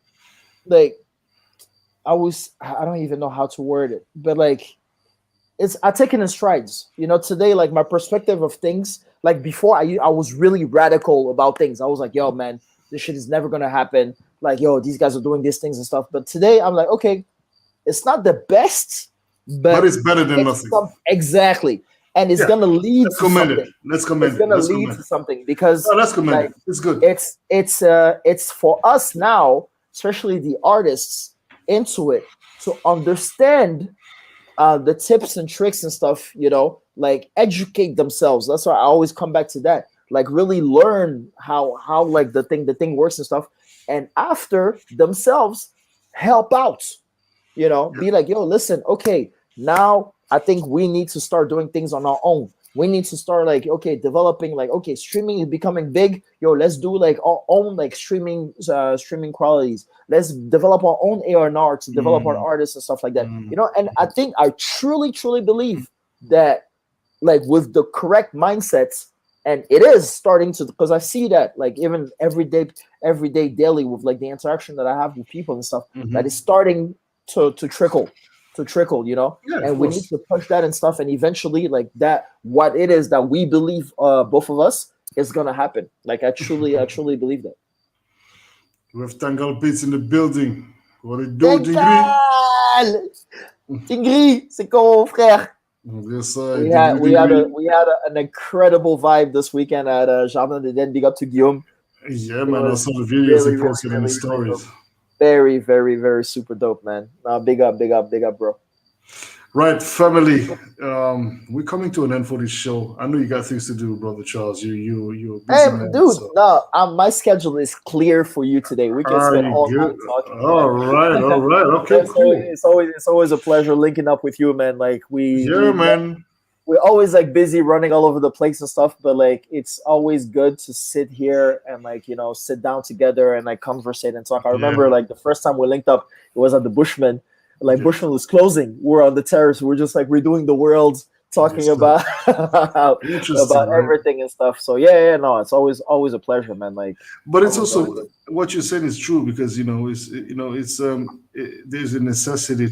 like I don't even know how to word it, but like I take it in strides. You know, today, like my perspective of things, like before I was really radical about things. I was like, yo, man, this shit is never gonna happen. Like, yo, these guys are doing these things and stuff. But today I'm like, okay, it's not the best, But but it's better than it's nothing. some exactly. And it's Yeah, gonna lead let's to commend it. something. Let's It's commend it. gonna Let's lead commend to it. something because No, let's commend like it. It's good. it's for us now, especially the artists, into it to understand the tips and tricks and stuff, you know, like educate themselves. That's why I always come back to that. Like really learn how like the thing works and stuff, and after themselves help out. You know, be like, yo, listen, okay, now I think we need to start doing things on our own. We need to start like, okay, developing like, okay, streaming is becoming big. Yo, let's do like our own like streaming qualities. Let's develop our own A&R to develop our Mm, artists and stuff like that. mm. You know, and I think I truly, truly believe that like with the correct mindsets, and it is starting to, because I see that like even every day daily with like the interaction that I have with people and stuff, that is Mhm. starting to trickle, you know. Yeah, of And we need course. to push that and stuff, and eventually like that what it is that we believe, both of us, is gonna happen. Like I truly believe that. We have Tangle Beats in the building. What it do, Dingri? Tengal! Tingri, c'est comment, frère? Yes, sir. Dingri, Dingri. An incredible vibe this weekend at Jardin des Den. Big up to Guillaume. Yeah, It man. I was saw the videos he really, really, posted in the really, really stories. dope. Very, very, very super dope, man. Big up, big up, big up, bro. Right, family. We're coming to an end for this show. I know you got things to do, brother Charles. You're a Hey, busy man. dude, So no, my schedule is clear for you today. We can are spend you all good? night talking, All right, all man. right. Okay, cool. It's always a pleasure linking up with you, man. Like Yeah, man. we're always like busy running all over the place and stuff, but like it's always good to sit here and like, you know, sit down together and like conversate and talk. I Yeah, remember like the first time we linked up, it was at the Bushman. Like yeah. Bushman was closing. We're on the terrace. We're just like redoing the world, talking Yes, sir. about Interesting, about right? everything and stuff. So yeah, no, it's always a pleasure, man. Like But it's always, always. also what you're saying is true because there's a necessity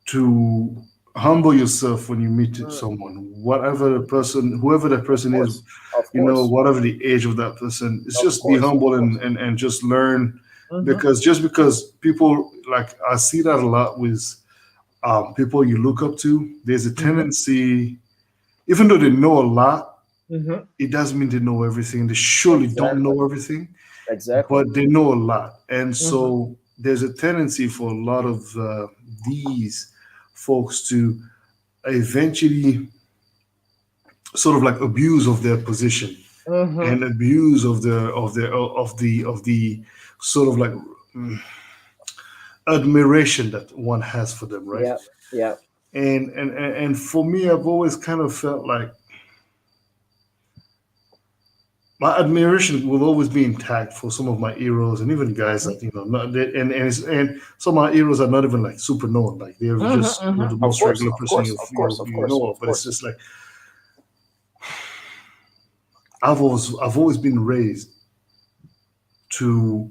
to humble yourself when you meet Mm, someone, whatever the person, whoever that of person is, course, of course, whatever the age of that person. It's of just be course, of humble course. and just learn, Hmm. because just because people, like, I see that a lot with people you look up to. There's a Hmm. tendency, even though they know a lot, Hmm. it doesn't mean they know everything. They surely don't Exactly, know everything, exactly. but they know a lot. And Hmm. so there's a tendency for a lot of these folks to eventually sort of like abuse of their position Hmm. and abuse of the sort of like admiration that one has for them, right? Yeah, yeah. And for me, I've always kind of felt like my admiration will always be intact for some of my heroes and even guys Hmm. that not, and some of my heroes are not even like super known, like they're Hmm. just Hmm. the Of most course, regular of person course, you of course, you, of you course, know of, of but it's course. just like I've always been raised to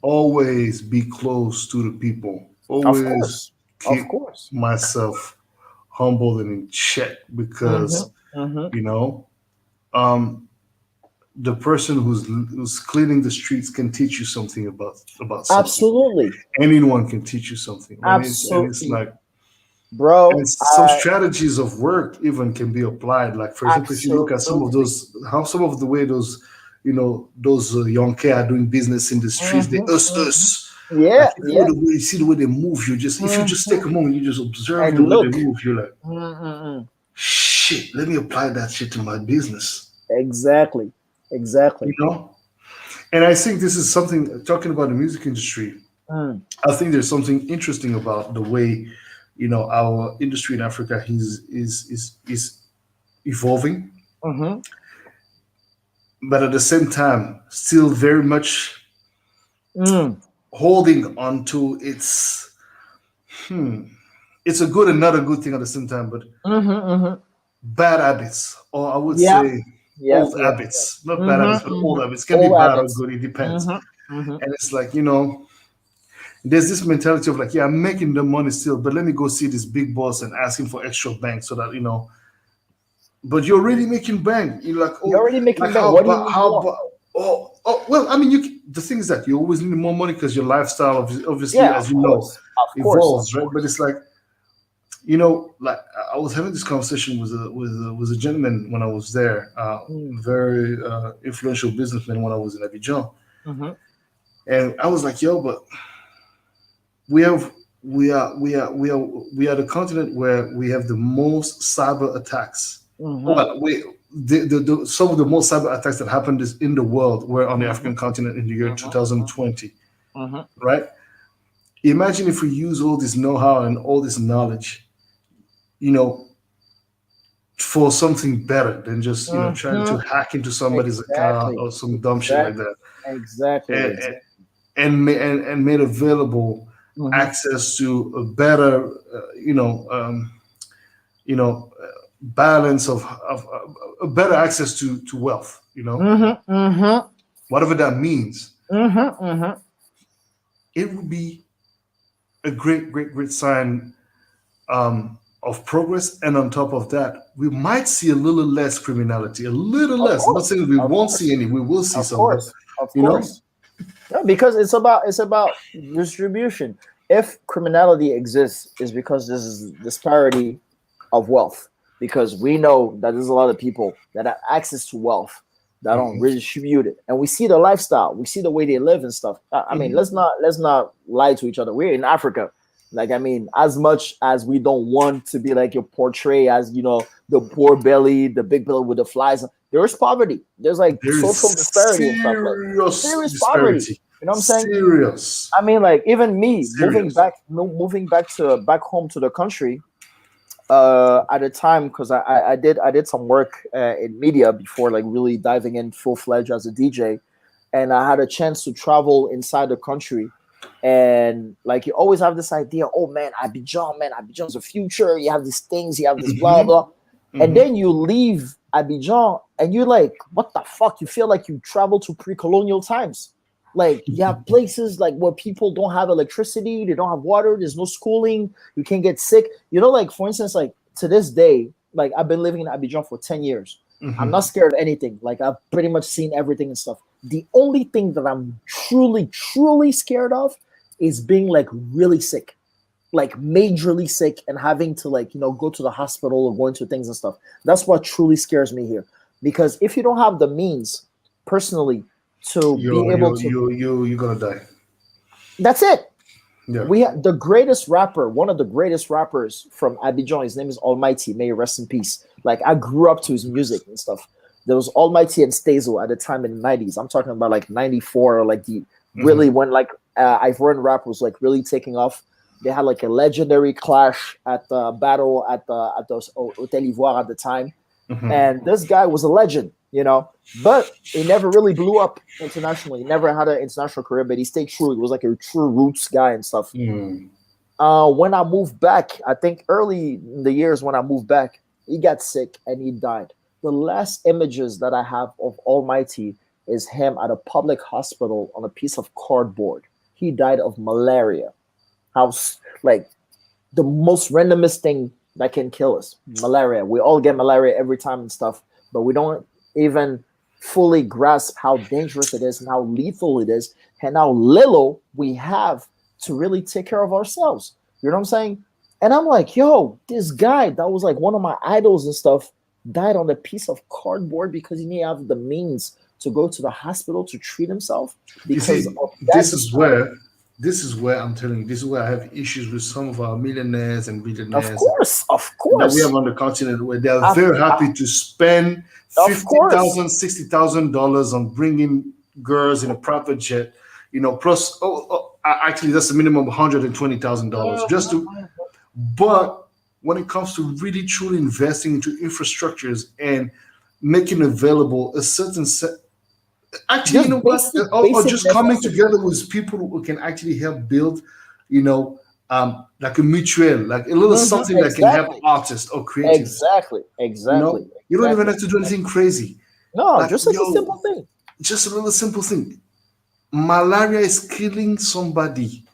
always be close to the people, Of always course, of keep course. myself humble and in check Hmm. because Hmm. you know um the person who's cleaning the streets can teach you something about something. Absolutely, Anyone can teach you something, and it's absolutely, like, and bro. some strategies of work even can be applied. Like, for example, if you look at some of Absolutely. those, how some of the way those young K are doing business in the streets, they Hmm. Hmm. us. Like, Yeah, if yeah. you see the way they move, if you just take Hmm. a moment, you just observe the And way they look. move, you're like, Mm-mm. shit, let me apply that shit to my business. Exactly, You exactly. know? And I think this is something, talking about the music industry, Mm. I think there's something interesting about the way, our industry in Africa is evolving, Hmm. but at the same time, still very much Mm. holding on to its it's a good and not a good thing at the same time, but Mm-hmm, mm-hmm. bad habits, or I would Yep. say Yep. old Yep. Yep. habits, not bad habits, Mm-hmm, but mm-hmm. old habits can be Old bad or habits. good. It depends. Mm-hmm. Mm-hmm. And it's like, there's this mentality of like, yeah, I'm making the money still, but let me go see this big boss and ask him for extra bank so that, but you're already making bank. You're like, You're oh, already making like bank. how What do you about, need how more? about, oh, well, I mean, the thing is that you always need more money because your lifestyle, obviously, Yeah, as of you know, course. Of course. Of evolves, right? But course. it's like, like I was having this conversation with a gentleman when I was there, Mm. very influential businessman when I was in Abidjan, Mm-hmm. and I was like, yo, but we have we are the continent where we have the most cyber attacks. Mm-hmm. Well, some of the most cyber attacks that happened is in the world were on the Mm-hmm. African continent in the year Mm-hmm. 2020, Mm-hmm. right? Imagine if we use all this know-how and all this knowledge, you know, for something better than just trying to Mm-hmm. hack into somebody's account Exactly. or some dumb shit like Exactly. that, Exactly. and Exactly. and made available Mm-hmm. access to a better, you know, balance of a better access to wealth. Mm-hmm. Mm-hmm. Whatever that means, Mm-hmm. Mm-hmm. it would be a great sign of progress. And on top of that, we might see a little less criminality, a little Of less. I'm not course. saying we Of won't see course. any, we will see Of some, but course. Of you know, course. No, because it's about distribution. If criminality exists, is because this is disparity of wealth. Because we know that there's a lot of people that have access to wealth that don't mhm, redistribute it, and we see the lifestyle, we see the way they live and stuff. I mean, mhm, let's not lie to each other. We're in Africa. Like, I mean, as much as we don't want to be like your portray as the poor belly, the big belly with the flies, there's poverty. There's like there social is disparity and stuff, like serious serious poverty. disparity, You know what I'm saying? serious, I mean, like even me serious. moving back home to the country at the time, because I did some work in media before, like really diving in full fledged as a DJ, and I had a chance to travel inside the country. And like you always have this idea, oh man, Abidjan's the future. You have these things, you have this blah Hmm. blah, and Hmm. then you leave Abidjan, and you're like, what the fuck? You feel like you travel to pre-colonial times. Like you have places like where people don't have electricity, they don't have water, there's no schooling, you can't get sick. Like for instance, like to this day, like I've been living in Abidjan for 10 years. I'm Hmm. not scared of anything. Like I've pretty much seen everything and stuff. The only thing that I'm truly, truly scared of is being like really sick, like majorly sick, and having to like go to the hospital or go into things and stuff. That's what truly scares me here. Because if you don't have the means personally to be able to, You're gonna die. that's it. Yeah. We have the greatest rapper, one of the greatest rappers from Abidjan. His name is Almighty. May he rest in peace. Like I grew up to his music and stuff. There was Almighty and Stazo at the time in the 90s. I'm talking about like 94, like the really Hmm. when like Ivorian rap was like really taking off. They had like a legendary clash at the battle at the Hotel Ivoire at the time, Hmm. and this guy was a legend. But he never really blew up internationally. He never had an international career, but he stayed true. He was like a true roots guy and stuff. Mm. When I moved back, I think early in the years when I moved back, he got sick and he died. The last images that I have of Almighty is him at a public hospital on a piece of cardboard. He died of malaria. How like the most randomest thing that can kill us, malaria. We all get malaria every time and stuff, but we don't even fully grasp how dangerous it is and how lethal it is and how little we have to really take care of ourselves. You know what I'm saying? And I'm like, yo, this guy that was like one of my idols and stuff died on a piece of cardboard because he didn't have the means to go to the hospital to treat himself You because see, of that this is disparity. where this is where I'm telling you, this is where I have issues with some of our millionaires and Of billionaires course, of that we have course, on the continent, where they are of, very happy to spend of course. $50,000, $60,000 on bringing girls in a private jet, plus, actually, that's a minimum of $120,000 just to, but when it comes to really truly investing into infrastructures and making available a certain set Actually, you Just know what? basic, Or basic just coming necessities. together with people who can actually help build, you know, like a mutual, like a little something that can help Exactly. artists or creatives. Exactly. You Exactly. know, you don't even Exactly. have to do anything crazy. No, Like, just like a yo, simple thing. just a little simple thing. Malaria is killing somebody.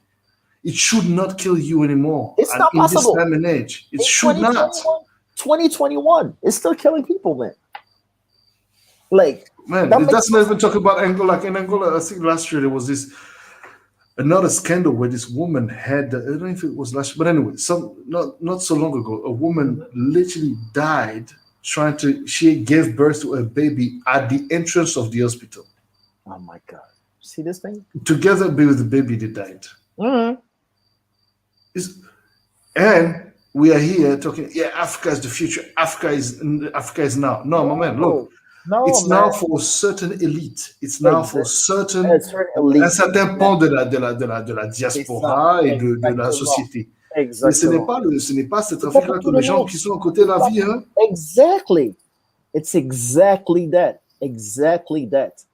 It should not kill you anymore. It's And not in this possible. time and age, it In should not. 2021, 2021, it's still killing people, man. Like, Man, that it makes doesn't no even sense. talk about Angola. Like in Angola, I think last year there was this another scandal where this woman had I don't know if it was last, but anyway, some not so long ago, a woman Mhm. literally died trying to. She gave birth to a baby at the entrance of the hospital. Oh my God. See this thing? Together with the baby, they died. Mhm. It's, and we are here talking. Yeah, Africa is the future. Africa is now. No, my man, look. No, no, It's now man. for certain elite. It's now for Exact. certain It's very un elite. certain pan Exactly. de la C'est ça. diaspora et de la Exactement. société. Mais Exactement. ce n'est pas ce C'est pas pour trafic-là que tout les le gens monde. qui sont à côté de C'est la pas vie, hein. exactly. It's exactly that. Exactly that.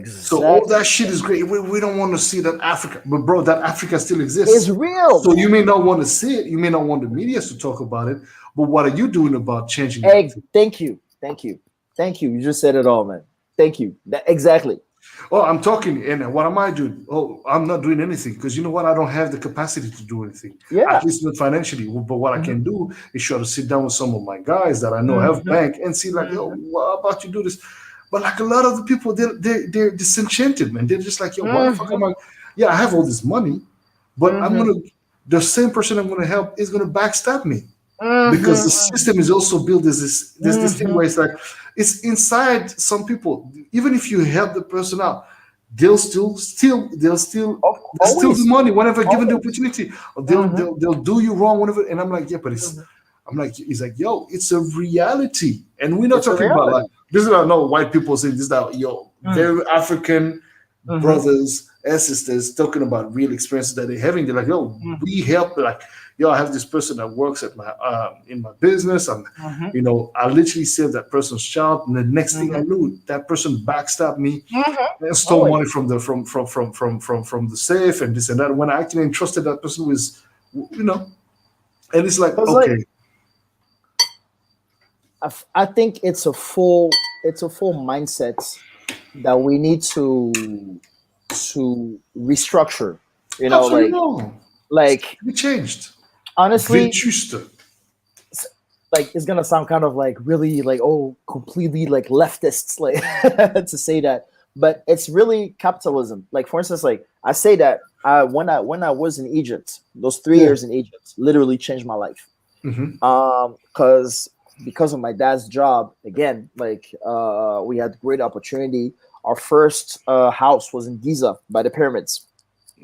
So all Exactly. that shit is great. We don't want to see that Africa, but bro, that Africa still It's exists. real, So you man. may not want to see it. You may not want the media to talk about it. But what are you doing about changing that thing? Thank you. Thank you. Thank you. You just said it all, man. Thank you. Exactly. Oh, I'm talking, and what am I doing? Oh, I'm not doing anything because you know what? I don't have the capacity to do anything, at Yeah. least not financially. But what I Mhm. can do is try to sit down with some of my guys that I know have Mhm. bank and see, like, yo, Mhm. what about you do this? But like a lot of the people, they're disenchanted, man. They're just like, yo, why the fuck am Mhm. I? Yeah, I have all this money, but I'm Mhm. gonna the same person I'm gonna help is gonna backstab me because the Mhm. system is also built as this thing Mhm. where it's like it's inside some people. Even if you help the person out, they'll still steal. They'll steal the Always. money whenever given the Always. opportunity. Or Mhm. they'll do you wrong whenever. And I'm like, yeah, but it's. Mhm. I'm like, he's like, yo, it's a reality, and we're not It's a talking about like reality. this is not no white people saying this. Is that yo, Mm. very African Mhm. brothers and sisters talking about real experiences that they're having. They're like, yo, Mhm. we help. Like, yo, I have this person that works at my in my business. Mhm. I literally saved that person's child, and the next thing I Mhm. knew, that person backstabbed me Mhm. and stole Always. money from the from the safe and this and that. When I actually entrusted that person with, and it's like, Because like okay, I think it's a full mindset that we need to restructure. You know, absolutely wrong. like We changed. honestly, Vetuste. like it's gonna sound kind of like really like completely like leftists like to say that, but it's really capitalism. Like for instance, like I say that when I was in Egypt, those three Yeah. years in Egypt literally changed my life. Hmm. Because of my dad's job again, like we had great opportunity. Our first house was in Giza by the pyramids.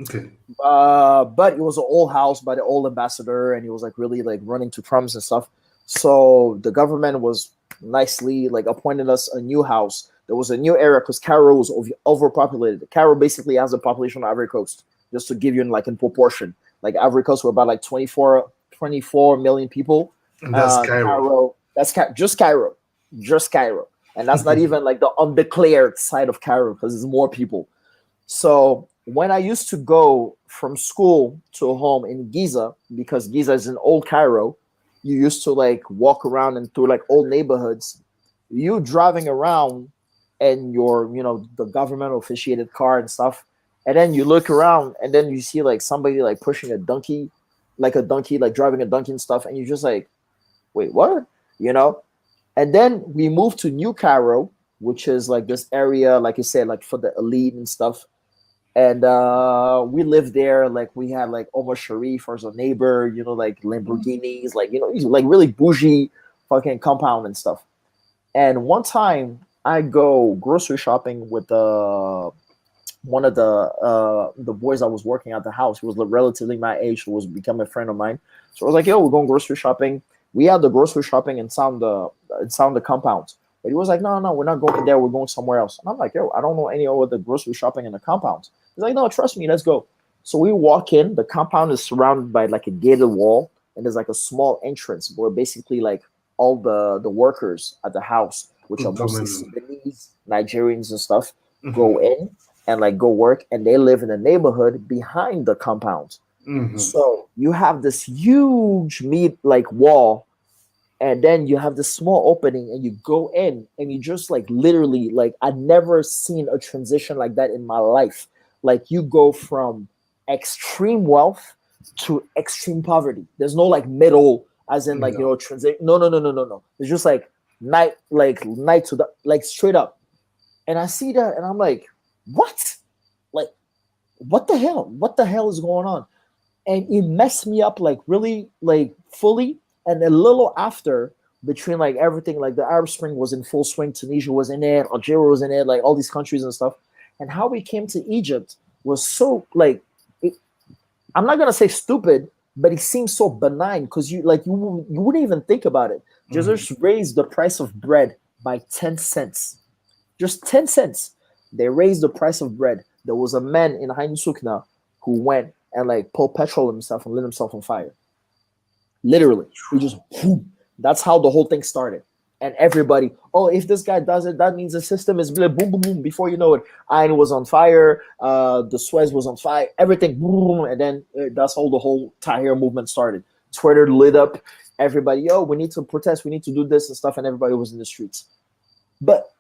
Okay. But it was an old house by the old ambassador, and he was like really like running to crumbs and stuff. So the government was nicely like appointed us a new house. There was a new area because Cairo was overpopulated. Cairo basically has a population of Ivory Coast, just to give you like in proportion. Like Ivory Coast were about like 24 million people. And that's Cairo. Cairo, just Cairo, and that's not even like the undeclared side of Cairo because there's more people. So when I used to go from school to home in Giza, because Giza is in old Cairo, you used to like walk around and through like old neighborhoods. You driving around and the government officiated car and stuff. And then you look around and then you see like somebody like pushing a donkey, like driving a donkey and stuff. And you're just like, wait, what? You know? And then we moved to New Cairo, which is like this area, like you said, like for the elite and stuff. And we lived there. Like we had like Omar Sharif as a neighbor, like Lamborghinis, like like really bougie fucking compound and stuff. And one time I go grocery shopping with one of the boys I was working at the house. He was relatively my age, who was becoming a friend of mine. So I was like, "Yo, we're going grocery shopping." We had the grocery shopping inside the compound, but he was like, "No, no, we're not going there. We're going somewhere else." And I'm like, "Yo, I don't know any other grocery shopping in the compound." He's like, "No, trust me, let's go." So we walk in. The compound is surrounded by like a gated wall, and there's like a small entrance where basically like all the workers at the house which are Come mostly in. Sudanese, Nigerians, and stuff, Mhm. go in and like go work, and they live in the neighborhood behind the compound. Mhm. So you have this huge meat like wall, and then you have this small opening, and you go in, and you just like literally like I'd never seen a transition like that in my life. Like you go from extreme wealth to extreme poverty. There's no like middle, as in like No. transition. No, no, no, no, no, no. It's just like night to the like straight up. And I see that, and I'm like, what? Like, what the hell? What the hell is going on? And it messed me up like really like fully. And a little after, between like everything, like the Arab Spring was in full swing, Tunisia was in it, Algeria was in it, like all these countries and stuff. And how we came to Egypt was so like it, I'm not gonna say stupid, but it seems so benign because you wouldn't even think about it. Mhm. Just raise the price of bread by 10 cents, just 10 cents. They raised the price of bread. There was a man in Hain Sukna who went and like poured petrol on himself and lit himself on fire. Literally, he just whoom. That's how the whole thing started. And everybody, oh, if this guy does it, that means the system is boom, boom, boom. Before you know it, Ain was on fire, the Suez was on fire, everything, boom, and then that's how the whole Tahrir movement started. Twitter lit up, everybody, yo, we need to protest, we need to do this and stuff, and everybody was in the streets. But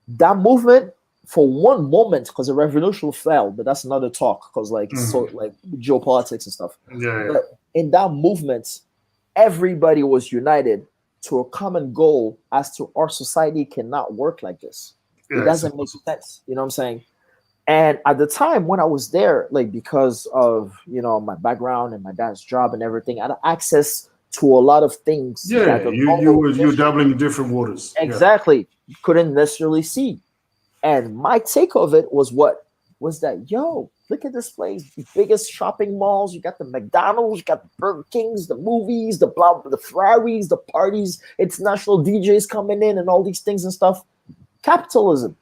that movement, for one moment, because the revolution fell, but that's another talk, because like so Mhm. like geopolitics and stuff. Yeah, yeah. But in that movement, everybody was united to a common goal as to our society cannot work like this. It Yeah, it's doesn't make impossible. sense. You know what I'm saying? And at the time when I was there, like because of my background and my dad's job and everything, I had access to a lot of things Yeah, that yeah. the You normal were you Egyptian dabbling in different waters. Yeah. exactly couldn't necessarily see. And my take of it was what was that, yo, look at this place, the biggest shopping malls. You got the McDonald's, you got the Burger Kings, the movies, the blah, the Ferraris, the parties, international DJs coming in, and all these things and stuff. Capitalism.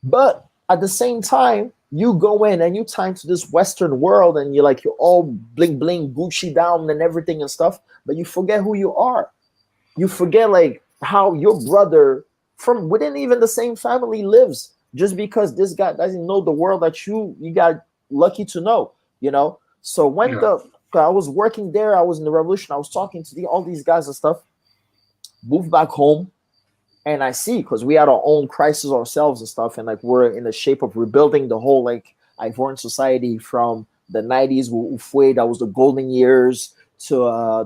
But at the same time, you go in and you tie into this Western world, and you're all bling bling, Gucci down and everything and stuff. But you forget who you are. You forget like how your brother from within even the same family lives, just because this guy doesn't know the world that you got lucky to know. So when Yeah. the I was working there, I was in the revolution, I was talking to all these guys and stuff, moved back home, and I see, because we had our own crisis ourselves and stuff, and like we're in the shape of rebuilding the whole like Ivorian society from the 90s with Ufwe, that was the golden years, to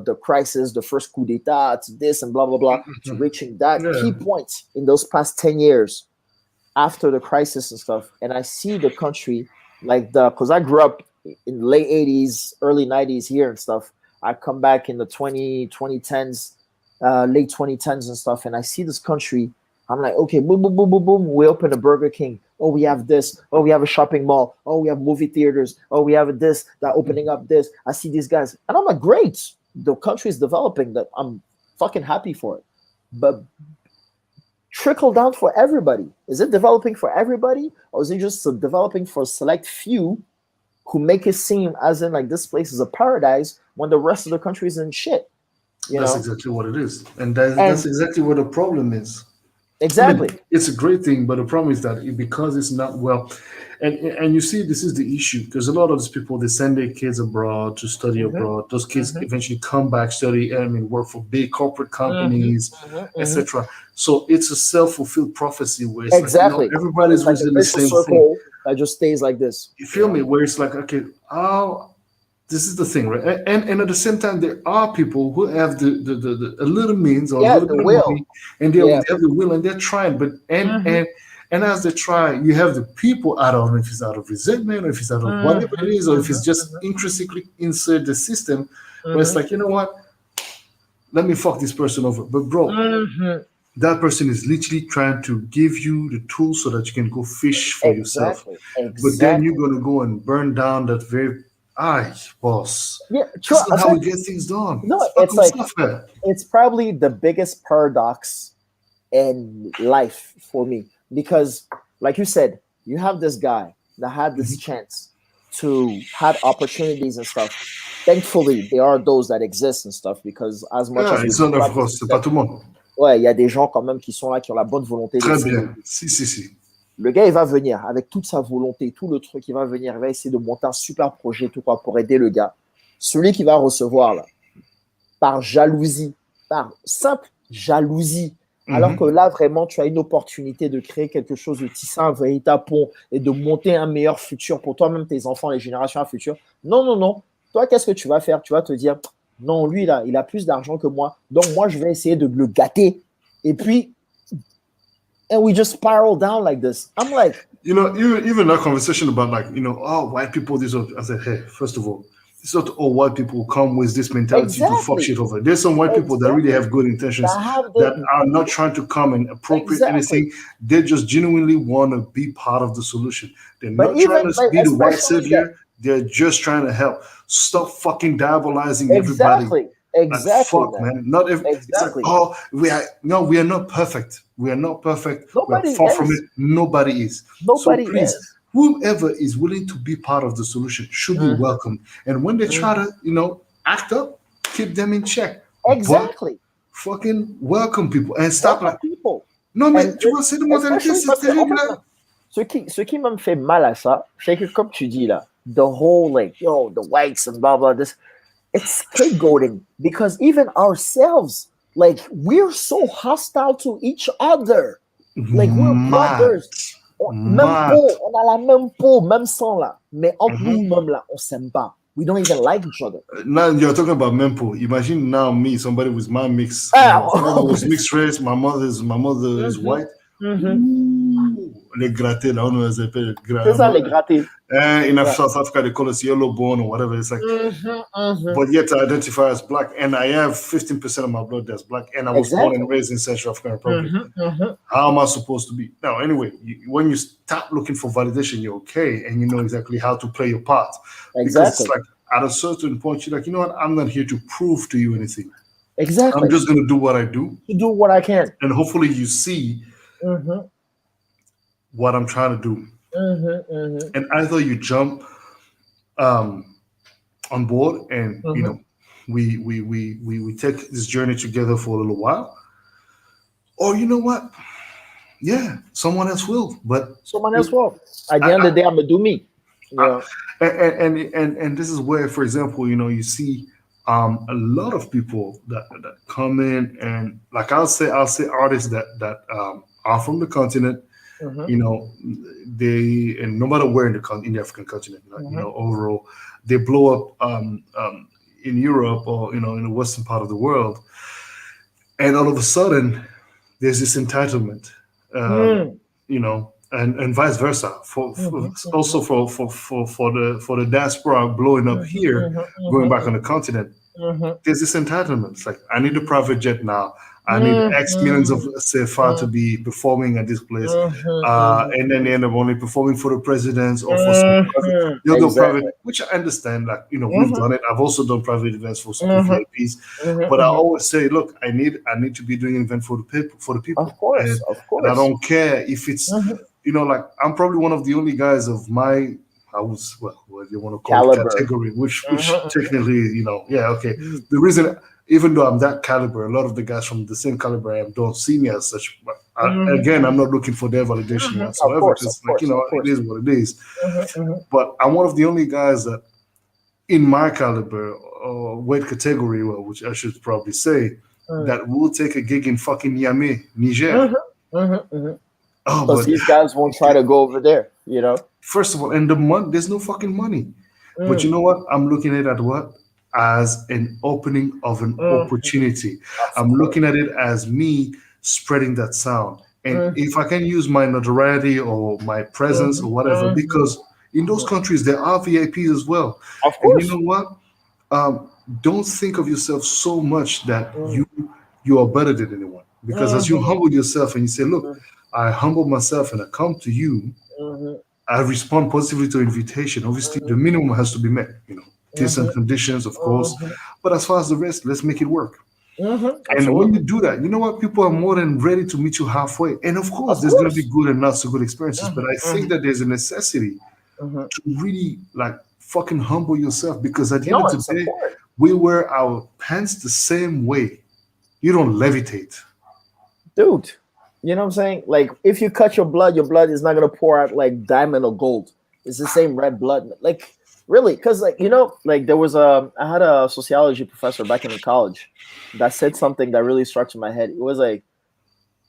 the crisis, the first coup d'etat, to this and blah blah blah, to Mhm. reaching that key Yeah. point in those past 10 years after the crisis and stuff. And I see the country like because I grew up in late 80s, early 90s here and stuff. I come back in the 2010s, late 2010s and stuff, and I see this country. I'm like, okay, boom, boom, boom, boom, boom. We open a Burger King. Oh, we have this. Oh, we have a shopping mall. Oh, we have movie theaters. Oh, we have this, that opening up this. I see these guys. And I'm like, great. The country is developing. That I'm fucking happy for it. But trickle down for everybody. Is it developing for everybody? Or is it just developing for a select few who make it seem as in like this place is a paradise when the rest of the country is in shit, you That's know? exactly what it is, and that's And exactly what the problem is. I mean, exactly. it's a great thing, but the problem is that because it's not well, and you see, this is the issue because a lot of these people they send their kids abroad to study Mhm, abroad. Those kids mhm, eventually come back, study, I mean, work for big corporate mhm, companies, mhm, mhm. etc. So it's a self-fulfilled prophecy where it's like Exactly. And everybody's it's like a within the vicious same thing. circle that just stays like this, You you feel me? know? Where it's like, okay, oh, this is the thing, right? And at the same time, there are people who have the a little means or a Yeah, little the bit of will. money, and Yeah. they have the will and they're trying. But Mhm, and as they try, you have the people. I don't know if it's out of resentment or if it's out of whatever it mhm, is, or if it's mhm, just mhm, intrinsically inside the system, where it's mhm, like, you know what? Let me fuck this person over. But bro, mhm. that person is literally trying to give you the tools so that you can go fish for yourself. Exactly. But then you're Exactly. gonna go and burn down that very aye, boss. Yeah, That's sure. not I how said we get things done. no, It's it's fucking like software. it's probably the biggest paradox in life for me, because like you said, you have this guy that had this Mhm. chance to had opportunities and stuff. Thankfully there are those that exist and stuff, because as much Yeah, as we it's not talk of about the course, c'est pas system, tout le monde. Ouais, il y a des gens quand même qui sont là, qui ont la bonne volonté Très d'essayer. bien. Si. Le gars, il va venir avec toute sa volonté, tout le truc, il va venir, il va essayer de monter un super projet, tout quoi, pour aider le gars. Celui qui va recevoir, là, par jalousie, par simple jalousie, alors que là, vraiment, tu as une opportunité de créer quelque chose, de tisser un véritable pont et de monter un meilleur futur pour toi-même, tes enfants, les générations futures. Non, non, non. Toi, qu'est-ce que tu vas faire? Tu vas te dire, non, lui, là, il a plus d'argent que moi. Donc, moi, je vais essayer de le gâter. Et puis, and we just spiral down like this. I'm like, even that conversation about like, oh, white people, this, I said, hey, first of all, it's not all white people come with this mentality to fuck exactly, shit over. There's some white people that really exactly. have good intentions That have that the, are not trying to come and appropriate exactly. anything. They just genuinely want to be part of the solution. They're But not trying even, to like, be the white especially that, savior. They're just trying to help. Stop fucking diabolizing everybody. exactly, Like exactly, fuck, man. man. Not if it's like, Exactly. oh, we are not perfect. We are not perfect. We are Nobody far from it. is. Nobody is. So Nobody please, is. whoever is willing to be part of the solution should be Mhm, welcomed. And when they try mhm. to, act up, keep them in check. But Exactly. fucking welcome people and stop Welcome like, people. non mais And tu vois, c'est de mentalité, especially c'est parce que, en terrible fait, là. ce qui me fait mal à ça, c'est que, comme tu dis là, the whole, like, yo, the whites and blah, blah, this, it's scapegoating because even ourselves, like, we're so hostile to each other. Like, we're Mad. brothers. Même Mad. peau, on a la même peau, même sang là. Mais entre nous-mêmes là, on s'aime pas. We don't even like each other. Now you're talking about mempo. Imagine now me, somebody with my mix. Ah, My father was mixed race. My mother is white. mhm. Ooh, les grattés là, on les appelle C'est ça, les grattés. in Ouais. South Africa they call us yellow bone or whatever. It's like, Mhm. but yet I identify as black, and I have 15% of my blood that's black, and I was born and Exactly. raised in Central African Republic. Mhm. How am I supposed to be? Now, anyway, when you stop looking for validation, you're okay, and you know exactly how to play your part. Because it's Exactly. like at a certain point, you're like, you know what? I'm not here to prove to you anything. I'm Exactly. just gonna do what I do, To do what I can. and hopefully you see Mhm. what I'm trying to do. Mhm. And either you jump um, on board, and Mhm. we take this journey together for a little while, or you know what? Yeah, someone else will. But Someone else you, will. At the I, end of the day, I'm gonna do me. I, Yeah. and this is where, for example, you see a lot of people that come in, and like I'll say artists that are from the continent. Mhm. You know, they, and no matter where in the African continent, like, Mhm. overall, they blow up in Europe, or in the western part of the world, and all of a sudden there's this entitlement, Mm. and vice versa for Mhm. also Mhm. for the diaspora blowing up Mhm. here, Mhm. going back Mhm. on the continent. Mhm. There's this entitlement. It's like, I need a private jet now. I need X millions of Mhm. CFA to be performing at this place. Mhm. Mhm. And then they end up only performing for the presidents or for some private. Mhm. They'll go private, Exactly. which I understand. Like, we've Mhm. done it. I've also done private events for super Mhm. VIPs. Mhm. But I Mhm. always say, look, I need to be doing an event for the people, Of and course. Of I course. don't care if it's, Mhm. like, I'm probably one of the only guys of my, I was, well, what you want to call it, Caliber. category, which Mhm. technically, yeah, okay. Mhm. The reason, even though I'm that caliber, a lot of the guys from the same caliber I am don't see me as such. But Mhm. again, I'm not looking for their validation Mhm. Of whatsoever, course. Of because, like, course. Of it course. is what it is. Mhm. Mhm. But I'm one of the only guys that, in my caliber or weight category, well, which I should probably say, Mhm. that will take a gig in fucking Niamey, Niger. Mhm. Mhm. Mhm. Oh, Because but these guys won't try to go over there. first of all, and there's no fucking money. But you Mm. know what? I'm looking at it what? As an opening of an Mhm. opportunity. Of I'm course. looking at it as me spreading that sound. And Mhm. if I can use my notoriety or my presence or Mhm. whatever, Mhm. because in those Mhm. countries there are VIPs as well. Of And you course. know what? Don't think of yourself so much that Mm. you are better than anyone. Because as you Mhm. humble yourself and you say, look, Mhm. I humble myself and I come to you, Mhm. I respond positively to invitation. Obviously, the minimum has to be met, terms and Mhm. conditions, of course. Mhm. But as far as the rest, let's make it work. And when you Absolutely. do that, you know what? People are more than ready to meet you halfway. And of course, Of there's going to be course. good and not so good experiences. But Mhm. I think Mhm. that there's a necessity Mhm. to really, like, fucking humble yourself, because at the end No, of the it's day, important. we wear our pants the same way. You don't levitate. dude. You know what I'm saying? Like, if you cut your blood is not gonna pour out like diamond or gold. It's the same red blood. Like, really, because like like there was I had a sociology professor back in college that said something that really struck to my head. It was like,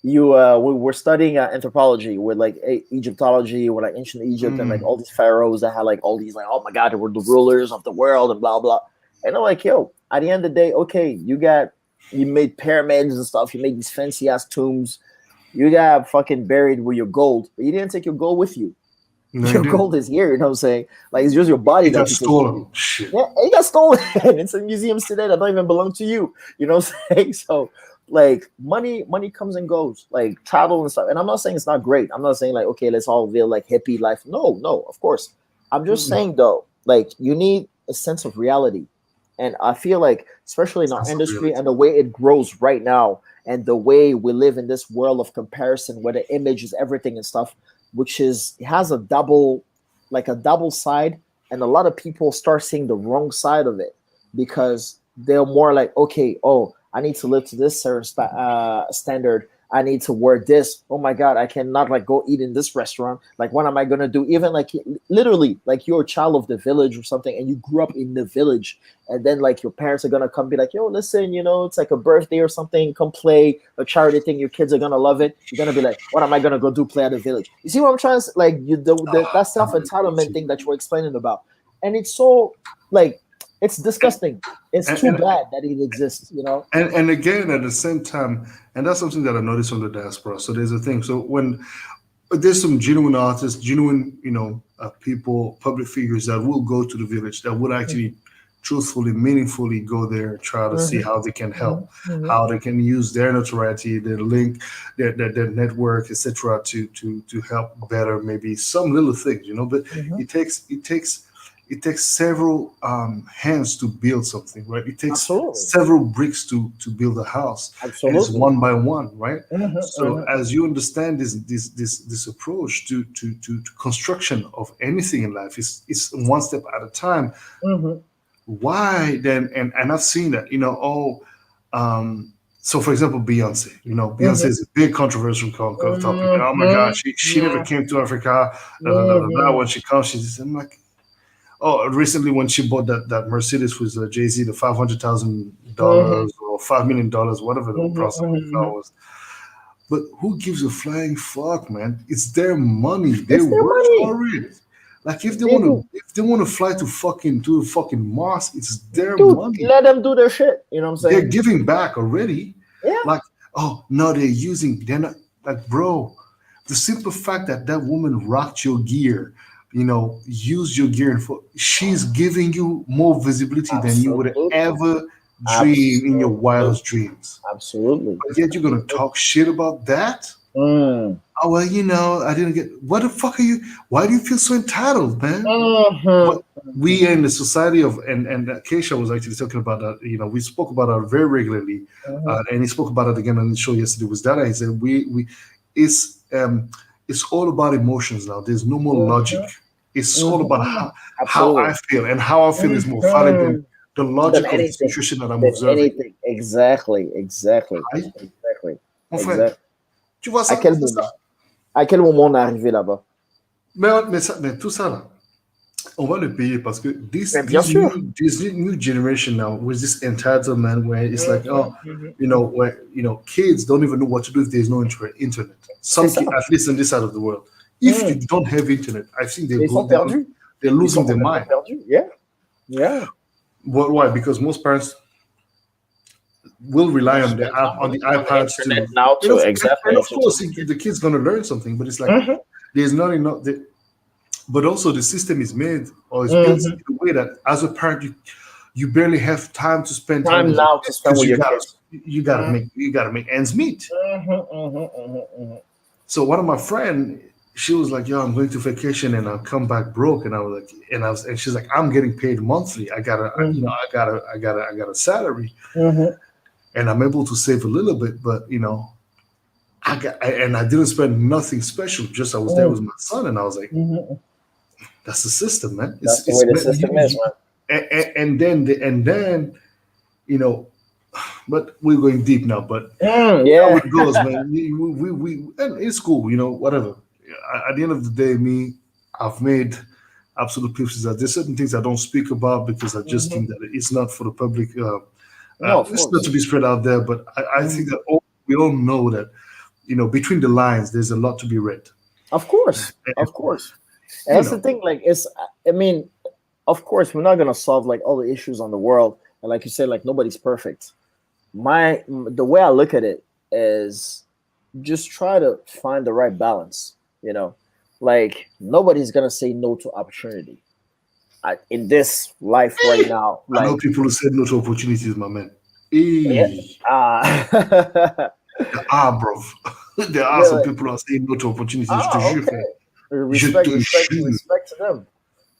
we were studying anthropology with like Egyptology, with like ancient Egypt and like all these pharaohs that had like all these like, oh my god, they were the rulers of the world and blah blah. And I'm like, yo, at the end of the day, okay, you made pyramids and stuff, you made these fancy ass tombs, you got fucking buried with your gold, but you didn't take your gold with you. No, Your you didn't. gold is here, you know what I'm saying? Like, it's just your body It that got you take with stolen. you. Shit. Yeah, it got stolen. It's in museums today that don't even belong to you. You know what I'm saying? So, like, money comes and goes, like travel and stuff. And I'm not saying it's not great. I'm not saying like, okay, let's all live like hippie life. No, of course. I'm just saying though, like, you need a sense of reality. And I feel like, especially in our That's a industry reality. and the way it grows right now, and the way we live in this world of comparison where the image is everything and stuff, which is, it has a double side, and a lot of people start seeing the wrong side of it because they're more like, okay, oh, I need to live to this certain standard. I need to wear this. Oh my god, I cannot like go eat in this restaurant. Like, what am I gonna do? Even like, literally, like, you're a child of the village or something, and you grew up in the village, and then like your parents are gonna come be like, yo, listen, it's like a birthday or something, come play a charity thing. Your kids are gonna love it. You're gonna be like, what am I gonna go do? Play at the village? You see what I'm trying to say? Like, that self entitlement thing that you were explaining about, and it's so like, it's disgusting. It's And, too and, bad that it exists. and again, at the same time, and that's something that I noticed from the diaspora. So there's a thing. So when there's some genuine artists, genuine, people, public figures that will go to the village, that would actually truthfully, meaningfully go there, try to see Mhm, how they can mhm, help, mhm, how they can use their notoriety, their link, their network, etc., to help better maybe some little things, But mhm. it takes several hands to build something, right? It takes Absolutely, several bricks to build a house, and it's absolutely. one by one, right? Mhm, So mhm, as you understand this approach to construction of anything in life, is one step at a time. mhm, Why then? And I've seen that, so for example, Beyonce, Beyonce mhm, is a big controversial topic. Oh my God, mhm, she never mhm, came to Africa. When mhm, she comes, she's, I'm like, oh, recently when she bought that Mercedes with Jay-Z, the mhm, $500,000 or $5 million, whatever the mhm, price of the car mhm. was. But who gives a flying fuck, man? It's their money. They It's their work money. for it. Like, if they They want to, do, if they want to fly to fucking Mars, it's their dude. money. Let them do their shit. You know what I'm They're saying? giving back already. Yeah. Like, oh no, they're not, like, bro. The simple fact that that woman rocked your gear, used your gear, and she's giving you more visibility than you would Absolutely. ever dream in your Absolutely. wildest dreams. Absolutely. But yet you're gonna Absolutely. talk shit about that? Mm. Oh well, I didn't get. What the fuck are you? Why do you feel so entitled, man? But Mhm, we are mhm, in the society of, and Keisha was actually talking about that. We spoke about that very regularly, mhm, and he spoke about it again on the show yesterday. Was that he said it's all about emotions now. There's no more logic. mhm, It's all about mhm. how I Absolutely. feel, and how I feel is more valid than Mhm. the Than logic of the anything. situation that I'm Than observing. anything. Exactly. Exactly. Aïe, Exactly. mon frère, Exactly. tu vois À ça, quel c'est ça. moment? À quel moment on est arrivé là-bas? Mais tout ça là, on va le payer parce que Mais bien sûr. this new generation now with this entitlement where it's like, oh, Mhm, mhm. where kids don't even know what to do if there's no internet. C'est Some ça. kids, at least in this side of the world, if you Mm. don't have internet, I think Ils sont perdus. they're Ils sont losing their complètement mind. perdus. Yeah. Yeah. Why? Because most parents will rely on the Spend app time on on, the on the iPads internet to, now you to know, exactly and of entertain course the kid. the kid's gonna learn something, but it's like Mhm, there's not enough. But also the system is made or is built mhm. in a way that as a parent you barely have time to spend time Time with your now to kids spend because with you your gotta kids. you gotta Mhm, make you gotta make ends meet. mhm, mhm, mhm, mhm. So one of my friend, she was like, "Yo, I'm going to vacation and I'll come back broke." And I was like, and she's like, "I'm getting paid monthly. Mhm, I got a salary, mhm, and I'm able to save a little bit, but and I didn't spend nothing special. Just I was there with mhm, my son, and I was like, mhm. that's the system, man. That's It's the way it's the system is, man. and then you know But we're going deep now. But how Yeah. it goes, man. And it's cool, whatever. At the end of the day, I've made absolute pieces that there's certain things I don't speak about because I just Hmm. think that it's not for the public. No, of It's not to course. be spread out there, but I think Mhm. that we all know that, between the lines, there's a lot to be read. Of course, And, of course. And you that's the know, thing. Like, it's. I mean, of course, we're not gonna solve like all the issues on the world, and like you said, like nobody's perfect. The way I look at it is just try to find the right balance. You know, like nobody's gonna say no to opportunity in this life right now. I know Like, people who said no to opportunities, my man. yeah, uh, There are, bro. There are some yeah, people who are saying no to opportunities. Je te ah, jure, okay. frère. Je Respect, te respect, jure. respect to them.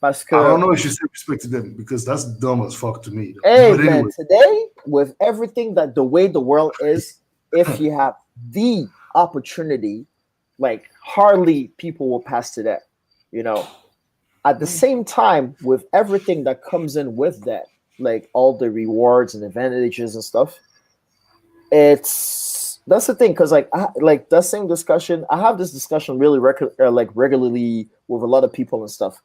Parce I que, don't know if you say respect to them because that's dumb as fuck to me, though. hey But man, anyway, today with everything that the way the world is, if you have the opportunity, like hardly people will pass to that. You know, at the same time, with everything that comes in with that, like all the rewards and advantages and stuff, it's that's the thing because like that same discussion, I have this discussion really like regularly with a lot of people and stuff,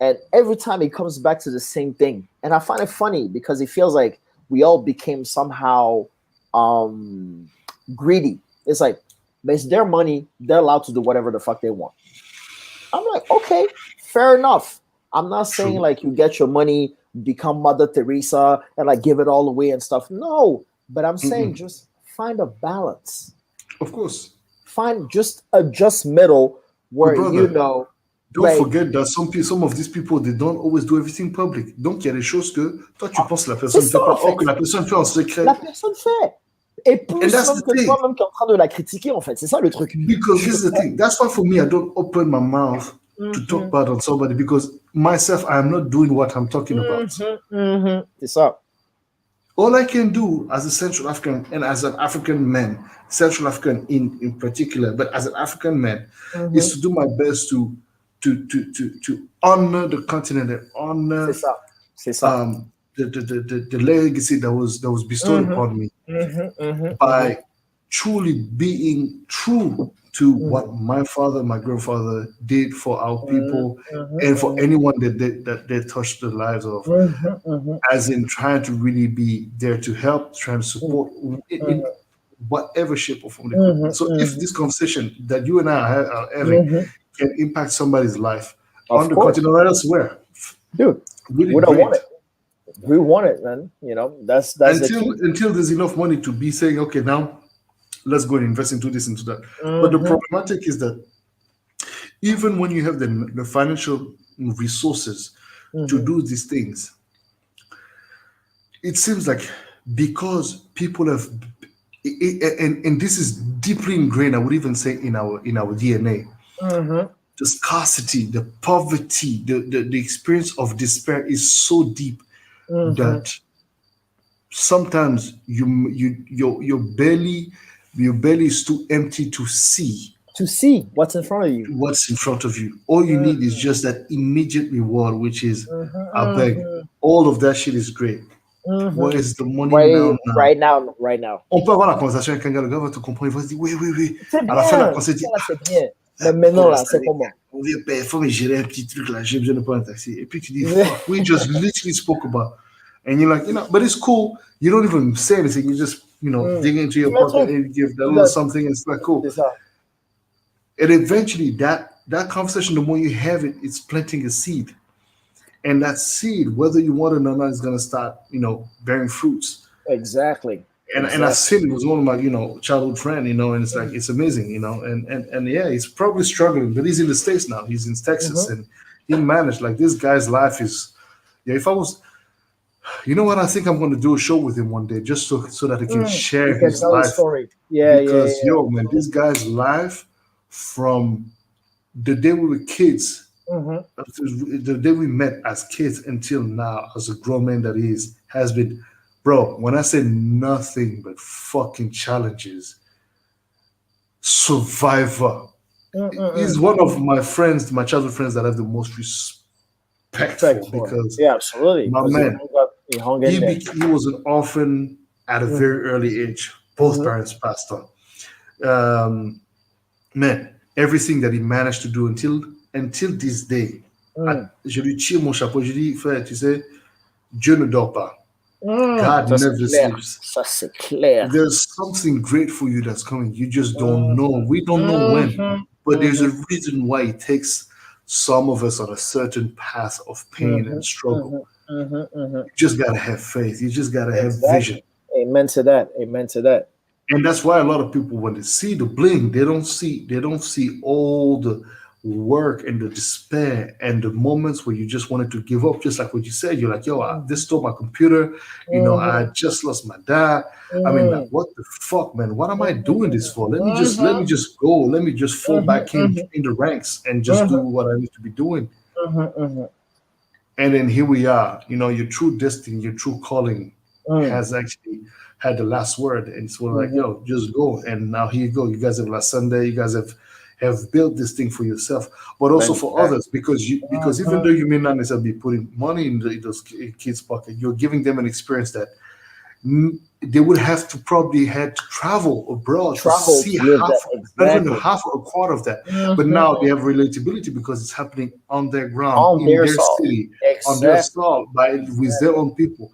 and every time it comes back to the same thing, and I find it funny because it feels like we all became somehow um greedy. It's like, but it's their money, they're allowed to do whatever the fuck they want. I'm like, okay, fair enough. I'm not saying true. like you get your money, become Mother Teresa, and like give it all away and stuff. No, but I'm saying Mm-mm. just find a balance. Of course. Find just a just middle But where brother, don't like forget that some of these people, they don't always do everything public. Donc, il y a des choses que toi, tu ah, penses que la c'est personne ne ça fait en pas, or que fait. la personne fait en La secret. personne fait. Et And plus that's même the que thing. toi-même qui es en train de la critiquer, en fait. C'est ça le truc. Because Tu this le is the fais. thing. That's why for me, I don't open my mouth to talk Mhm, bad on somebody because myself, I am not doing what I'm talking about. C'est ça. All I can do as a Central African and as an African man, Central African in particular, but as an African man, is Mhm, to do my best to honor the continent and c'est honor ça. C'est ça. um, the legacy that was bestowed Mhm, upon me mhm, mhm, mhm, by truly being true to mhm, what my father, my grandfather did for our mhm, people mhm, and for mhm, anyone that they touched the lives of, mhm, mhm, as in trying to really be there to help, trying to mhm, support in whatever shape or form they could. mhm, So if mhm, this conversation that you and I are having mhm. can impact somebody's life on Of the course, continent or elsewhere, dude. really We don't want great. it. We want it, man. You know, that's the key. Until there's enough money to be saying, okay, now let's go and invest into this, into that. But the Mhm, problematic is that even when you have the financial resources to mhm, do these things, it seems like because people have and this is deeply ingrained, I would even say in our DNA, mhm, the scarcity, the poverty, the experience of despair is so deep mhm. that sometimes your belly is too empty to see To see what's in front of you. what's in front of you. All you need is Mhm, just that immediate reward, which is, I mhm, beg, mhm, all of that shit is great. mhm. Where is the money Right, now? Now right now, right now. on peut avoir la conversation avec un gars, le gars va te comprendre, il va se dire, oui, oui, oui. C'est À la fin de la bien. conversation, il dit, Ça, c'est bien. Mais pour maintenant, là, c'est l'installer, comment? on vient payer, il faut me gérer un petit truc là, j'ai besoin de prendre un taxi. Et puis tu dis, fuck, we just literally spoke about. And you're like, but it's cool. You don't even say anything. You just, Mm. dig into Tu your mets le pocket truc. and you give that Tu little donnes. something. And it's like, cool. C'est ça. And eventually, that conversation, the more you have it, it's planting a seed. And that seed, whether you want it or not, is gonna start, bearing fruits. Exactly. And I Exactly. seen it was one of my, childhood friend, and it's like Mm. it's amazing, and yeah, he's probably struggling, but he's in the States now. He's in Texas, Mhm. and he managed. Like this guy's life is, yeah. If I was, what I think I'm going to do a show with him one day, just so that he can Mm. You share can his tell his life, story. Yeah, yeah, because yeah. yo, man, this guy's life from the day we were kids, Mhm. the day we met as kids until now, as a grown man that he is, has been, bro. When I say nothing but fucking challenges, survivor. Mm, mm, He's mm. one of my friends, my childhood friends, that I have the most respect Respect for for it. because Yeah, absolutely. my Because man, he hung in there. he was an orphan at a very early age. Both parents passed on. Um, Man, everything that he managed to do until this day, je lui tire mon chapeau. Je dis, frère, tu sais, Dieu ne dort pas. God Ça, c'est never clair. sleeps. Ça, c'est clair. There's something great for you that's coming. You just don't know. We don't know when, but there's a reason why it takes some of us on a certain path of pain and struggle. You just gotta have faith. You just gotta have vision. Exactly. Amen to that. Amen to that. And that's why a lot of people, when they see the bling, they don't see all the work and the despair and the moments where you just wanted to give up, just like what you said. You're like, yo, I just stole my computer. I just lost my dad. I mean, like, what the fuck, man? What am I doing this for? Let me just go. Let me just fall back in the ranks and just do what I need to be doing. And then here we are. Your true destiny, your true calling has actually had the last word. And so we're like, yo, just go. And now here you go. You guys have last Sunday. You guys have built this thing for yourself, but also for others, because even though you may not necessarily be putting money in those kids' pocket, you're giving them an experience that they would have to probably had to travel abroad to see not even half or a quarter of that. But now they have relatability because it's happening on their ground, in their city, on their soil, with their own people.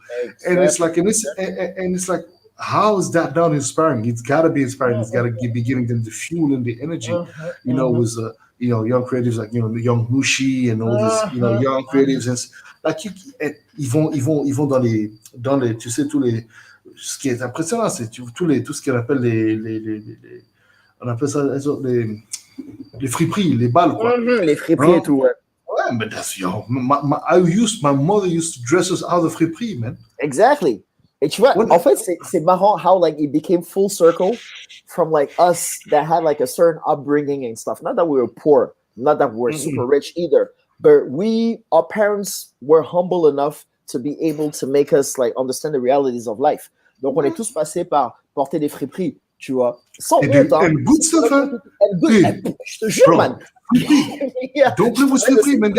And it's like, it's like, how is that not inspiring? It's got to be inspiring. It's got to be giving them the fuel and the energy. With young creatives like young Nushi and all these young creatives, and like ils vont dans les tu sais tous les ce qui est impressionnant, c'est tout ce qu'on appelle on appelle ça les friperies, les balles, quoi. Les friperies et tout, ouais. Ouais, but that's my mother used to dress us out of friperies, man. Exactly. Et tu vois, en fait, c'est marrant how like it became full circle from like us that had like a certain upbringing and stuff. Not that we were poor, not that we were super rich either, but our parents were humble enough to be able to make us like understand the realities of life. Donc on est tous passés par porter des friperies, tu vois. Sans honte, hein. And good stuff, hein? Je te jure, man. Don't play with friperies, man.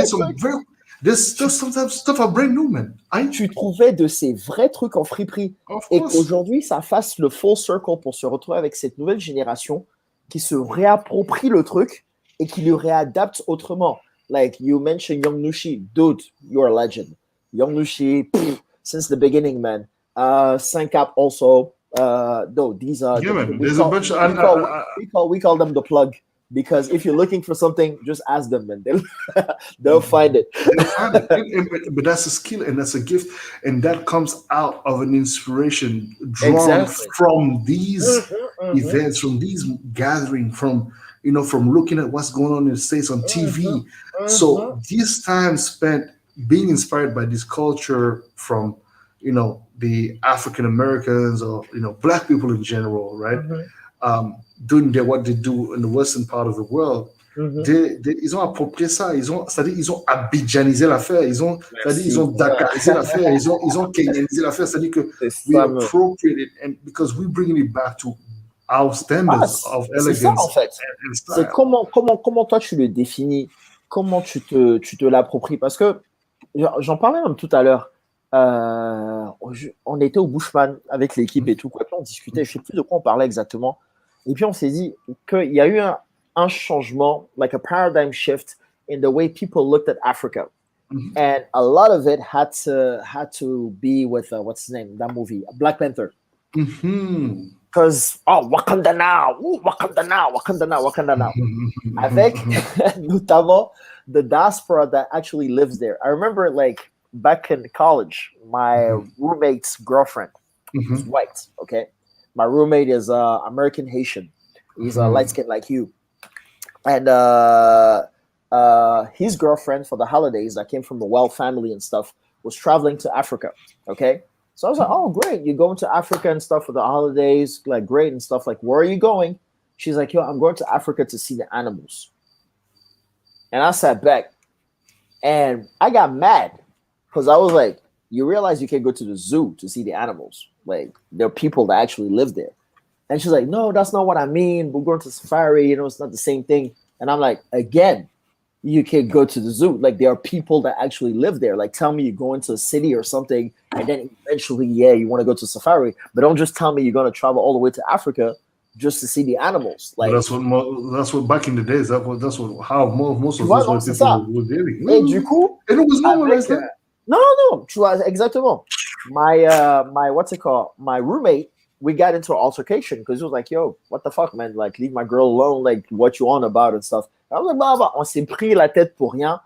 There's sometimes stuff are brand new, man. Tu trouvais de ces vrais trucs en friperie. Et qu'aujourd'hui, ça fasse le full circle pour se retrouver avec cette nouvelle génération qui se réapproprie le truc et qui le réadapte autrement. Like you mentioned Young Nushi. Dude, you're a legend. Young Nushi, since the beginning, man. Syncap also. No, these are... Yeah, man. There's a bunch of... We call them the plug. Because if you're looking for something, just ask them, and they'll find it. But that's a skill and that's a gift, and that comes out of an inspiration drawn from these events, from these gatherings, from looking at what's going on in the States on TV. So this time spent being inspired by this culture from the African Americans or Black people in general, right? Doing what they do in the western part of the world, ils ont approprié ça, c'est-à-dire ils ont abidjanisé l'affaire, ils ont dakarisé l'affaire, ils ont kenyanisé l'affaire, c'est-à-dire que we appropriate it, and because we bring it back to our standards of elegance. C'est ça, en fait. C'est comment toi tu le définis, comment tu te l'appropries, parce que j'en parlais même tout à l'heure. On était au Bushman avec l'équipe et tout, quoi. On discutait, je sais plus de quoi on parlait exactement. Et puis on s'est dit qu'il y a eu un changement, like a paradigm shift in the way people looked at Africa. And a lot of it had to be with what's his name, that movie, Black Panther. Because Wakanda now, Wakanda now. Avec notamment the diaspora that actually lives there. I remember like back in college, my roommate's girlfriend was white, okay? My roommate is American Haitian. He's light skinned like you. And his girlfriend for the holidays that came from the Well family and stuff was traveling to Africa. Okay. So I was like, oh, great. You're going to Africa and stuff for the holidays. Like, great and stuff. Like, where are you going? She's like, yo, I'm going to Africa to see the animals. And I sat back and I got mad because I was like, you realize you can't go to the zoo to see the animals. Like, there are people that actually live there. And she's like, no, that's not what I mean. We're going to safari. It's not the same thing. And I'm like, again, you can go to the zoo. Like there are people that actually live there. Like tell me you go into a city or something, and then eventually, yeah, you want to go to safari, but don't just tell me you're going to travel all the way to Africa just to see the animals. But Like, that's what back in the days, that's what how most tu of vois, those non, white c'est people ça. were living. Et du coup, And it was normalized avec, then. non, non, tu vois, exactement. My what's it called? My roommate, we got into an altercation because he was like, yo, what the fuck, man? Like, leave my girl alone, like, what you on about and stuff. I was like, bah, on s'est pris la tête pour rien.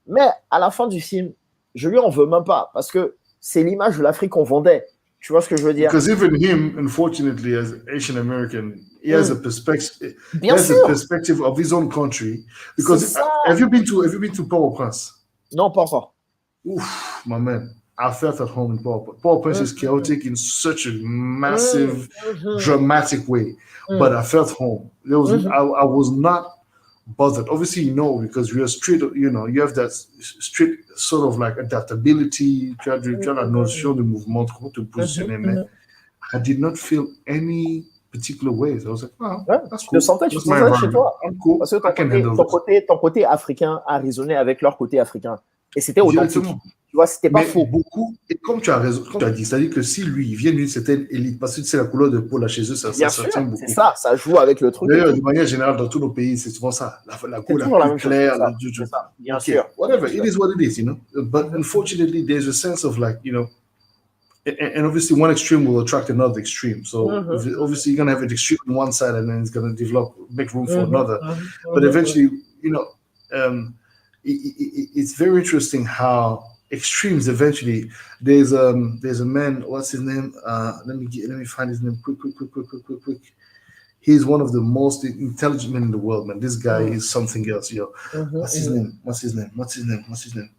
Mais à la fin du film, je lui en veux même pas parce que c'est l'image de l'Afrique qu'on vendait. Tu vois ce que je veux dire? Because even him, unfortunately, as Asian American, he has a perspective. He Bien has a sûr. perspective of his own country. Because C'est ça. have you been to Port-au-Prince? Non, pas encore. Oof, my man. I felt at home in Port-au-Prince. Port-au-Prince is chaotic in such a massive, dramatic way. But I felt home. There was I was not bothered. Obviously, because we are street, you have that street sort of like adaptability, tu as la notion de mouvement, comment te positionner, mais I did not feel any particular ways. I was like, oh, that's cool. Tu sentais, tu That's my sentais chez environment. toi. I'm cool. Parce que I can handle this. ton côté africain a résonné avec leur côté africain. Et c'était authentique. Directement. Tu vois, c'était pas Mais faux. beaucoup, et comme tu as raison, comme tu as dit, c'est-à-dire que si lui, il vient d'une certaine élite, parce que tu sais, la couleur de peau là chez eux, ça Bien sûr, tient beaucoup. c'est ça, ça joue avec le truc. D'ailleurs, de manière générale, dans tous nos pays, c'est souvent ça. La peau la toujours la plus même chose, claire. c'est ça. Bien Okay, sûr. whatever, Bien it is what it is, But unfortunately, there's a sense of like, and obviously one extreme will attract another extreme. So obviously you're gonna have an extreme on one side, and then it's gonna make room for another. But eventually, it's very interesting how extremes eventually. There's a man. What's his name? Let me find his name. Quick. He's one of the most intelligent men in the world, man. This guy is something else, yo. What's his name?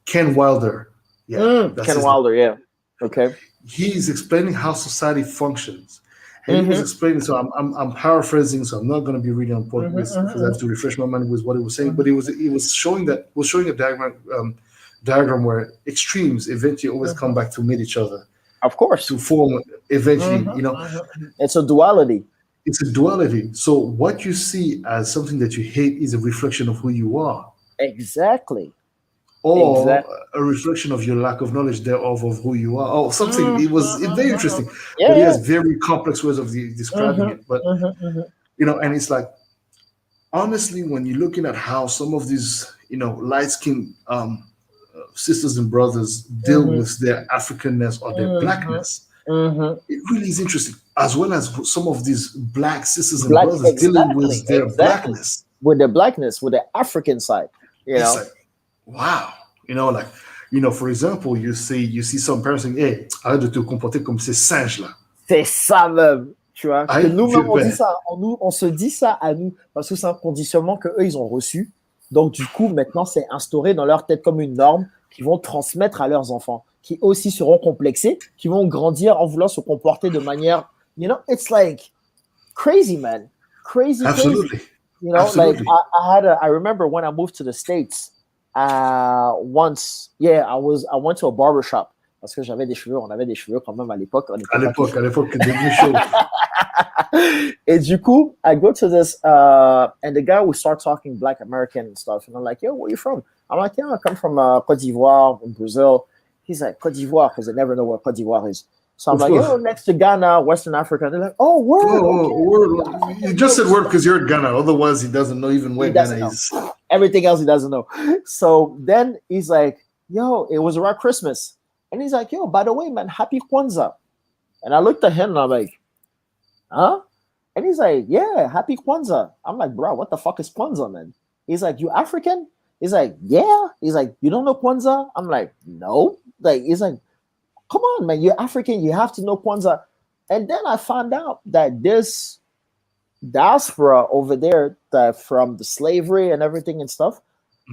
Ken Wilder. Yeah, that's Ken his Wilder, yeah. Okay. He's explaining how society functions. And he was explaining, so I'm paraphrasing, so I'm not going to be reading on point because I have to refresh my mind with what he was saying. But he was showing a diagram where extremes eventually always come back to meet each other. Of course. To form eventually, It's a duality. It's a duality. So what you see as something that you hate is a reflection of who you are. Exactly. Or a reflection of your lack of knowledge thereof of who you are. Oh, something. It's very interesting. Yeah, but he has very complex ways of describing it. But and it's like, honestly, when you're looking at how some of these light-skinned sisters and brothers deal with their Africanness or their blackness, it really is interesting. As well as some of these black sisters and brothers dealing with their blackness, with their blackness, with the African side. It's like, wow, for example, you see some parents saying, hey, arrête de te comporter comme ces singes là. C'est ça même, tu vois. Nous-mêmes, on dit ça, on se dit ça à nous, parce que c'est un conditionnement qu'eux, ils ont reçu. Donc, du coup, maintenant, c'est instauré dans leur tête comme une norme qu'ils vont transmettre à leurs enfants, qui aussi seront complexés, qui vont grandir en voulant se comporter de manière, it's like crazy, man. Crazy. Absolutely. Like I remember when I moved to the States, once, I went to a barber shop parce que j'avais des cheveux, on avait des cheveux quand même à l'époque. À l'époque, début chaud. Et du coup, I go to this, and the guy will start talking Black American and stuff, and I'm like, yo, where you from? I'm like, yeah, I come from Côte d'Ivoire in Brazil. He's like, Côte d'Ivoire, because I never know where Côte d'Ivoire is. So I'm like, yo, next to Ghana, Western Africa. And they're like, oh, word. Word. You just said word because you're in Ghana. Otherwise, he doesn't know even where Ghana is. Everything else he doesn't know. So then he's like, yo, it was around Christmas. And he's like, yo, by the way, man, happy Kwanzaa. And I looked at him and I'm like, huh? And he's like, yeah, happy Kwanzaa. I'm like, bro, what the fuck is Kwanzaa, man? He's like, you African? He's like, yeah. He's like, you don't know Kwanzaa? I'm like, no. Like, he's like, come on, man, you're African, you have to know Kwanzaa. And then I found out that this diaspora over there, that from the slavery and everything and stuff,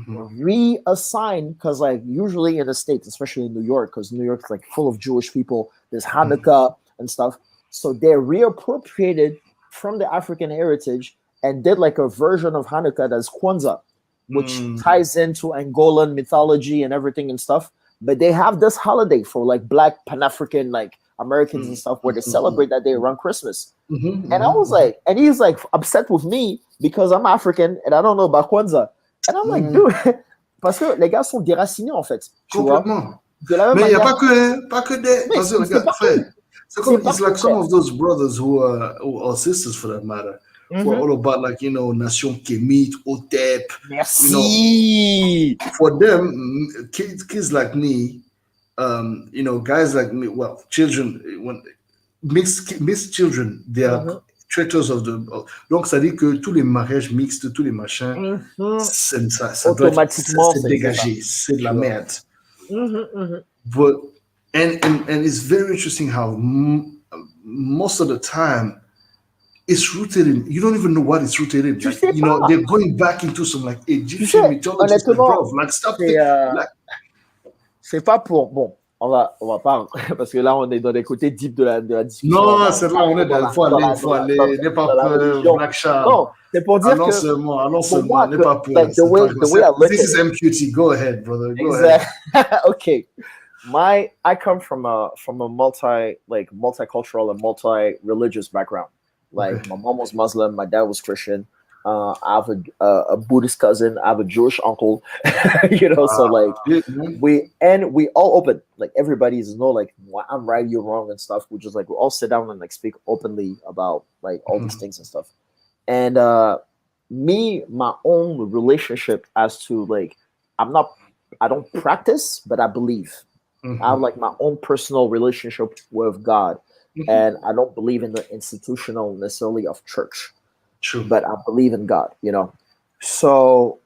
reassigned, because like usually in the States, especially in New York, because New York's like full of Jewish people, there's Hanukkah and stuff. So they reappropriated from the African heritage and did like a version of Hanukkah that's Kwanzaa, which ties into Angolan mythology and everything and stuff. But they have this holiday for like Black Pan-African, like Americans and stuff, where they celebrate that day around Christmas. Mhm, And I was mhm, like, and he's like upset with me because I'm African and I don't know about Kwanzaa. And I'm like, mhm. dude, parce que les gars sont déracinés en fait, tu vois. Complètement. De la même Mais il n'y a manière, pas que des. mais Parce que, c'est regarde, partout. frère, c'est C'est comme, it's partout, like some frère. of those brothers who are, or sisters for that matter, who are Mhm. all about, like, Nation Kemit, Otep, you know, Merci. for them, kids like me, guys like me, well, children, when mixed children, they are Mhm. traitors of the. Donc, ça dit que tous les mariages mixtes, tous les machins, Mhm. ça doit être, Automatiquement, c'est c'est ça, dégagé, c'est de tu la vois. merde. Mhm, mhm. But and it's very interesting how most of the time it's rooted in, you don't even know what it's rooted in. Tu Like, sais pas. they're going back into some like Tu Egyptian sais, mythology. It's like, bro, honnêtement, like stop c'est like c'est pas pour. Bon, on va pas. Parce que là, on est dans les côtés deep de la discussion. non, On c'est là va on est dans il la, faut dans aller, il la, faut dans la, dans, aller, n'aie pas dans la peur, religion. Black Charles. Non, c'est pour dire que Allons pour seulement, moi, n'aie pas peur. like the C'est way pas, I look this at is it. MQT. Go ahead, brother. Go ahead. Exactly. Okay. I come from a multicultural and multi-religious background. Okay. Like my mom was Muslim, my dad was Christian. I have a Buddhist cousin. I have a Jewish uncle. So like Mhm. we all open. Like everybody's like I'm right, you're wrong and stuff. We just like we all sit down and like speak openly about like all these things and stuff. And my own relationship as to like I don't practice, but I believe. I have like my own personal relationship with God, and I don't believe in the institutional necessarily of church, True. but I believe in God. So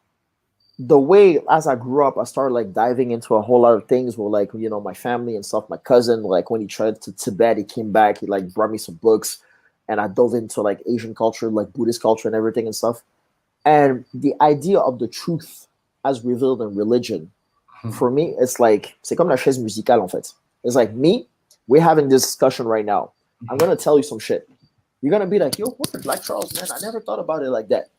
the way as I grew up, I started like diving into a whole lot of things with like my family and stuff. My cousin, like when he tried to Tibet, he came back. He like brought me some books, and I dove into like Asian culture, like Buddhist culture, and everything and stuff. And the idea of the truth as revealed in religion, for me, it's like c'est comme la chaise musicale en fait. It's like me, we're having this discussion right now. I'm gonna tell you some shit. You're gonna be like, yo, what the Black Charles, man? I never thought about it like that.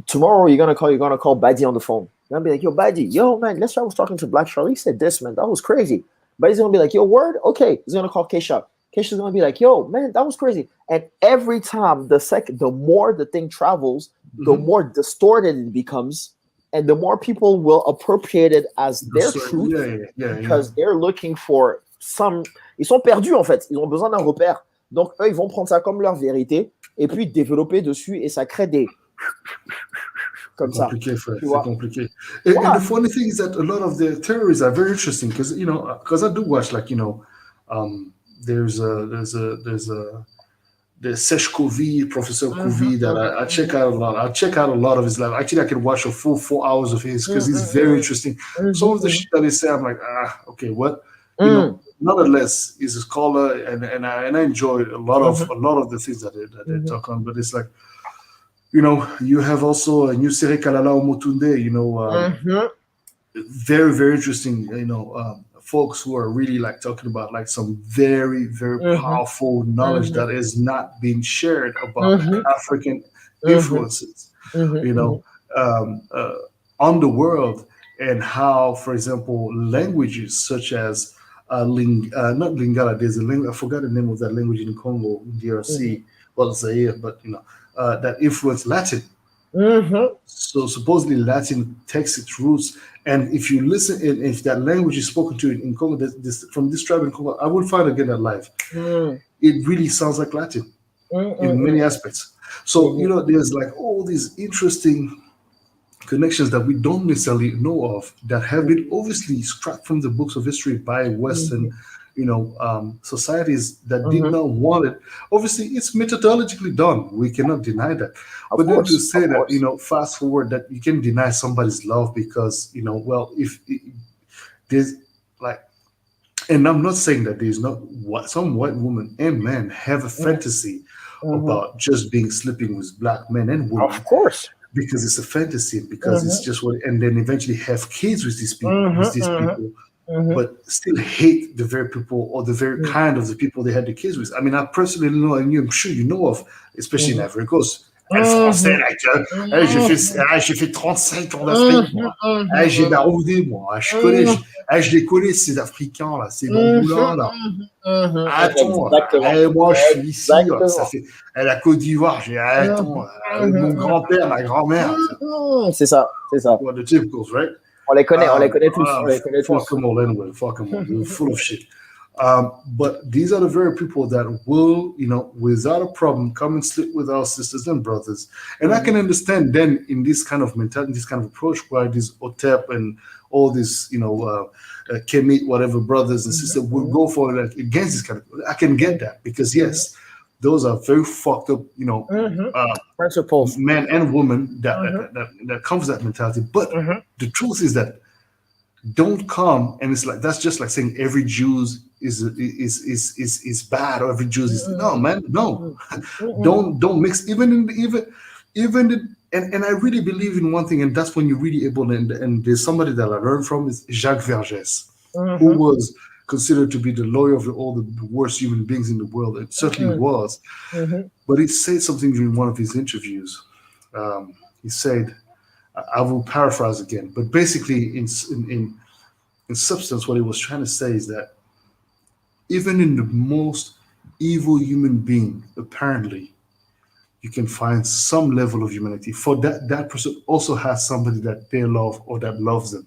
Tomorrow you're gonna call Buddy on the phone. You're gonna be like, yo, Buddy, yo, man, that's why I was talking to Black Charles. He said this, man, that was crazy. Buddy's gonna be like, yo, word, okay. He's gonna call Keisha. Keisha's gonna be like, yo, man, that was crazy. And every time the more the thing travels, the more distorted it becomes, and the more people will appropriate it as their truth because they're looking for some. Ils sont perdus en fait. Ils ont besoin d'un repère. Donc eux, ils vont prendre ça comme leur vérité et puis développer dessus et ça crée des comme ça. C'est compliqué. And the funny thing is that a lot of the theories are very interesting because I do watch like there's the Sesh Kovi, Professor Kovi that I check out a lot. I check out a lot of his life. Actually, I can watch a full 4 hours of his because he's very interesting. Some of the shit that he say, I'm like, okay, what? Nonetheless, he's a scholar, and I enjoy a lot of the things that they talk on. But it's like, you have also a new Sere Kalala Omotunde, very, very interesting, folks who are really like talking about like some very, very powerful knowledge that is not being shared about African influences, on the world, and how, for example, languages such as not Lingala, there's a language, I forgot the name of that language in Congo, DRC, well, Zaire, but that influenced Latin. So supposedly Latin takes its roots, and if you listen, and if that language is spoken to in Congo, from this tribe in Congo, I will find again that live. It really sounds like Latin in many aspects. So there's like all these interesting connections that we don't necessarily know of that have been obviously struck from the books of history by Western societies that did not want it. Obviously, it's methodologically done. We cannot deny that. But then to say that, fast forward, that you can deny somebody's love because, if there's like, and I'm not saying that there's not some white woman and man have a fantasy about just sleeping with black men and women. Of course. Because it's a fantasy, because it's just what, and then eventually have kids with these people, but still hate the very people or the very kind of the people they had the kids with. I mean, I personally know, and I'm sure you know of, especially in Ivory Coast, le français, Mhm. là, que, hey, j'ai fait 35 ans d'Afrique, moi. Hey, j'ai baroudé, moi. Je les connais, ces Africains, là, ces bamboulins, là. Attends, Exactement. moi, je suis ici, ça Exactement. fait, la Côte d'Ivoire, j'ai, attends, mon grand-père, ma grand-mère, C'est ça, c'est ça. well, the typicals, right? On les connaît tous, on les connaît Fuck tous. them all anyway. Fuck them all. They're full of shit. But these are the very people that will, without a problem, come and sleep with our sisters and brothers. And I can understand then in this kind of mentality, this kind of approach, why these OTEP and all these, Kemit, whatever brothers and sisters will go for like against this kind of. I can get that because yes, those are very fucked up, Principles. men and women that comes with that mentality. But the truth is that don't come and it's like that's just like saying every Jew is bad or every Jew is no man no don't mix even the, and I really believe in one thing and that's when you're really able and there's somebody that I learned from is Jacques Vergès who was considered to be the lawyer of all the worst human beings in the world. It certainly was, but he said something during one of his interviews. He said, I will paraphrase again, but basically, in substance, what he was trying to say is that even in the most evil human being, apparently, you can find some level of humanity. For that person also has somebody that they love or that loves them,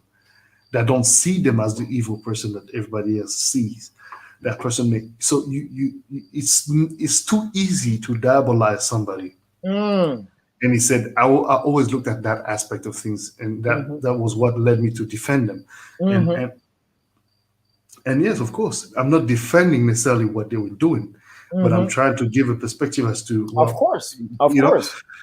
that don't see them as the evil person that everybody else sees. That person may so it's too easy to diabolize somebody. And he said, I always looked at that aspect of things, and that was what led me to defend them. And yes, of course, I'm not defending necessarily what they were doing, but I'm trying to give a perspective as to Of course,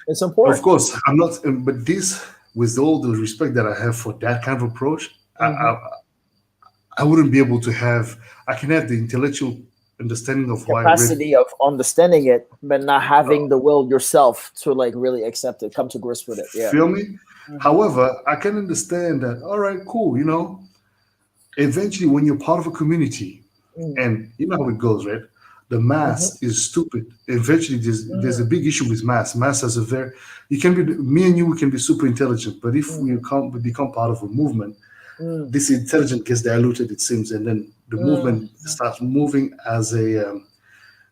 it's of important. course, I'm not. But this, with all the respect that I have for that kind of approach, I wouldn't be able to have. I can have the intellectual understanding of why I read. Capacity of understanding it, but not having the will yourself to like really accept it, come to grips with it. Yeah. Feel me? However, I can understand that. All right, cool. Eventually, when you're part of a community, and you know how it goes, right? The mass is stupid. Eventually, there's a big issue with mass. Mass has a very you can be me and you we can be super intelligent, but if we become part of a movement, this intelligence gets diluted, it seems, and then the movement starts moving as a.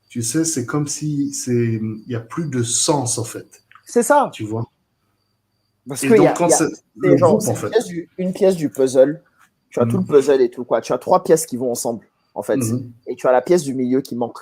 Tu sais, c'est comme si il y a plus de sens en fait. C'est ça. Tu vois. Parce Et que donc quand c'est le groupe en fait. Une pièce du puzzle. Tu as tout le puzzle et tout quoi. Tu as 3 pièces qui vont ensemble en fait, et tu as la pièce du milieu qui manque.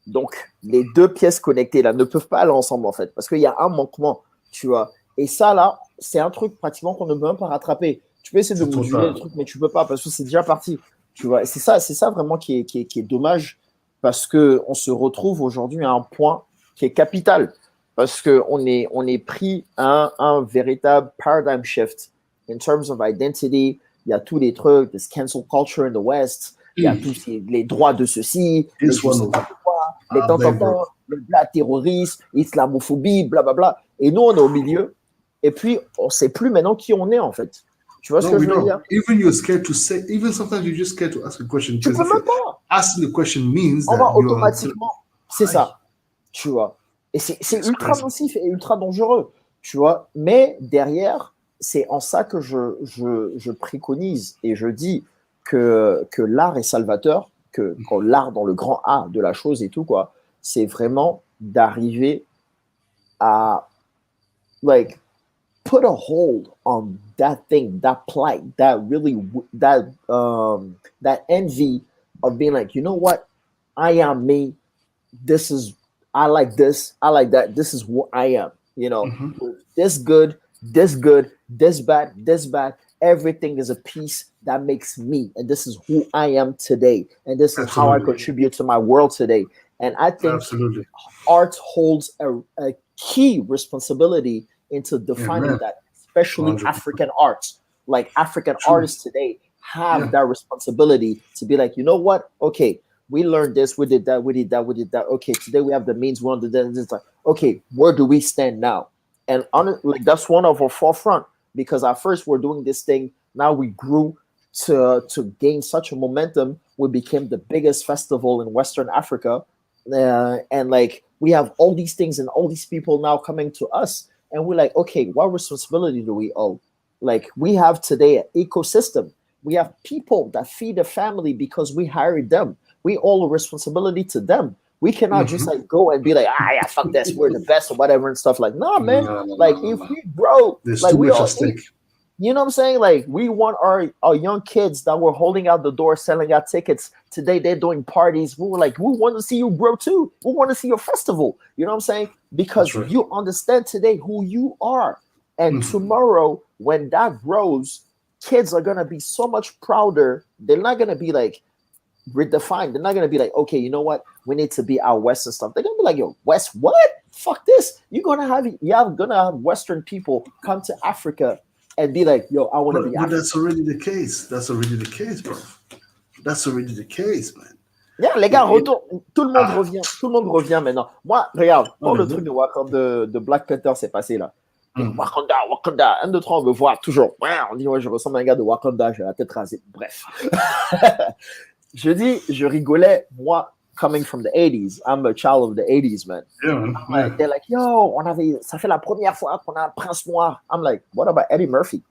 Donc les 2 pièces connectées là ne peuvent pas aller ensemble en fait, parce qu'il y a un manquement, tu vois. Et ça là, c'est un truc pratiquement qu'on ne peut même pas rattraper. Tu peux essayer de moduler le truc, mais tu peux pas parce que c'est déjà parti. Tu vois. Et c'est ça vraiment qui est dommage, parce que on se retrouve aujourd'hui à un point qui est capital, parce que on est pris à un véritable paradigm shift in terms of identity. Il y a tous les trucs, this cancel culture in the West. Il y a tous les droits de ceci, les le terrorisme, l'islamophobie, blablabla. Et nous, on est au milieu. Et puis, on ne sait plus maintenant qui on est, en fait. Tu vois ce que je veux dire? Even you're scared to say, even sometimes you're just scared to ask a question. Tu peux même pas. Asking the question means on that va automatiquement. C'est ça. Tu vois. Et c'est ultra nocif et ultra dangereux. Tu vois. Mais derrière, c'est en ça que je préconise et je dis que l'art est salvateur, que l'art dans le grand A de la chose et tout, quoi, c'est vraiment d'arriver à like put a hold on that thing, that plight, that envy of being like, you know what, I am me. This is I like this, I like that. This is what I am. This good, this bad. Everything is a piece that makes me, and this is who I am today, and this is how I contribute to my world today. And I think art holds a key responsibility into defining that, especially 100%. African arts. Like African artists today have that responsibility to be like, you know what? Okay, we learned this, we did that. Okay, today we have the means, we want to do this. Okay, where do we stand now? And like that's one of our forefront, because at first we're doing this thing. Now we grew to gain such a momentum. We became the biggest festival in Western Africa, and like We have all these things and all these people now coming to us. And we're like, okay, what responsibility do we owe? Like, we have today an ecosystem. We have people that feed a family because we hired them. We owe a responsibility to them. We cannot just like go and be like, yeah, fuck this, we're the best or whatever and stuff. Like, nah, man. Like, if we grow, there's like too we much all at stake. you know what I'm saying? Like, we want our young kids that were holding out the door, selling out tickets. Today they're doing parties. We were like, we want to see you grow too. We want to see your festival. You know what I'm saying? Because That's right. you understand today who you are. And tomorrow, when that grows, kids are going to be so much prouder. They're not going to be like redefined. They're not going to be like, okay, you know what? We need to be our West and stuff. They're going to be like, yo, West, what? Fuck this. You're going to have Western people come to Africa and be like, yo, I want to be But African. that's already the case. That's already the case, bro. That's already the case, man. Yeah, les gars, retourne. Tout le monde revient. Tout le monde revient maintenant. Moi, regarde, quand le truc de Black Panther s'est passé là. Wakanda, Wakanda, 1, 2, 3, on me voit toujours. On dit, ouais, je ressemble à un gars de Wakanda, j'ai la tête rasée. Bref. Je rigolais, moi, coming from the 80s. I'm a child of the 80s, man. Yeah, man. Like, they're like, yo, ça fait la première fois qu'on a un prince noir. I'm like, what about Eddie Murphy?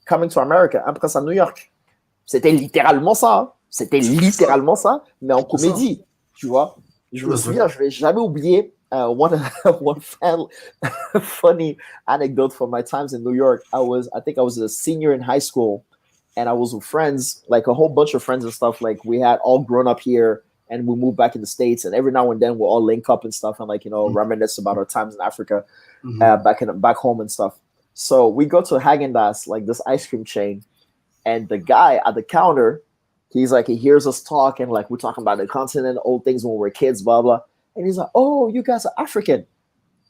Coming to America, un prince à New York. C'était littéralement ça. Hein. C'était littéralement ça, mais en comédie, tu vois. Je me souviens, je vais jamais oublier one funny anecdote from my times in New York. I think I was a senior in high school, and I was with friends, like a whole bunch of friends and stuff. Like, we had all grown up here, and we moved back in the States, and every now and then we'll all link up and stuff, and like, you know, reminisce about our times in Africa, back home and stuff. So we go to Häagen-Dazs, like this ice cream chain, and the guy at the counter, he's like, he hears us talk, and like, we're talking about the continent, old things when we were kids, blah blah. And he's like, oh, you guys are African.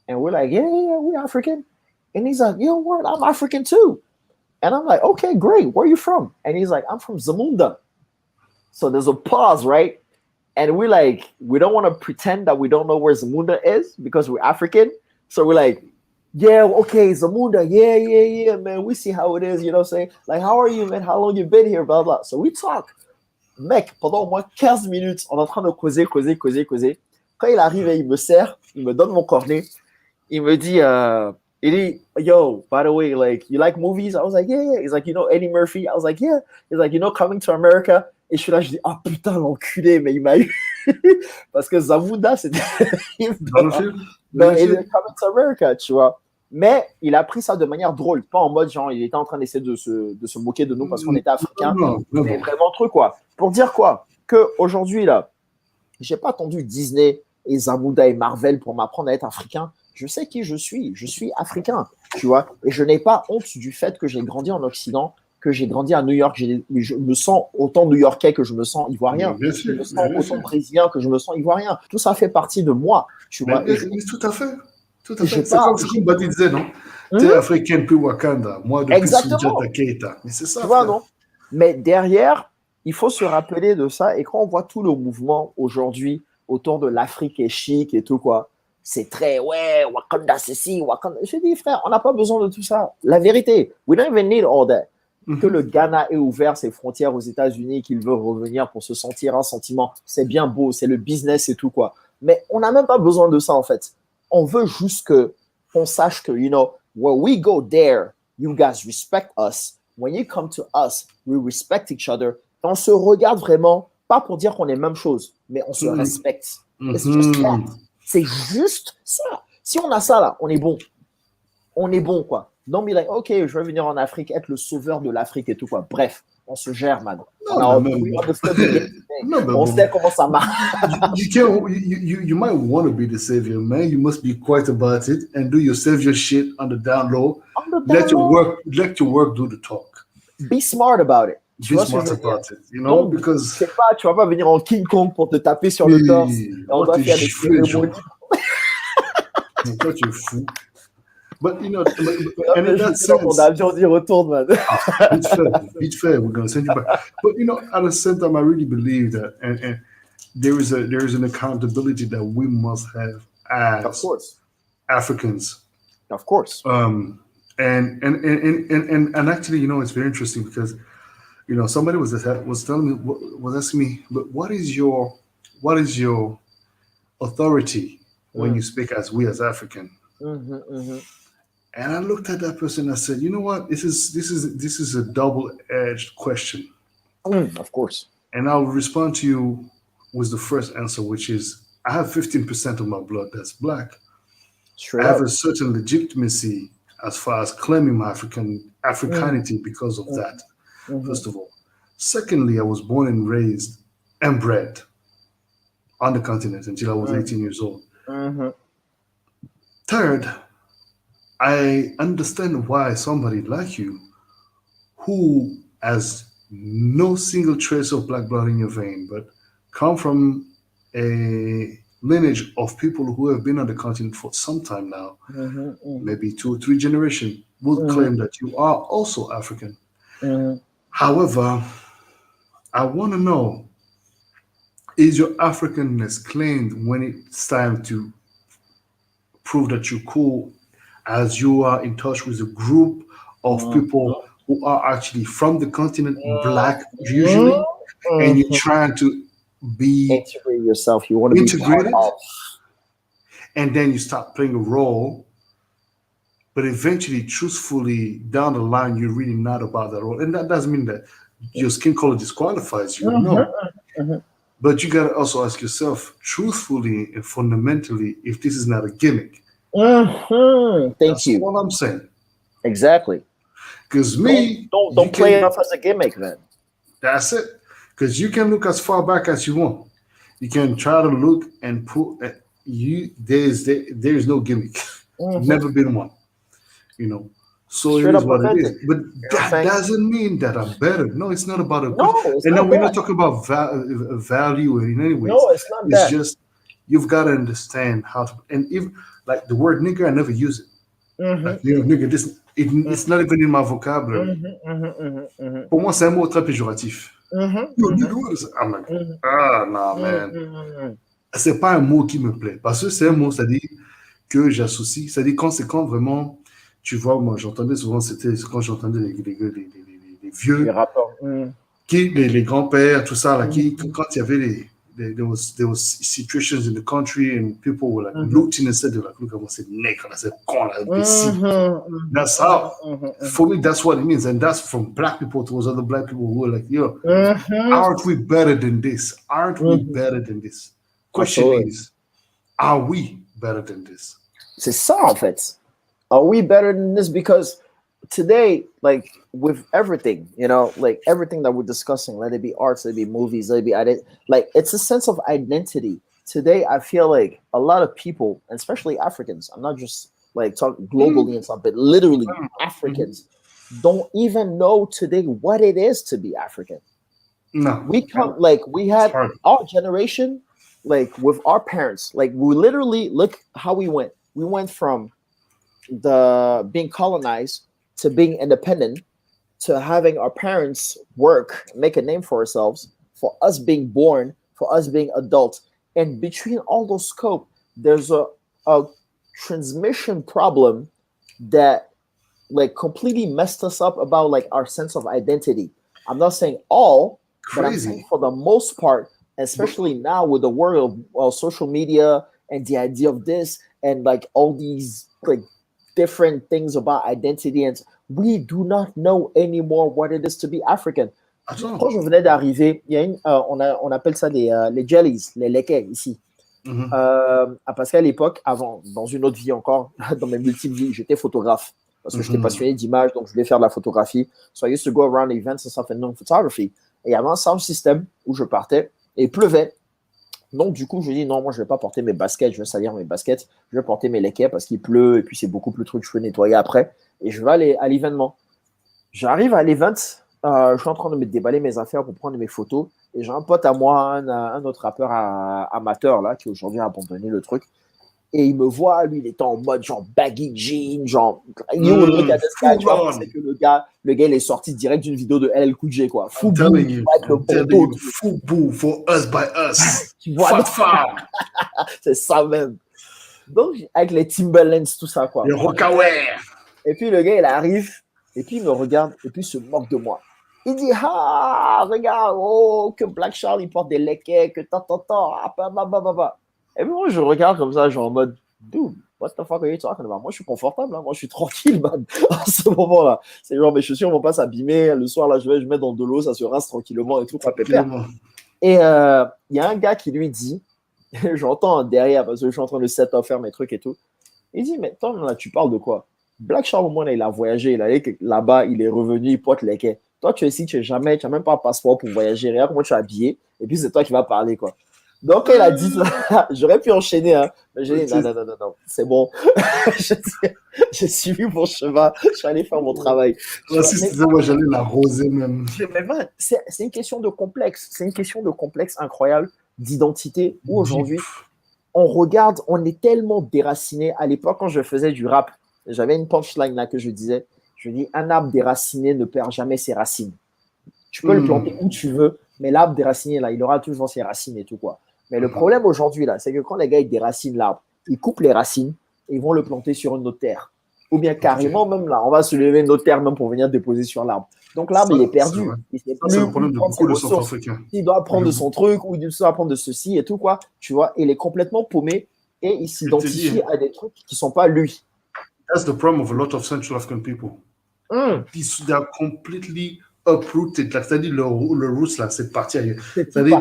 And we're like, yeah, we're African. And he's like, you know what? I'm African too. And I'm like, okay, great. Where are you from? And he's like, I'm from Zamunda. So there's a pause, right? And we're like, we don't want to pretend that we don't know where Zamunda is because we're African. So we're like, yeah, okay, Zamunda. Yeah, man. We see how it is, you know what I'm saying? Like, how are you, man? How long you been here? Blah, blah. So we talk. Mec, pendant au moins 15 minutes, on est en train de causer. Quand il arrive et il me sert, il me donne mon cornet. Il me dit, yo, by the way, like, you like movies? I was like, yeah. He's like, you know Eddie Murphy? I was like, yeah. He's like, you know, Coming to America? Et je suis là, je dis, ah putain, l'enculé, mais il m'a eu. Parce que Zamunda, c'était. Non, il est Coming to America, tu vois. Mais il a pris ça de manière drôle, pas en mode genre il était en train d'essayer de se moquer de nous parce qu'on était africains. Mais vraiment truc quoi. Pour dire quoi? Qu'aujourd'hui là, j'ai pas attendu Disney et Zamunda et Marvel pour m'apprendre à être africain. Je sais qui je suis africain, tu vois. Et je n'ai pas honte du fait que j'ai grandi en Occident, que j'ai grandi à New York. Je me sens autant new-yorkais que je me sens ivoirien. Je me sens autant brésilien que je me sens ivoirien. Tout ça fait partie de moi, tu vois. Mais tout à fait. Tout à fait. C'est comme Boddhi disait, non? T'es africain depuis Wakanda. Moi, depuis Soundiata Keita. Mais c'est ça. Tu vois, non? Mais derrière, il faut se rappeler de ça. Et quand on voit tout le mouvement aujourd'hui autour de l'Afrique est chic et tout, quoi, c'est très, ouais, Wakanda, c'est si, Wakanda. Je dis, frère, on n'a pas besoin de tout ça. La vérité, we don't even need all that. Que le Ghana ait ouvert ses frontières aux États-Unis, qu'il veut revenir pour se sentir un sentiment, c'est bien beau, c'est le business et tout, quoi. Mais on n'a même pas besoin de ça, en fait. On veut juste qu'on sache que, you know, when we go there, you guys respect us. When you come to us, we respect each other. On se regarde vraiment, pas pour dire qu'on est même chose, mais on se respecte. C'est juste ça. Si on a ça là, on est bon. On est bon, quoi. Don't be like, ok, je vais venir en Afrique, être le sauveur de l'Afrique et tout, quoi. Bref, on se gère, man. On sait comment ça marche. You might want to be the savior, man. You must be quiet about it and do your savior shit on the down low. Let your work do the talk. Be smart about it. Be smart about it, you know, because... Je sais pas, tu vas pas venir en King Kong pour te taper sur le torse. Et on va faire des cérémonies. Toi, tu es fou. But you know, and in that sense, it's fair. We're gonna send you back. But you know, at the same time, I really believe that, and there is an accountability that we must have as of course Africans. Of course. And actually, you know, it's very interesting because, you know, somebody was telling me, was asking me, but what is your authority when you speak as we as African. Mm-hmm. And I looked at that person and I said, you know what? This is a double-edged question. Of course. And I'll respond to you with the first answer, which is I have 15% of my blood that's black. I Straight have up. a certain legitimacy as far as claiming my Mm, Africanity because of mm, that, mm-hmm, first of all. Secondly, I was born and raised and bred on the continent until I was mm, 18 years old. mm-hmm, Third, I understand why somebody like you, who has no single trace of black blood in your vein, but come from a lineage of people who have been on the continent for some time now, mm-hmm, mm-hmm, maybe 2 or 3 generations, will mm-hmm, claim that you are also African. mm-hmm. However, I want to know, is your Africanness claimed when it's time to prove that you're cool, as you are in touch with a group of people who are actually from the continent, black usually, and you're Mm-hmm. trying to be Integrate yourself. You want to be part integrated, of. and then you start playing a role, but eventually, truthfully, down the line, you're really not about that role. And that doesn't mean that your skin color disqualifies you. No. Mm-hmm. But you got to also ask yourself, truthfully and fundamentally, if this is not a gimmick. Mm-hmm. Thank That's you. all I'm saying. Exactly. Because Don't me, don't you don't play it can, off as a gimmick, man. that's it. Because you can look as far back as you want. You can try to look and put, there is no gimmick. Mm-hmm. Never been one, you know. So it Straight is up what it authentic. is. But You know what I'm that saying? doesn't mean that I'm better. No, it's not about a question. No, it's And no, not we're not that. talking about value in any ways. No, it's not It's that. just you've got to understand how to. And if like the word nigger, I never use it. Mm-hmm. Like nigger, it's not even in my vocabulary. Mm-hmm. Mm-hmm. Mm-hmm. Pour moi, c'est un mot très péjoratif. Yo, Mm-hmm. nigger, what is it? I'm like, Mm-hmm. ah, nah, man. Mm-hmm. C'est pas un mot qui me plaît. Parce que c'est un mot, c'est-à-dire que j'associe. C'est-à-dire quand vraiment, tu vois, moi, j'entendais souvent, c'était quand j'entendais les Les vieux, rapports. Mm-hmm. les grands-pères, tout ça, là, Mm-hmm. quand il y avait there was situations in the country and people were like Mm-hmm. looking and said, they're like, look at what c'est nègre, là, c'est con, là, imbécile. Mm-hmm. That's how, Mm-hmm. for me, that's what it means. And that's from black people towards other black people who are like, yo, Mm-hmm. aren't we better than this? Aren't we Mm-hmm. better than this? Question Absolutely. is, are we better than this? C'est ça, en fait. Are we better than this? Because today, like with everything, like everything that we're discussing, let it be arts, let it be movies, let it be like it's a sense of identity. Today, I feel like a lot of people, and especially Africans, I'm not just like talking globally and stuff, but literally Africans don't even know today what it is to be African. No. We had hard. our generation, like with our parents, like we literally look how we went. We went from the being colonized to being independent to having our parents work, make a name for ourselves, for us being born, for us being adults. And between all those scope, there's a transmission problem that like completely messed us up about like our sense of identity. I'm not saying all, but I'm saying Crazy. for the most part, especially now with the world of social media and the idea of this and like all these like different things about identity, and we do not know anymore what it is to be African. Attends. Quand je venais d'arriver, il y a on appelle ça les jellies, les lequets ici. Parce qu'à l'époque, avant, dans une autre vie encore, dans mes multiples vies, j'étais photographe parce que j'étais passionné d'images, donc je voulais faire de la photographie. So I used to go around events and stuff and doing photography. Et il y avait un sound system où je partais et il pleuvait. Donc, du coup, je dis non, moi, je ne vais pas porter mes baskets, je vais salir mes baskets, je vais porter mes lequets parce qu'il pleut et puis c'est beaucoup plus truc que je peux nettoyer après. Et je vais aller à l'événement. J'arrive à l'event, je suis en train de me déballer mes affaires pour prendre mes photos. Et j'ai un pote à moi, un autre rappeur amateur là, qui aujourd'hui a abandonné le truc. Et il me voit, lui, il était en mode genre baggy jean, genre you would look at this guy, tu vois, c'est que le gars, il est sorti direct d'une vidéo de LL Cool J, quoi. I'm telling you, Fubu for us by us. Tu vois, Fat. c'est ça même. Donc, avec les Timberlands, tout ça, quoi. Les Rockaway. Et puis, le gars, il arrive, et puis il me regarde, et puis il se moque de moi. Il dit, ah, regarde, oh, que Black Charles, il porte des lequets, que tant, bah. Et puis moi, je regarde comme ça, genre en mode, dude, what the fuck are you talking about? Moi, je suis confortable, hein. Moi, je suis tranquille, man, à ce moment-là. C'est genre, mes chaussures vont pas s'abîmer. Le soir, là, je mets dans de l'eau, ça se rince tranquillement et tout, pas pépère. Tranquillement. Et il y a un gars qui lui dit, j'entends derrière, parce que je suis en train de set up, faire mes trucs et tout. Il dit, mais toi, là, tu parles de quoi? Black Shark, au moins, il a voyagé, il allait là-bas, il est revenu, il porte les quais. Toi, tu es ici, tu n'as même pas un passeport pour voyager, regarde comment tu es habillé, et puis c'est toi qui vas parler, quoi. Donc, il a dit ça, j'aurais pu enchaîner, hein, mais j'ai dit, non, c'est bon. J'ai suivi mon chemin, je suis allé faire mon travail. Si c'était moi, j'allais l'arroser même. Mais man, c'est une question de complexe, c'est une question de complexe incroyable d'identité où aujourd'hui, on regarde, on est tellement déraciné. À l'époque, quand je faisais du rap, j'avais une punchline là que je disais, je dis, un arbre déraciné ne perd jamais ses racines. Tu peux le planter où tu veux, mais l'arbre déraciné là, il aura toujours ses racines et tout quoi. Mais le problème aujourd'hui là, c'est que quand les gars ils déracinent l'arbre, ils coupent les racines et ils vont le planter sur une autre terre. Ou bien carrément même là, on va se lever une autre terre même pour venir déposer sur l'arbre. Donc l'arbre il est perdu. C'est le problème de beaucoup de Centrafricains. Il doit prendre de son truc ou il doit prendre de ceci et tout quoi, tu vois. Il est complètement paumé et il s'identifie à des trucs qui sont pas lui. That's the problem of a lot of Central African people. They are completely uprooted. C'est-à-dire le roots là, c'est parti ailleurs. C'est-à-dire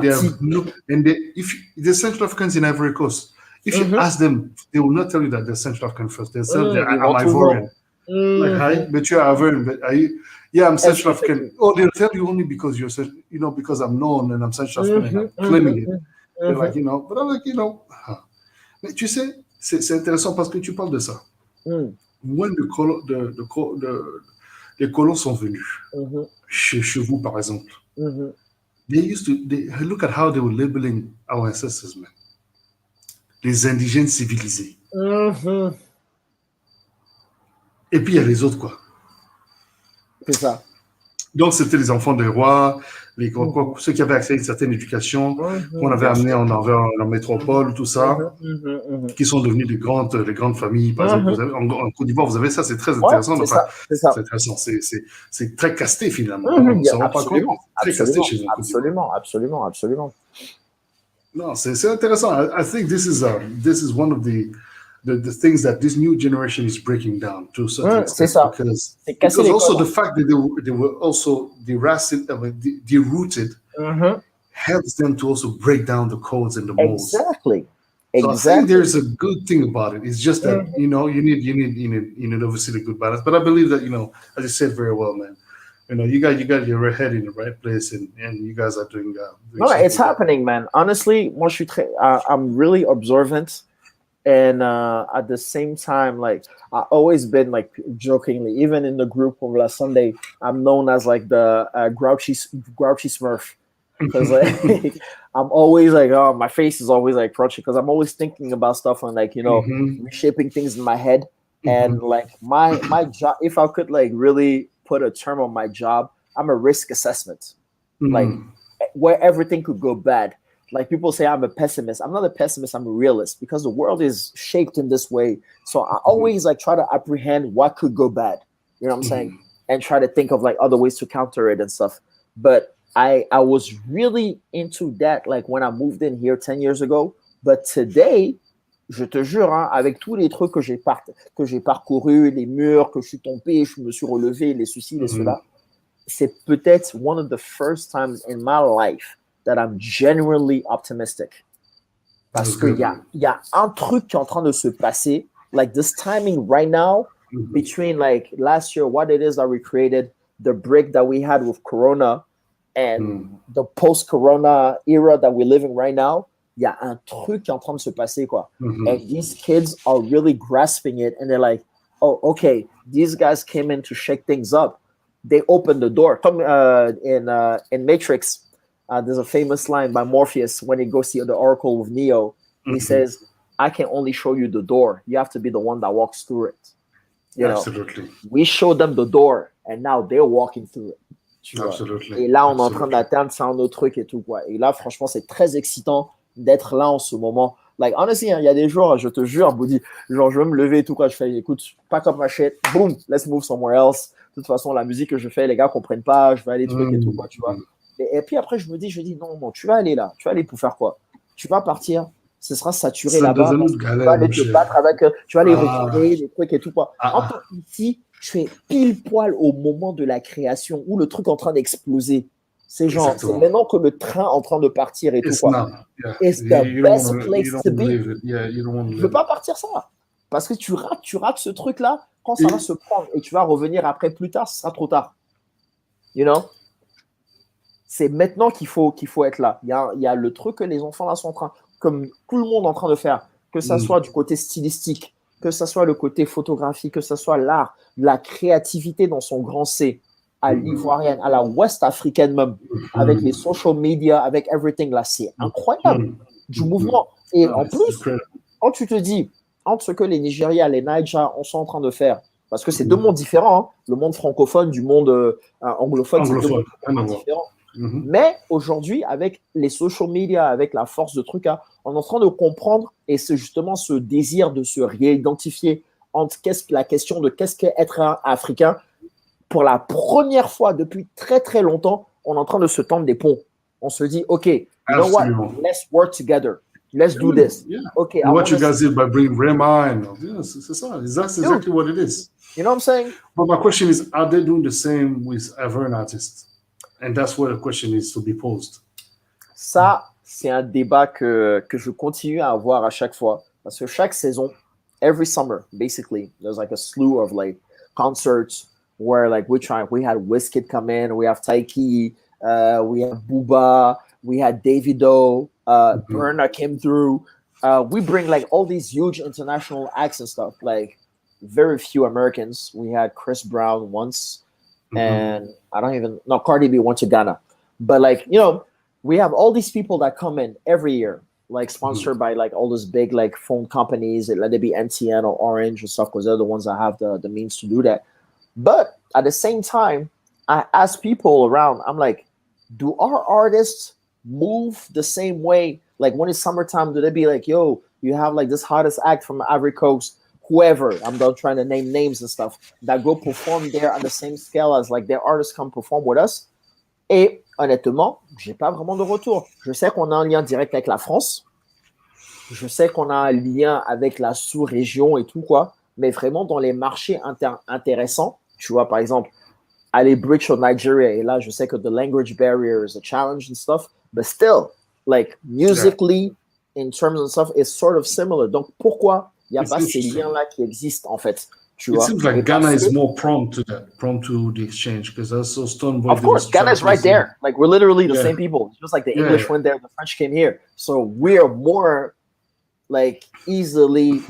if the Central Africans in Ivory Coast, if you ask them, they will not tell you that they're Central African first. They'll say I'm Ivorian. Like, hi, but you're Ivorian. But are you? Yeah, I'm Central African. Oh, they'll tell you only because you're, because I'm known and I'm Central African and I'm claiming it. They're like, but I'm like, Mais tu sais, c'est intéressant parce que tu parles de ça. When les colons sont venus, chez vous par exemple, they used to look at how they were labeling our ancestors, man. Les indigènes civilisés. Et puis il y a les autres, quoi. C'est ça. Donc c'était les enfants des rois, ceux qui avaient accès à une certaine éducation, qu'on avait amenés en métropole, tout ça, qui sont devenus les grandes familles. Par exemple, en Côte d'Ivoire, vous avez ça, c'est très intéressant. C'est intéressant. C'est très casté finalement. On ne se rend pas compte. Très casté chez nous. Absolument. Non, c'est intéressant. I think this is one of the things that this new generation is breaking down to a certain extent. Because also the fact that they were also derooted helps them to also break down the codes and the molds. Exactly. So I think there's a good thing about it. It's just that you need obviously the good balance. But I believe that as you said very well, man. You got your head in the right place, and you guys are doing. No, it's happening, man. Honestly, moi, I'm really observant. And at the same time, like I've always been like jokingly, even in the group of last Sunday, I'm known as like the grouchy Smurf because like I'm always like, oh, my face is always like crunchy because I'm always thinking about stuff and like reshaping things in my head. And like my job, if I could like really put a term on my job, I'm a risk assessment, like where everything could go bad. Like people say I'm a pessimist. I'm not a pessimist, I'm a realist because the world is shaped in this way. So I always like try to apprehend what could go bad. You know what I'm saying? And try to think of like other ways to counter it and stuff. But I was really into that like when I moved in here 10 years ago. But today, je te jure, hein, avec tous les trucs que j'ai parcourus, les murs, que je suis tombé, je me suis relevé, les soucis, les cela, c'est peut-être one of the first times in my life that I'm genuinely optimistic. Parce qu'il y a un truc qui est en train de se passer, like this timing right now, between like last year, what it is that we created, the break that we had with Corona, and the post-Corona era that we're living right now, il y a un truc qui est en train de se passer, quoi. And these kids are really grasping it, and they're like, oh, okay, these guys came in to shake things up. They opened the door. Come in Matrix, there's a famous line by Morpheus when he goes to the Oracle with Neo. He says, I can only show you the door. You have to be the one that walks through it. Absolutely. We showed them the door, and now they're walking through it. Absolutely. Et là, on est en train d'atteindre ça un autre truc et tout, quoi. Et là, franchement, c'est très excitant d'être là en ce moment. Like, honestly, il y a des jours, je te jure, Boddhi, genre, je veux me lever et tout, quoi. Je fais, écoute, pack up my shit, boom, let's move somewhere else. De toute façon, la musique que je fais, les gars comprennent pas, je vais aller truc et tout, quoi, tu vois. Et puis après, je me dis, non, tu vas aller là. Tu vas aller pour faire quoi? Tu vas partir. ce sera saturé Ça là-bas. devient Parce une que tu vas galère, aller mon te cher. battre avec, tu vas aller Ah, recréer des trucs et tout quoi. En ah, tant qu'ici, tu es pile poil au moment de la création où le truc est en train d'exploser. C'est genre, c'est exactement. maintenant que le train est en train de partir et tout It's quoi. not. Yeah. It's the You don't best want to. You place don't to want to be. live it. Yeah. You don't want to Je veux live it. pas partir ça. Parce que tu rates ce truc-là, quand ça va Et- se prendre et tu vas revenir après plus tard, ce sera trop tard. You know? C'est maintenant qu'il faut être là. Il y a le truc que les enfants là sont en train, comme tout le monde est en train de faire, que ça soit du côté stylistique, que ça soit le côté photographie, que ça soit l'art, la créativité dans son grand C, à l'ivoirienne, à la West africaine même, avec les social media, avec everything là, c'est incroyable du mouvement. Et en plus, quand tu te dis entre ce que les Nigérias, les Niger sont en train de faire, parce que c'est deux mondes différents, hein, le monde francophone du monde anglophone, c'est deux mondes différents. Mais aujourd'hui, avec les social media, avec la force de trucs, on est en train de comprendre et c'est justement ce désir de se réidentifier entre la question de qu'est-ce qu'être un Africain. Pour la première fois depuis très très longtemps, on est en train de se tendre des ponts. On se dit, OK, you know what? Let's work together. Let's do this. Yeah. Okay, and what you guys did by bringing Rema and yes, that's exactly what it is. You know what I'm saying? But my question is, are they doing the same with other artists? And that's where the question is to be posed. Ça, c'est un débat que je continue à avoir à chaque fois. Parce que chaque saison, every summer, basically, there's like a slew of like concerts where like we had Wizkid come in, we have Taiki, we have Booba, we had Davido, Burna came through. We bring like all these huge international acts and stuff. Like very few Americans. We had Chris Brown once, and Cardi B went to Ghana. But like, you know, we have all these people that come in every year, like sponsored by like all those big like phone companies, let it be NTN or Orange or stuff, because they're the ones that have the means to do that. But at the same time, I ask people around, I'm like, do our artists move the same way? Like when it's summertime, do they be like, yo, you have like this hottest act from Ivory Coast, whoever, I'm not trying to name names and stuff, that go perform there on the same scale as like their artists come perform with us? Et honnêtement, j'ai pas vraiment de retour. Je sais qu'on a un lien direct avec la France. Je sais qu'on a un lien avec la sous-région et tout quoi. Mais vraiment dans les marchés intéressants, tu vois, par exemple, aller bridge au Nigeria. Et là, je sais que the language barrier is a challenge and stuff. But still, like musically, in terms of stuff, it's sort of similar. Donc pourquoi il n'y a pas ces liens-là qui existent en fait? It seems like Ghana is more prone to that, prone to the exchange, because that's so Stonebwoy. Of course, Ghana is right there. Like we're literally the same people. It's just like the English went there, the French came here. So we're more like easily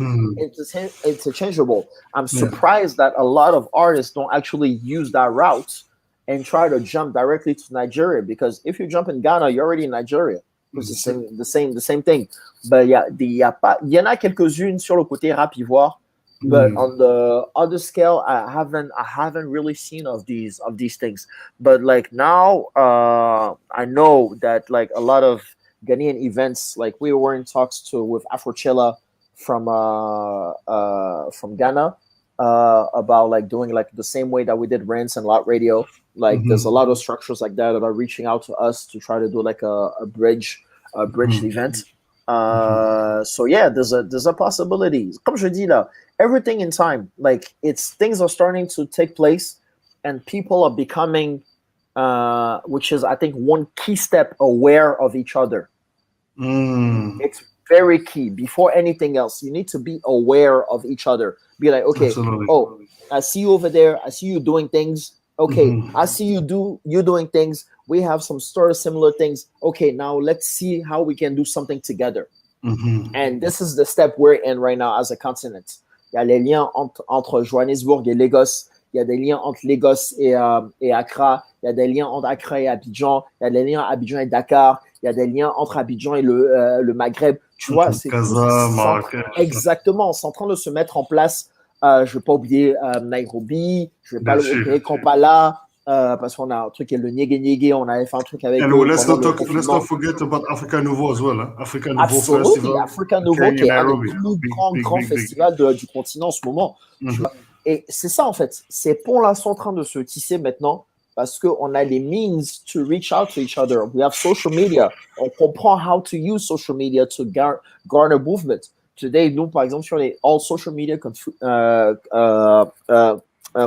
interchangeable. I'm surprised that a lot of artists don't actually use that route and try to jump directly to Nigeria, because if you jump in Ghana, you're already in Nigeria. It's the same thing. But il y en a quelques-unes sur le côté rap ivoire. But on the other scale, I haven't really seen of these things. But like now, I know that like a lot of Ghanaian events, like we were in talks with Afrochella from Ghana about like doing like the same way that we did Rants and Lot Radio. Like there's a lot of structures like that are reaching out to us to try to do like a bridge event. So yeah, there's a possibility. Comme je dis là, everything in time, like things are starting to take place and people are becoming which is I think one key step, aware of each other. It's very key. Before anything else, you need to be aware of each other. Be like, okay, absolutely. Oh, I see you over there, I see you doing things. Okay, I see you doing things. We have some sort of similar things. Okay, now let's see how we can do something together. And this is the step we're in right now as a continent. Il y a les liens entre Johannesburg et Lagos. Il y a des liens entre Lagos et Accra. Il y a des liens entre Accra et Abidjan. Il y a des liens entre Abidjan et Dakar. Il y a des liens entre Abidjan et le Maghreb. Tu vois, c'est exactement. C'est en train de se mettre en place. Je ne vais pas oublier Nairobi. Je ne vais pas oublier Kampala. Parce qu'on a un truc qui est le Niégué, on avait fait un truc avec let's not forget about Africa Nouveau as well. Africa Nouveau Festival. Africa Nouveau qui est un des plus grands festivals du continent en ce moment. Tu vois. Et c'est ça en fait, ces ponts-là sont en train de se tisser maintenant parce qu'on a les means to reach out to each other. We have social media. On comprend how to use social media to garner movement. Today, nous, par exemple, sur les all social media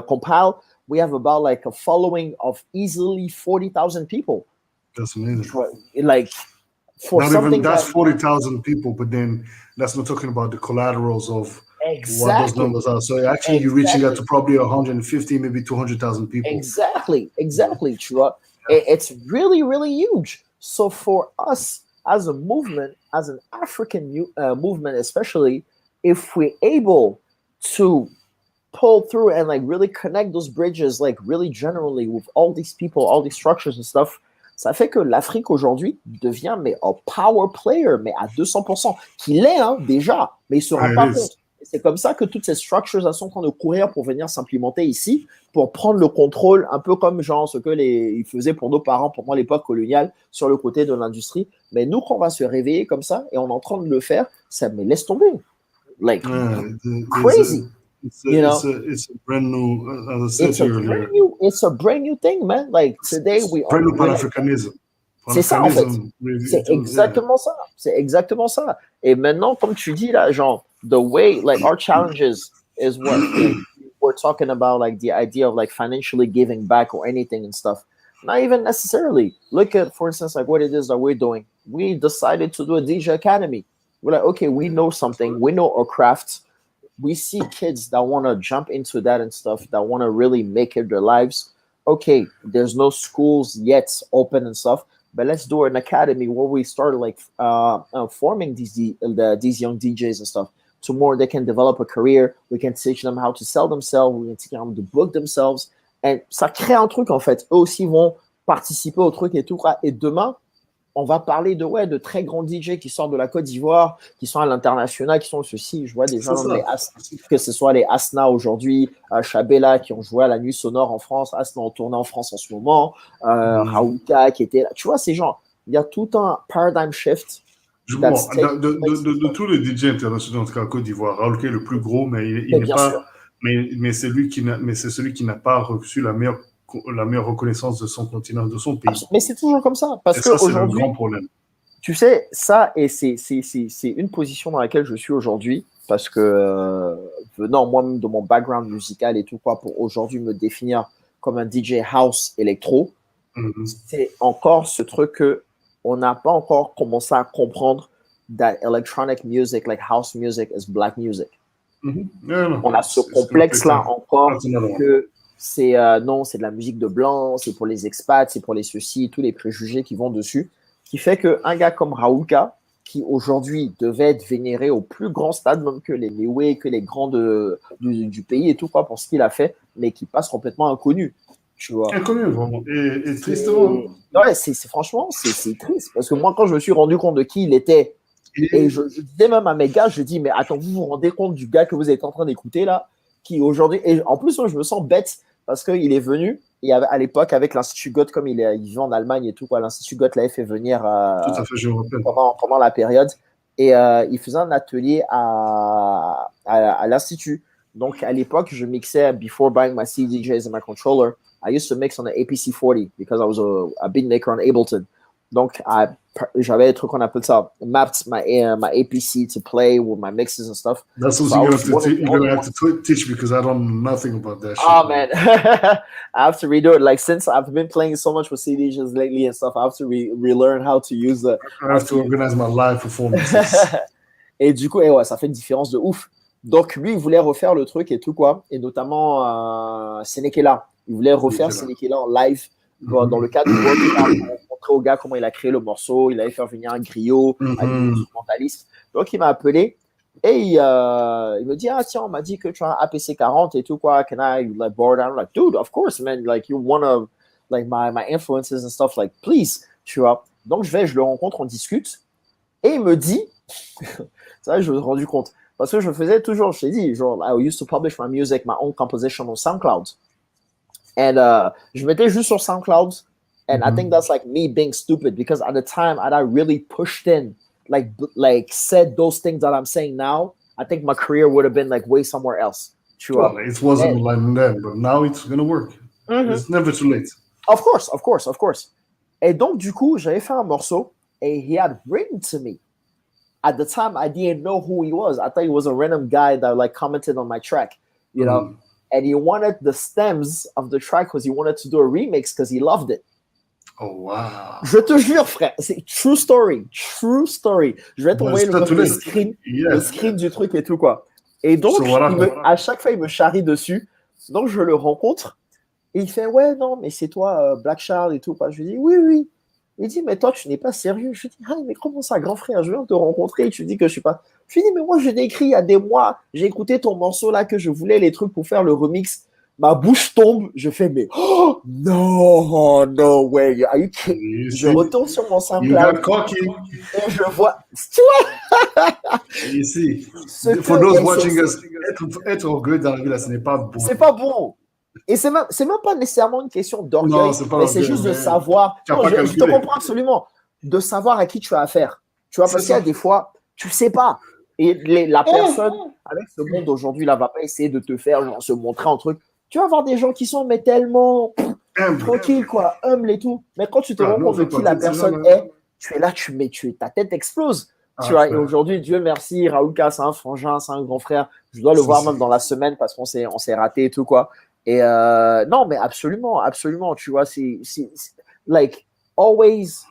compile, we have about like a following of easily 40,000 people. That's amazing. Like, for not something even that's that 40,000 people, but then that's not talking about the collaterals of what those numbers are. So actually, you're reaching out to probably 150, maybe 200,000 people. Exactly. Tu vois, it's really, really huge. So for us as a movement, as an African movement, especially, if we're able to pull through and like really connect those bridges, like really generally with all these people, all these structures and stuff, ça fait que l'Afrique aujourd'hui devient mais un power player, mais à 200%, qu'il est hein, déjà, mais il se rend pas compte. Et c'est comme ça que toutes ces structures sont en train de courir pour venir s'implémenter ici, pour prendre le contrôle, un peu comme genre ce que ils faisaient pour nos parents pendant l'époque coloniale sur le côté de l'industrie. Mais nous, quand on va se réveiller comme ça et on est en train de le faire, ça me laisse tomber. Like, crazy. It's a brand new, as I said earlier. It's a brand new thing, man. Like today, we are. Brand new Pan-Africanism. C'est ça, en fait. C'est exactement ça. C'est exactement ça. Et maintenant, comme tu dis là, genre, the way, like, our challenges is what we're talking about, like, the idea of, like, financially giving back or anything and stuff. Not even necessarily. Look at, for instance, like, what it is that we're doing. We decided to do a DJ Academy. We're like, okay, we know something. We know our craft. We see kids that want to jump into that and stuff, that want to really make it their lives. Okay, there's no schools yet open and stuff, but let's do an academy where we start like forming these young DJs and stuff. Tomorrow they can develop a career. We can teach them how to sell themselves. We can teach them to book themselves. And ça crée un truc en fait. Eux aussi vont participer au truc et tout. Et demain, on va parler de très grands DJ qui sortent de la Côte d'Ivoire, qui sont à l'international, qui sont ceci. Je vois des gens, que ce soit les Asna aujourd'hui, Chabella qui ont joué à la Nuit Sonore en France, Asna en tournée en France en ce moment, Raouka qui était là. Tu vois, ces gens, il y a tout un paradigm shift. De tous les DJ internationaux, en tout cas en Côte d'Ivoire, Raouka est le plus gros, mais il n'est pas. Mais c'est celui qui n'a pas reçu la meilleure reconnaissance de son continent, de son pays. Mais c'est toujours comme ça. Parce que c'est le grand problème. Tu sais, ça, et c'est une position dans laquelle je suis aujourd'hui, parce que venant moi-même de mon background musical et tout quoi, pour aujourd'hui me définir comme un DJ house électro, c'est encore ce truc que on n'a pas encore commencé à comprendre that electronic music, like house music, is black music. On a ce complexe-là encore que c'est non, c'est de la musique de blanc, c'est pour les expats, c'est pour les ceci, tous les préjugés qui vont dessus, qui fait qu'un gars comme Raouka, qui aujourd'hui devait être vénéré au plus grand stade, même que les Lewe, que les grands du pays et tout, quoi, pour ce qu'il a fait, mais qui passe complètement inconnu. Tu vois. Inconnu, vraiment. Et tristement. Ouais, franchement, c'est triste. Parce que moi, quand je me suis rendu compte de qui il était, et je disais même à mes gars, je dis, mais attends, vous vous rendez compte du gars que vous êtes en train d'écouter là, qui aujourd'hui, et en plus, moi, je me sens bête parce qu'il est venu, et à l'époque, avec l'Institut Goethe, comme il vivait en Allemagne et tout, quoi, l'Institut Goethe l'avait fait venir tout à fait, je pendant la période, et il faisait un atelier à l'Institut. Donc, à l'époque, je mixais, before buying my CDJs and my controller, I used to mix on an APC 40 because I was a beat maker on Ableton. Donc, j'avais des trucs qu'on appelle ça, mapped my APC to play with my mixes and stuff. That's what you're going to have to teach because I don't know nothing about that shit. Oh, man. I have to redo it. Like, since I've been playing so much with CDJs lately and stuff, I have to relearn how to use the... I have to organize my live performances. Et du coup, ouais, ça fait une différence de ouf. Donc, lui, il voulait refaire le truc et tout, quoi. Et notamment, Senekela. Il voulait refaire Senekela en live. Dans le cadre du workshop, il a montré au gars comment il a créé le morceau, il avait fait venir un griot, un instrumentaliste. Donc, il m'a appelé et il me dit, ah tiens, on m'a dit que tu as un APC 40 et tout quoi, can I like borrow that? I'm like, dude, of course, man, like you're one of like my influences and stuff, like please, tu vois. Donc, je le rencontre, on discute et il me dit, c'est vrai, je me suis rendu compte, parce que je faisais toujours, je t'ai dit, genre, I used to publish my music, my own composition on SoundCloud. And je mettais juste sur SoundCloud. And I think that's like me being stupid because at the time, had I really pushed in, like said those things that I'm saying now, I think my career would have been like way somewhere else. Well, it wasn't like then, but now it's going to work. It's never too late. Of course, of course, of course. Et donc, du coup, j'avais fait un morceau et he had written to me. At the time, I didn't know who he was. I thought he was a random guy that like commented on my track, you know. And he wanted the stems of the track because he wanted to do a remix because he loved it. Oh, wow. Je te jure, frère, c'est true story. True story. Je vais t'envoyer le screen du truc et tout, quoi. Et donc, à chaque fois, il me charrie dessus. Donc, je le rencontre. Et il fait, ouais, non, mais c'est toi, Black Charles et tout. Je lui dis, oui, oui. Il dit, mais toi, tu n'es pas sérieux. Je lui dis, ah, mais comment ça, grand frère, je viens de te rencontrer et tu dis que je suis pas. Je lui dis, mais moi, je l'ai écrit il y a des mois. J'ai écouté ton morceau là que je voulais, les trucs pour faire le remix. Ma bouche tombe. Je fais, mais oh, no way. Are you kidding? Je retourne sur mon SoundCloud. Et je vois. Tu vois? You see, for those watching us, être orgueilleux dans la vie, là, ce n'est pas bon. C'est pas bon. Et c'est même pas nécessairement une question d'orgueil, mais c'est juste de savoir. Non, je te comprends absolument. De savoir à qui tu as affaire. Tu vois, parce qu'il y a des fois, tu sais pas. Et la personne, avec ce monde d'aujourd'hui, là, va pas essayer de te faire, genre, se montrer un truc. Tu vas avoir des gens qui sont, mais tellement tranquilles, quoi, humbles et tout. Mais quand tu te rends compte de qui la personne est, tu es là, ta tête explose. Tu vois, et aujourd'hui, Dieu merci, Raoulka, c'est un frangin, c'est un grand frère. Je dois le voir même dans la semaine parce qu'on s'est raté et tout, quoi. Et non, mais absolument, tu vois, c'est like, always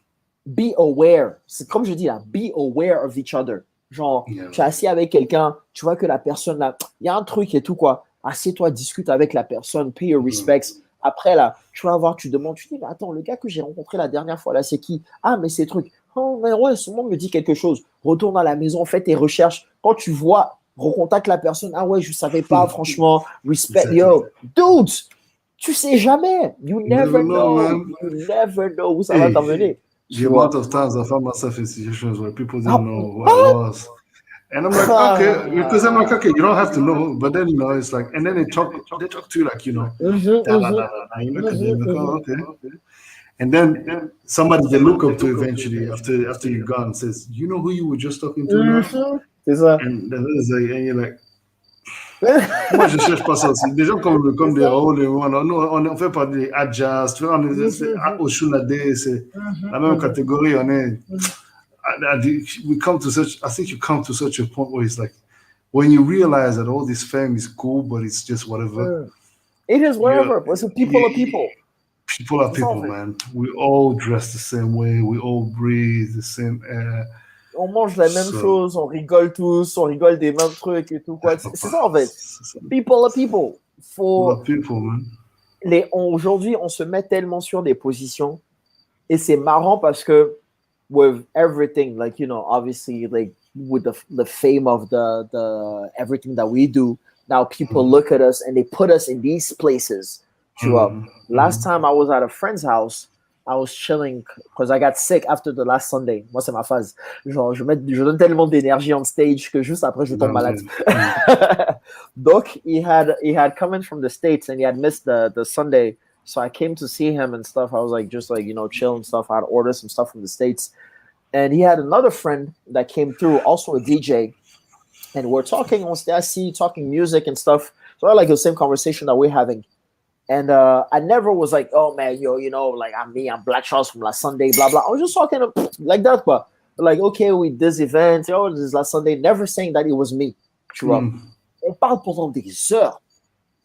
be aware. C'est comme je dis là, be aware of each other. Genre, tu es assis avec quelqu'un, tu vois que la personne là, il y a un truc et tout, quoi. Assieds-toi, discute avec la personne, pay your respects. Après, là, tu vas voir, tu demandes, tu dis, mais attends, le gars que j'ai rencontré la dernière fois, là, c'est qui? Ah, mais c'est truc. Oh, mais ouais, son nom me dit quelque chose. Retourne à la maison, fais tes recherches. Quand tu vois, recontacte la personne. Ah ouais, je savais pas, franchement. Respect, yo. Dude, tu sais jamais. You never know. You never know où ça va t'emmener. The amount of times I found myself in situations where people didn't know who I was. And I'm like, okay, because I'm like, okay, you don't have to know, but then you know, it's like, and then they talk to you like, you know, okay. And then somebody they look up to eventually after you're gone says, you know who you were just talking to now? And you're like, moi je cherche pas ça aussi. Des gens comme des rôles, on fait pas des adjust, on est au Shunade, c'est la même catégorie, on est. We come to such. I think you come to such a point where it's like, when you realize that all this fame is cool, but it's just whatever. It is whatever. But people are people. People are people, man. We all dress the same way. We all breathe the same air. On mange la même chose. On rigole tous. On rigole des mêmes trucs et tout quoi. C'est ça en fait. People are people. People are people, man. Aujourd'hui, on se met tellement sur des positions et c'est marrant parce que with everything, like, you know, obviously, like with the fame of the everything that we do, now people look at us and they put us in these places. Last time I was at a friend's house, I was chilling because I got sick after the last Sunday. Moi, c'est ma phase. Genre, je donne tellement d'énergie on stage que juste après, je tombe malade. Donc, he had come in from the States and he had missed the Sunday. So I came to see him and stuff. I was like, just like, you know, chill and stuff. I'd order some stuff from the States. And he had another friend that came through, also a DJ. And we're talking on stage, talking music and stuff. So I like the same conversation that we're having. And I never was like, oh man, yo, you know, like I'm Black Charles from last Sunday, blah, blah. I was just talking like that, but like, okay, we this event, oh, this is last Sunday, never saying that it was me. Tu vois. On parle pendant des heures.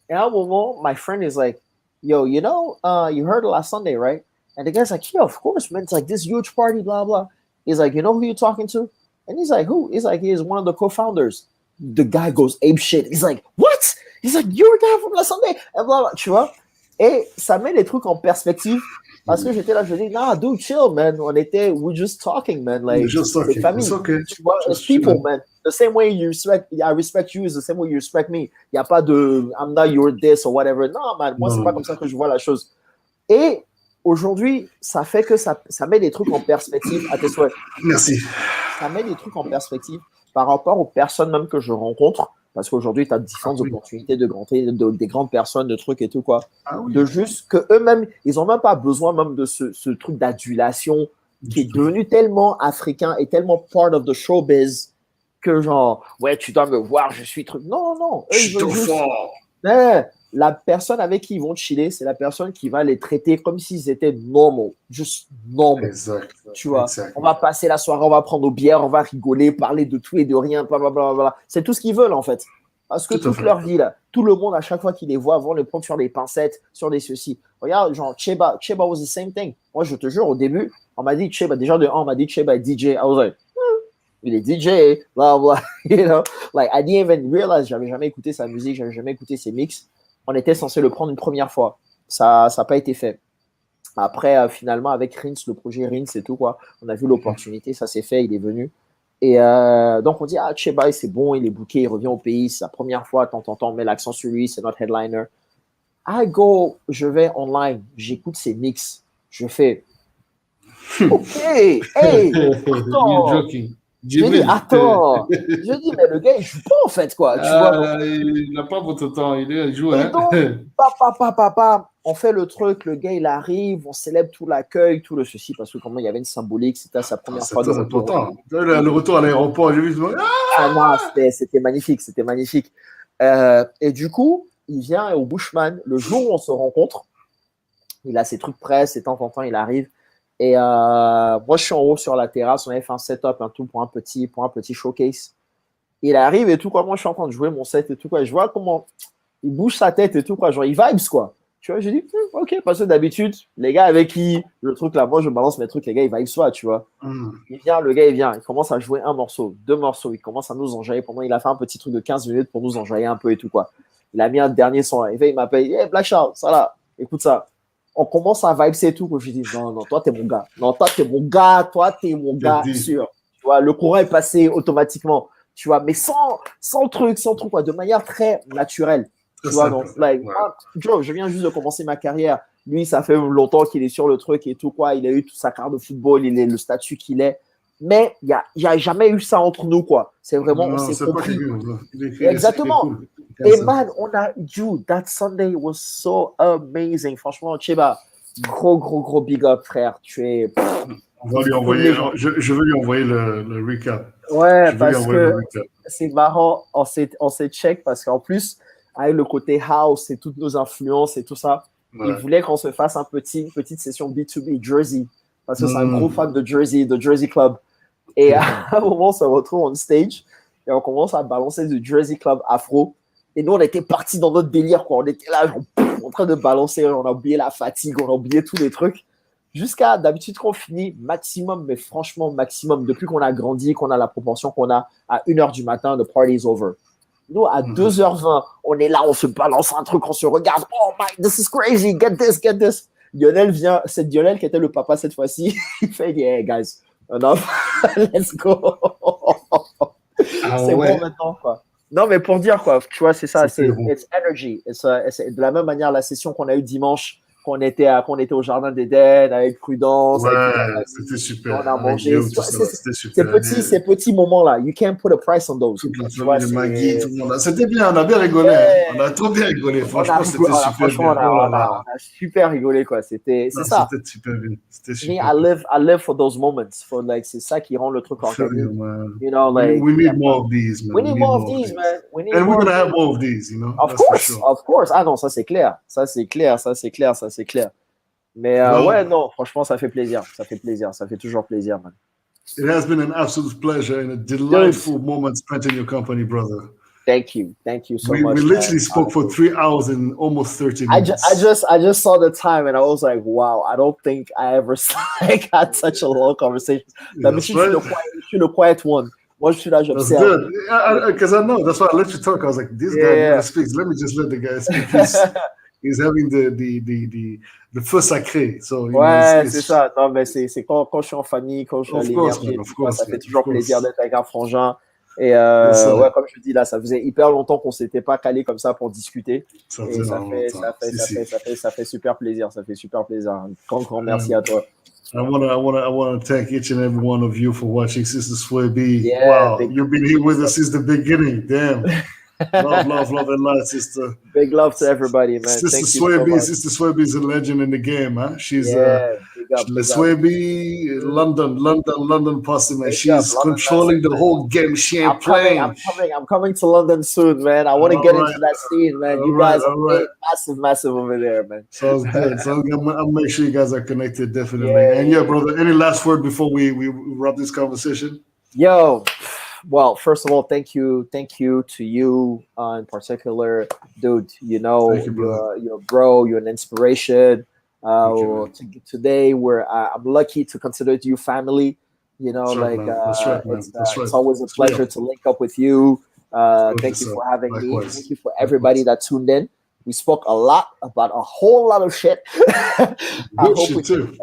Et à un moment, my friend is like, yo, you know, you heard last Sunday, right? And the guy's like, yeah, of course, man. It's like this huge party, blah, blah. He's like, you know who you're talking to? And he's like, who? He's like, he's one of the co-founders. The guy goes ape shit. He's like, what? He's like, you're a guy from last Sunday? And blah, blah, tu vois? Et ça met les trucs en perspective. Parce que j'étais là, je dis, nah, dude, chill, man. We're just talking, man. Like, c'est famille. It's okay. Tu vois, it's people, man. The same way I respect you is the same way you respect me. Il n'y a pas de, I'm not your this or whatever. Non, man, moi, c'est pas comme ça que je vois la chose. Et aujourd'hui, ça fait que ça met des trucs en perspective à tes souhaits. Merci. Ça met des trucs en perspective par rapport aux personnes même que je rencontre. Parce qu'aujourd'hui, tu as différentes opportunités des grandes personnes, de trucs et tout, quoi. De juste qu'eux-mêmes, ils n'ont même pas besoin même de ce truc d'adulation qui est devenu tellement africain et tellement part of the showbiz que genre, ouais, tu dois me voir, je suis truc. Non. Eux, ils veulent juste... la personne avec qui ils vont chiller, c'est la personne qui va les traiter comme s'ils étaient normal, juste normal. Exact. Tu vois, Exact. on va passer la soirée, on va prendre nos bières, on va rigoler, parler de tout et de rien, blablabla. C'est tout ce qu'ils veulent en fait. Parce que toute leur vie, là, tout le monde, à chaque fois qu'ils les voient, vont les prendre sur des pincettes, sur des ceci. Regarde, genre, Cheba was the same thing. Moi, je te jure, au début, on m'a dit Cheba, déjà de 1, on m'a dit Cheba est DJ. I was like, il est DJ, blah, blah, you know. Like, I didn't even realize, j'avais jamais écouté sa musique, j'avais jamais écouté ses mix. On était censé le prendre une première fois. Ça n'a pas été fait. Après, finalement, avec Rins, le projet Rins et tout, quoi, on a vu l'opportunité, ça s'est fait, il est venu. Et donc, on dit, ah, Cheba, c'est bon, il est booké, il revient au pays, c'est sa première fois, on met l'accent sur lui, c'est notre headliner. Je vais online, j'écoute ses mix, je fais, OK, hey, attends. Je dis, attends. Je dis, mais le gars, il joue pas, en fait, quoi. Tu vois, il n'a pas votre temps, il joue. Et donc, papa, on fait le truc, le gars, il arrive, on célèbre tout l'accueil, tout le ceci, parce que comment il y avait une symbolique, c'était sa première fois de retour. Important. Le retour à l'aéroport, j'ai vu. Non, c'était magnifique, c'était magnifique. Et du coup, il vient au Bushman, le jour où on se rencontre, il a ses trucs presse, et de temps en temps, il arrive. Et moi, je suis en haut sur la terrasse, on avait fait un setup, un tout pour un petit showcase. Il arrive et tout, quoi. Moi, je suis en train de jouer mon set et tout, quoi. Je vois comment il bouge sa tête et tout, quoi. Genre, il vibes, quoi. Tu vois, j'ai dit, OK, parce que d'habitude, les gars avec qui le truc là, moi, je balance mes trucs, les gars, ils vibent soit, tu vois. Il vient, le gars, il commence à jouer un morceau, 2 morceaux, il commence à nous enjailler pendant, il a fait un petit truc de 15 minutes pour nous enjailler un peu et tout, quoi. Il a mis un dernier son là. Il m'appelle, hey, Black Shark, ça là, écoute ça. On commence à vibes et tout, quoi. Je dis, non, toi, t'es mon gars. Non, toi, t'es mon gars, sûr. Tu vois, le courant est passé automatiquement. Tu vois, mais sans truc, quoi, de manière très naturelle. Tu vois, donc, like, moi, Joe, je viens juste de commencer ma carrière. Lui, ça fait longtemps qu'il est sur le truc et tout, quoi. Il a eu toute sa carte de football, il est le statut qu'il est. Mais il n'y a jamais eu ça entre nous, quoi. C'est vraiment, on s'est compris. Exactement. Et man, dude, that Sunday was so amazing. Franchement, Cheba, gros big up, frère. Tu es. On va lui envoyer, je vais lui envoyer le recap. Ouais, parce que c'est marrant, on s'est check parce qu'en plus, avec le côté house et toutes nos influences et tout ça, il voulait qu'on se fasse une petite session B2B Jersey parce que c'est un gros fan de Jersey Club. Et à un moment, on se retrouve on stage et on commence à balancer du Jersey Club afro. Et nous, on était partis dans notre délire, quoi. On était là, genre, en train de balancer, on a oublié la fatigue, on a oublié tous les trucs. Jusqu'à d'habitude qu'on finit maximum, mais franchement maximum, depuis qu'on a grandi, qu'on a la proportion qu'on a, à 1h du matin, the party is over. Nous, à 2h20, on est là, on se balance un truc, on se regarde. Oh my, this is crazy, get this. Lionel vient, c'est Lionel qui était le papa cette fois-ci. Il fait, yeah, guys, enough, let's go. C'est bon maintenant, quoi. Non, mais pour dire, quoi, tu vois, c'est ça, c'est it's energy. C'est de la même manière, la session qu'on a eue dimanche, qu'on était au Jardin d'Éden, avec Prudence. Ouais, c'était super. On a mangé. Ces petits moments-là, you can't put a price on those. Tu vois, Maggie, tout le monde. C'était bien, on a bien rigolé. Ouais. On a trop bien rigolé. Franchement, c'était super bien. On a super rigolé, quoi. C'est ça. C'était super bien. C'était super. I live for those moments. C'est ça qui rend le truc organique. You know, like, we need more of these, man. We need more of these, man. And we're going to have more of these, you know. Of course. Ah non, ça c'est clair. Ça c'est clair. Mais ouais, non, franchement, ça fait plaisir. Ça fait toujours plaisir, man. It has been an absolute pleasure and a delightful moment spent in your company, brother. Thank you so much. We literally spoke for 3 hours and almost 30 minutes. I just saw the time and I was like, wow, I don't think I ever had such a long conversation. Je suis le quiet one. Moi, je suis là, j'observe. That's good. Because I know. That's why I let you talk. I was like, this guy never speaks. Let me just let the guy speak. He's having the feu sacré. So, ouais, c'est ça. Non, mais c'est quand je suis en famille, quand je suis à l'énergie, ça fait toujours plaisir d'être avec un frangin. Et ouais, comme je dis là, ça faisait hyper longtemps qu'on s'était pas calé comme ça pour discuter. Ça fait super plaisir. Ça fait super plaisir. Grand merci à toi. I want to thank each and every one of you for watching Sister Swaybe. Wow, you've been here with us since the beginning. Damn. Love and light, sister. Big love to everybody, man. Sister Swaybe is a legend in the game, huh? She's big up. Leswabi, London posse, man. Big up, She's London controlling massive, the man. whole game. She I'm ain't coming. I'm playing. coming. I'm coming to London soon, man. I want to All get right, into that scene, man. all You right, guys are all right. massive over there, man. Sounds good. Sounds good. I'll make sure you guys are connected, definitely. Yeah, And yeah, yeah, yeah. brother, any last word before we wrap this conversation? Yo, well, first of all, thank you to you in particular, dude. You Thank know, you, brother. you're a bro. You're an inspiration. Thank you, man. Today, I'm lucky to consider you family. You know, That's right, like man. That's right, man. That's right. it's always a It's real. pleasure to link up with you. Totally, Thank you sir. for having me. Thank Likewise. you for everybody Likewise. that tuned in. We spoke a lot about a whole lot of shit. I Good hope we shit, did. too.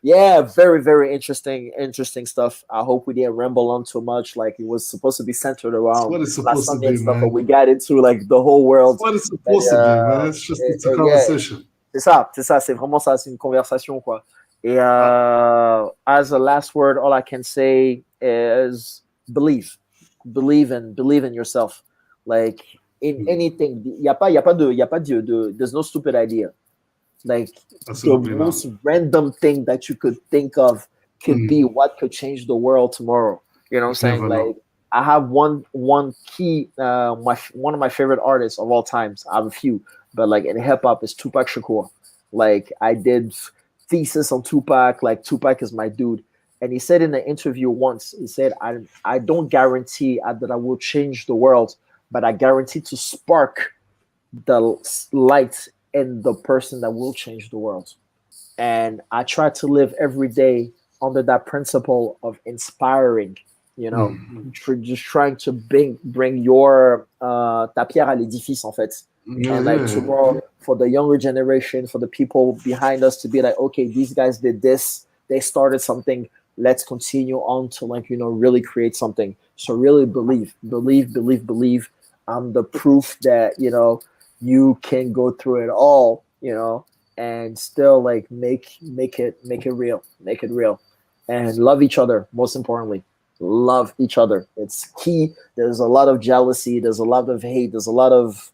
Yeah, very interesting stuff. I hope we didn't ramble on too much. Like it was supposed to be centered It's around what it's last supposed to Sunday and be, stuff, but man. we got into like the whole It's world. what it's And, supposed to be, man. It's a yeah, conversation. c'est ça, c'est vraiment ça, c'est une conversation quoi. Et Ah, as a last word, all I can say is believe, believe in yourself. Like in anything, y a pas there's no stupid idea. Like the absolutely not. most random thing that you could think of could be Mm, what could change the world tomorrow. You know what I'm you saying? never know. Like I have one key one of my favorite artists of all times. I have a few, but like in hip hop is Tupac Shakur. Like I did thesis on Tupac. Like Tupac is my dude. And he said in an interview once, he said, I don't guarantee that I will change the world, but I guarantee to spark the light in the person that will change the world. And I try to live every day under that principle of inspiring, you know, Mm. just trying to bring your ta pierre à l'édifice en fait. Yeah, And like yeah. tomorrow for the younger generation, for the people behind us to be like, okay, these guys did this, they started something, let's continue on to like, you know, really create something. So really believe. I'm the proof that, you know, you can go through it all, you know, and still like make it real and love each other. Most importantly, love each other. It's key. There's a lot of jealousy, there's a lot of hate, there's a lot of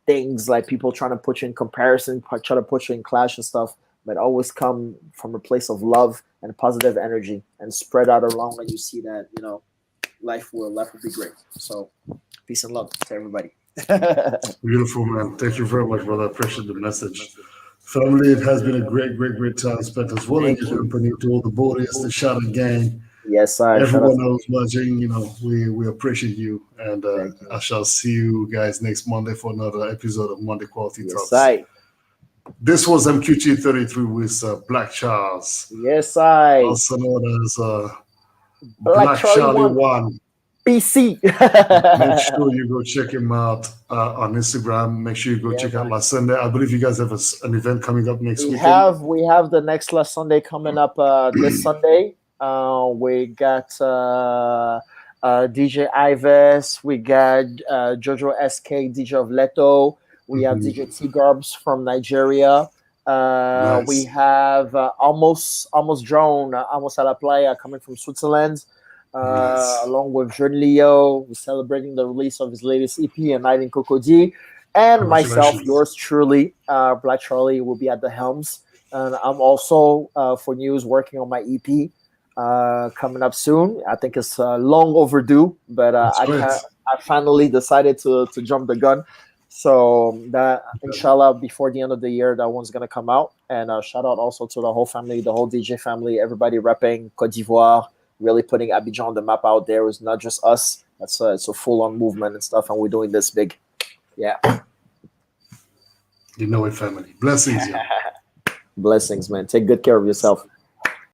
things like people trying to put you in comparison, try to put you in clash and stuff, but always come from a place of love and positive energy and spread out around, and you see that, you know, life will be great. So peace and love to everybody. Beautiful, man. Thank you very much, brother. I appreciate the message. Family, it has been a great time spent as well in Thank your you. company to all the boarders, the Shadow Gang, Yes, I shout out everyone to else watching. You know, we appreciate you, and thank you. I shall see you guys next Monday for another episode of Monday Quality Yes, Talks. I. This was MQT 33 with Black Charles, Yes, I. also known as Black Black Charlie Charlie One. One. PC. Make sure you go check him out on Instagram. Make sure you go Yeah, check out man. La Sunday. I believe you guys have an event coming up next weekend. We have the next last Sunday coming up this Sunday. We got DJ Ives, we got Jojo SK, DJ of Leto, we have Mhm. DJ T Garbs from Nigeria. We Nice. have almost drone, almost a la playa coming from Switzerland. Nice. Along with Jeune Leo, we're celebrating the release of his latest EP, A Night in Cocody. And myself, Congratulations. yours truly, Black Charlie, will be at the helms. And I'm also, for news, working on my EP coming up soon. I think it's long overdue, but That's great. I finally decided to jump the gun. So that inshallah before the end of the year, that one's gonna come out. And shout out also to the whole family, the whole DJ family, everybody repping Cote d'Ivoire, really putting Abidjan on the map out there. It's not just us. It's a full on movement and stuff, and we're doing this big. Yeah. You know it, family. Blessings, yo. Blessings, man. Take good care of yourself.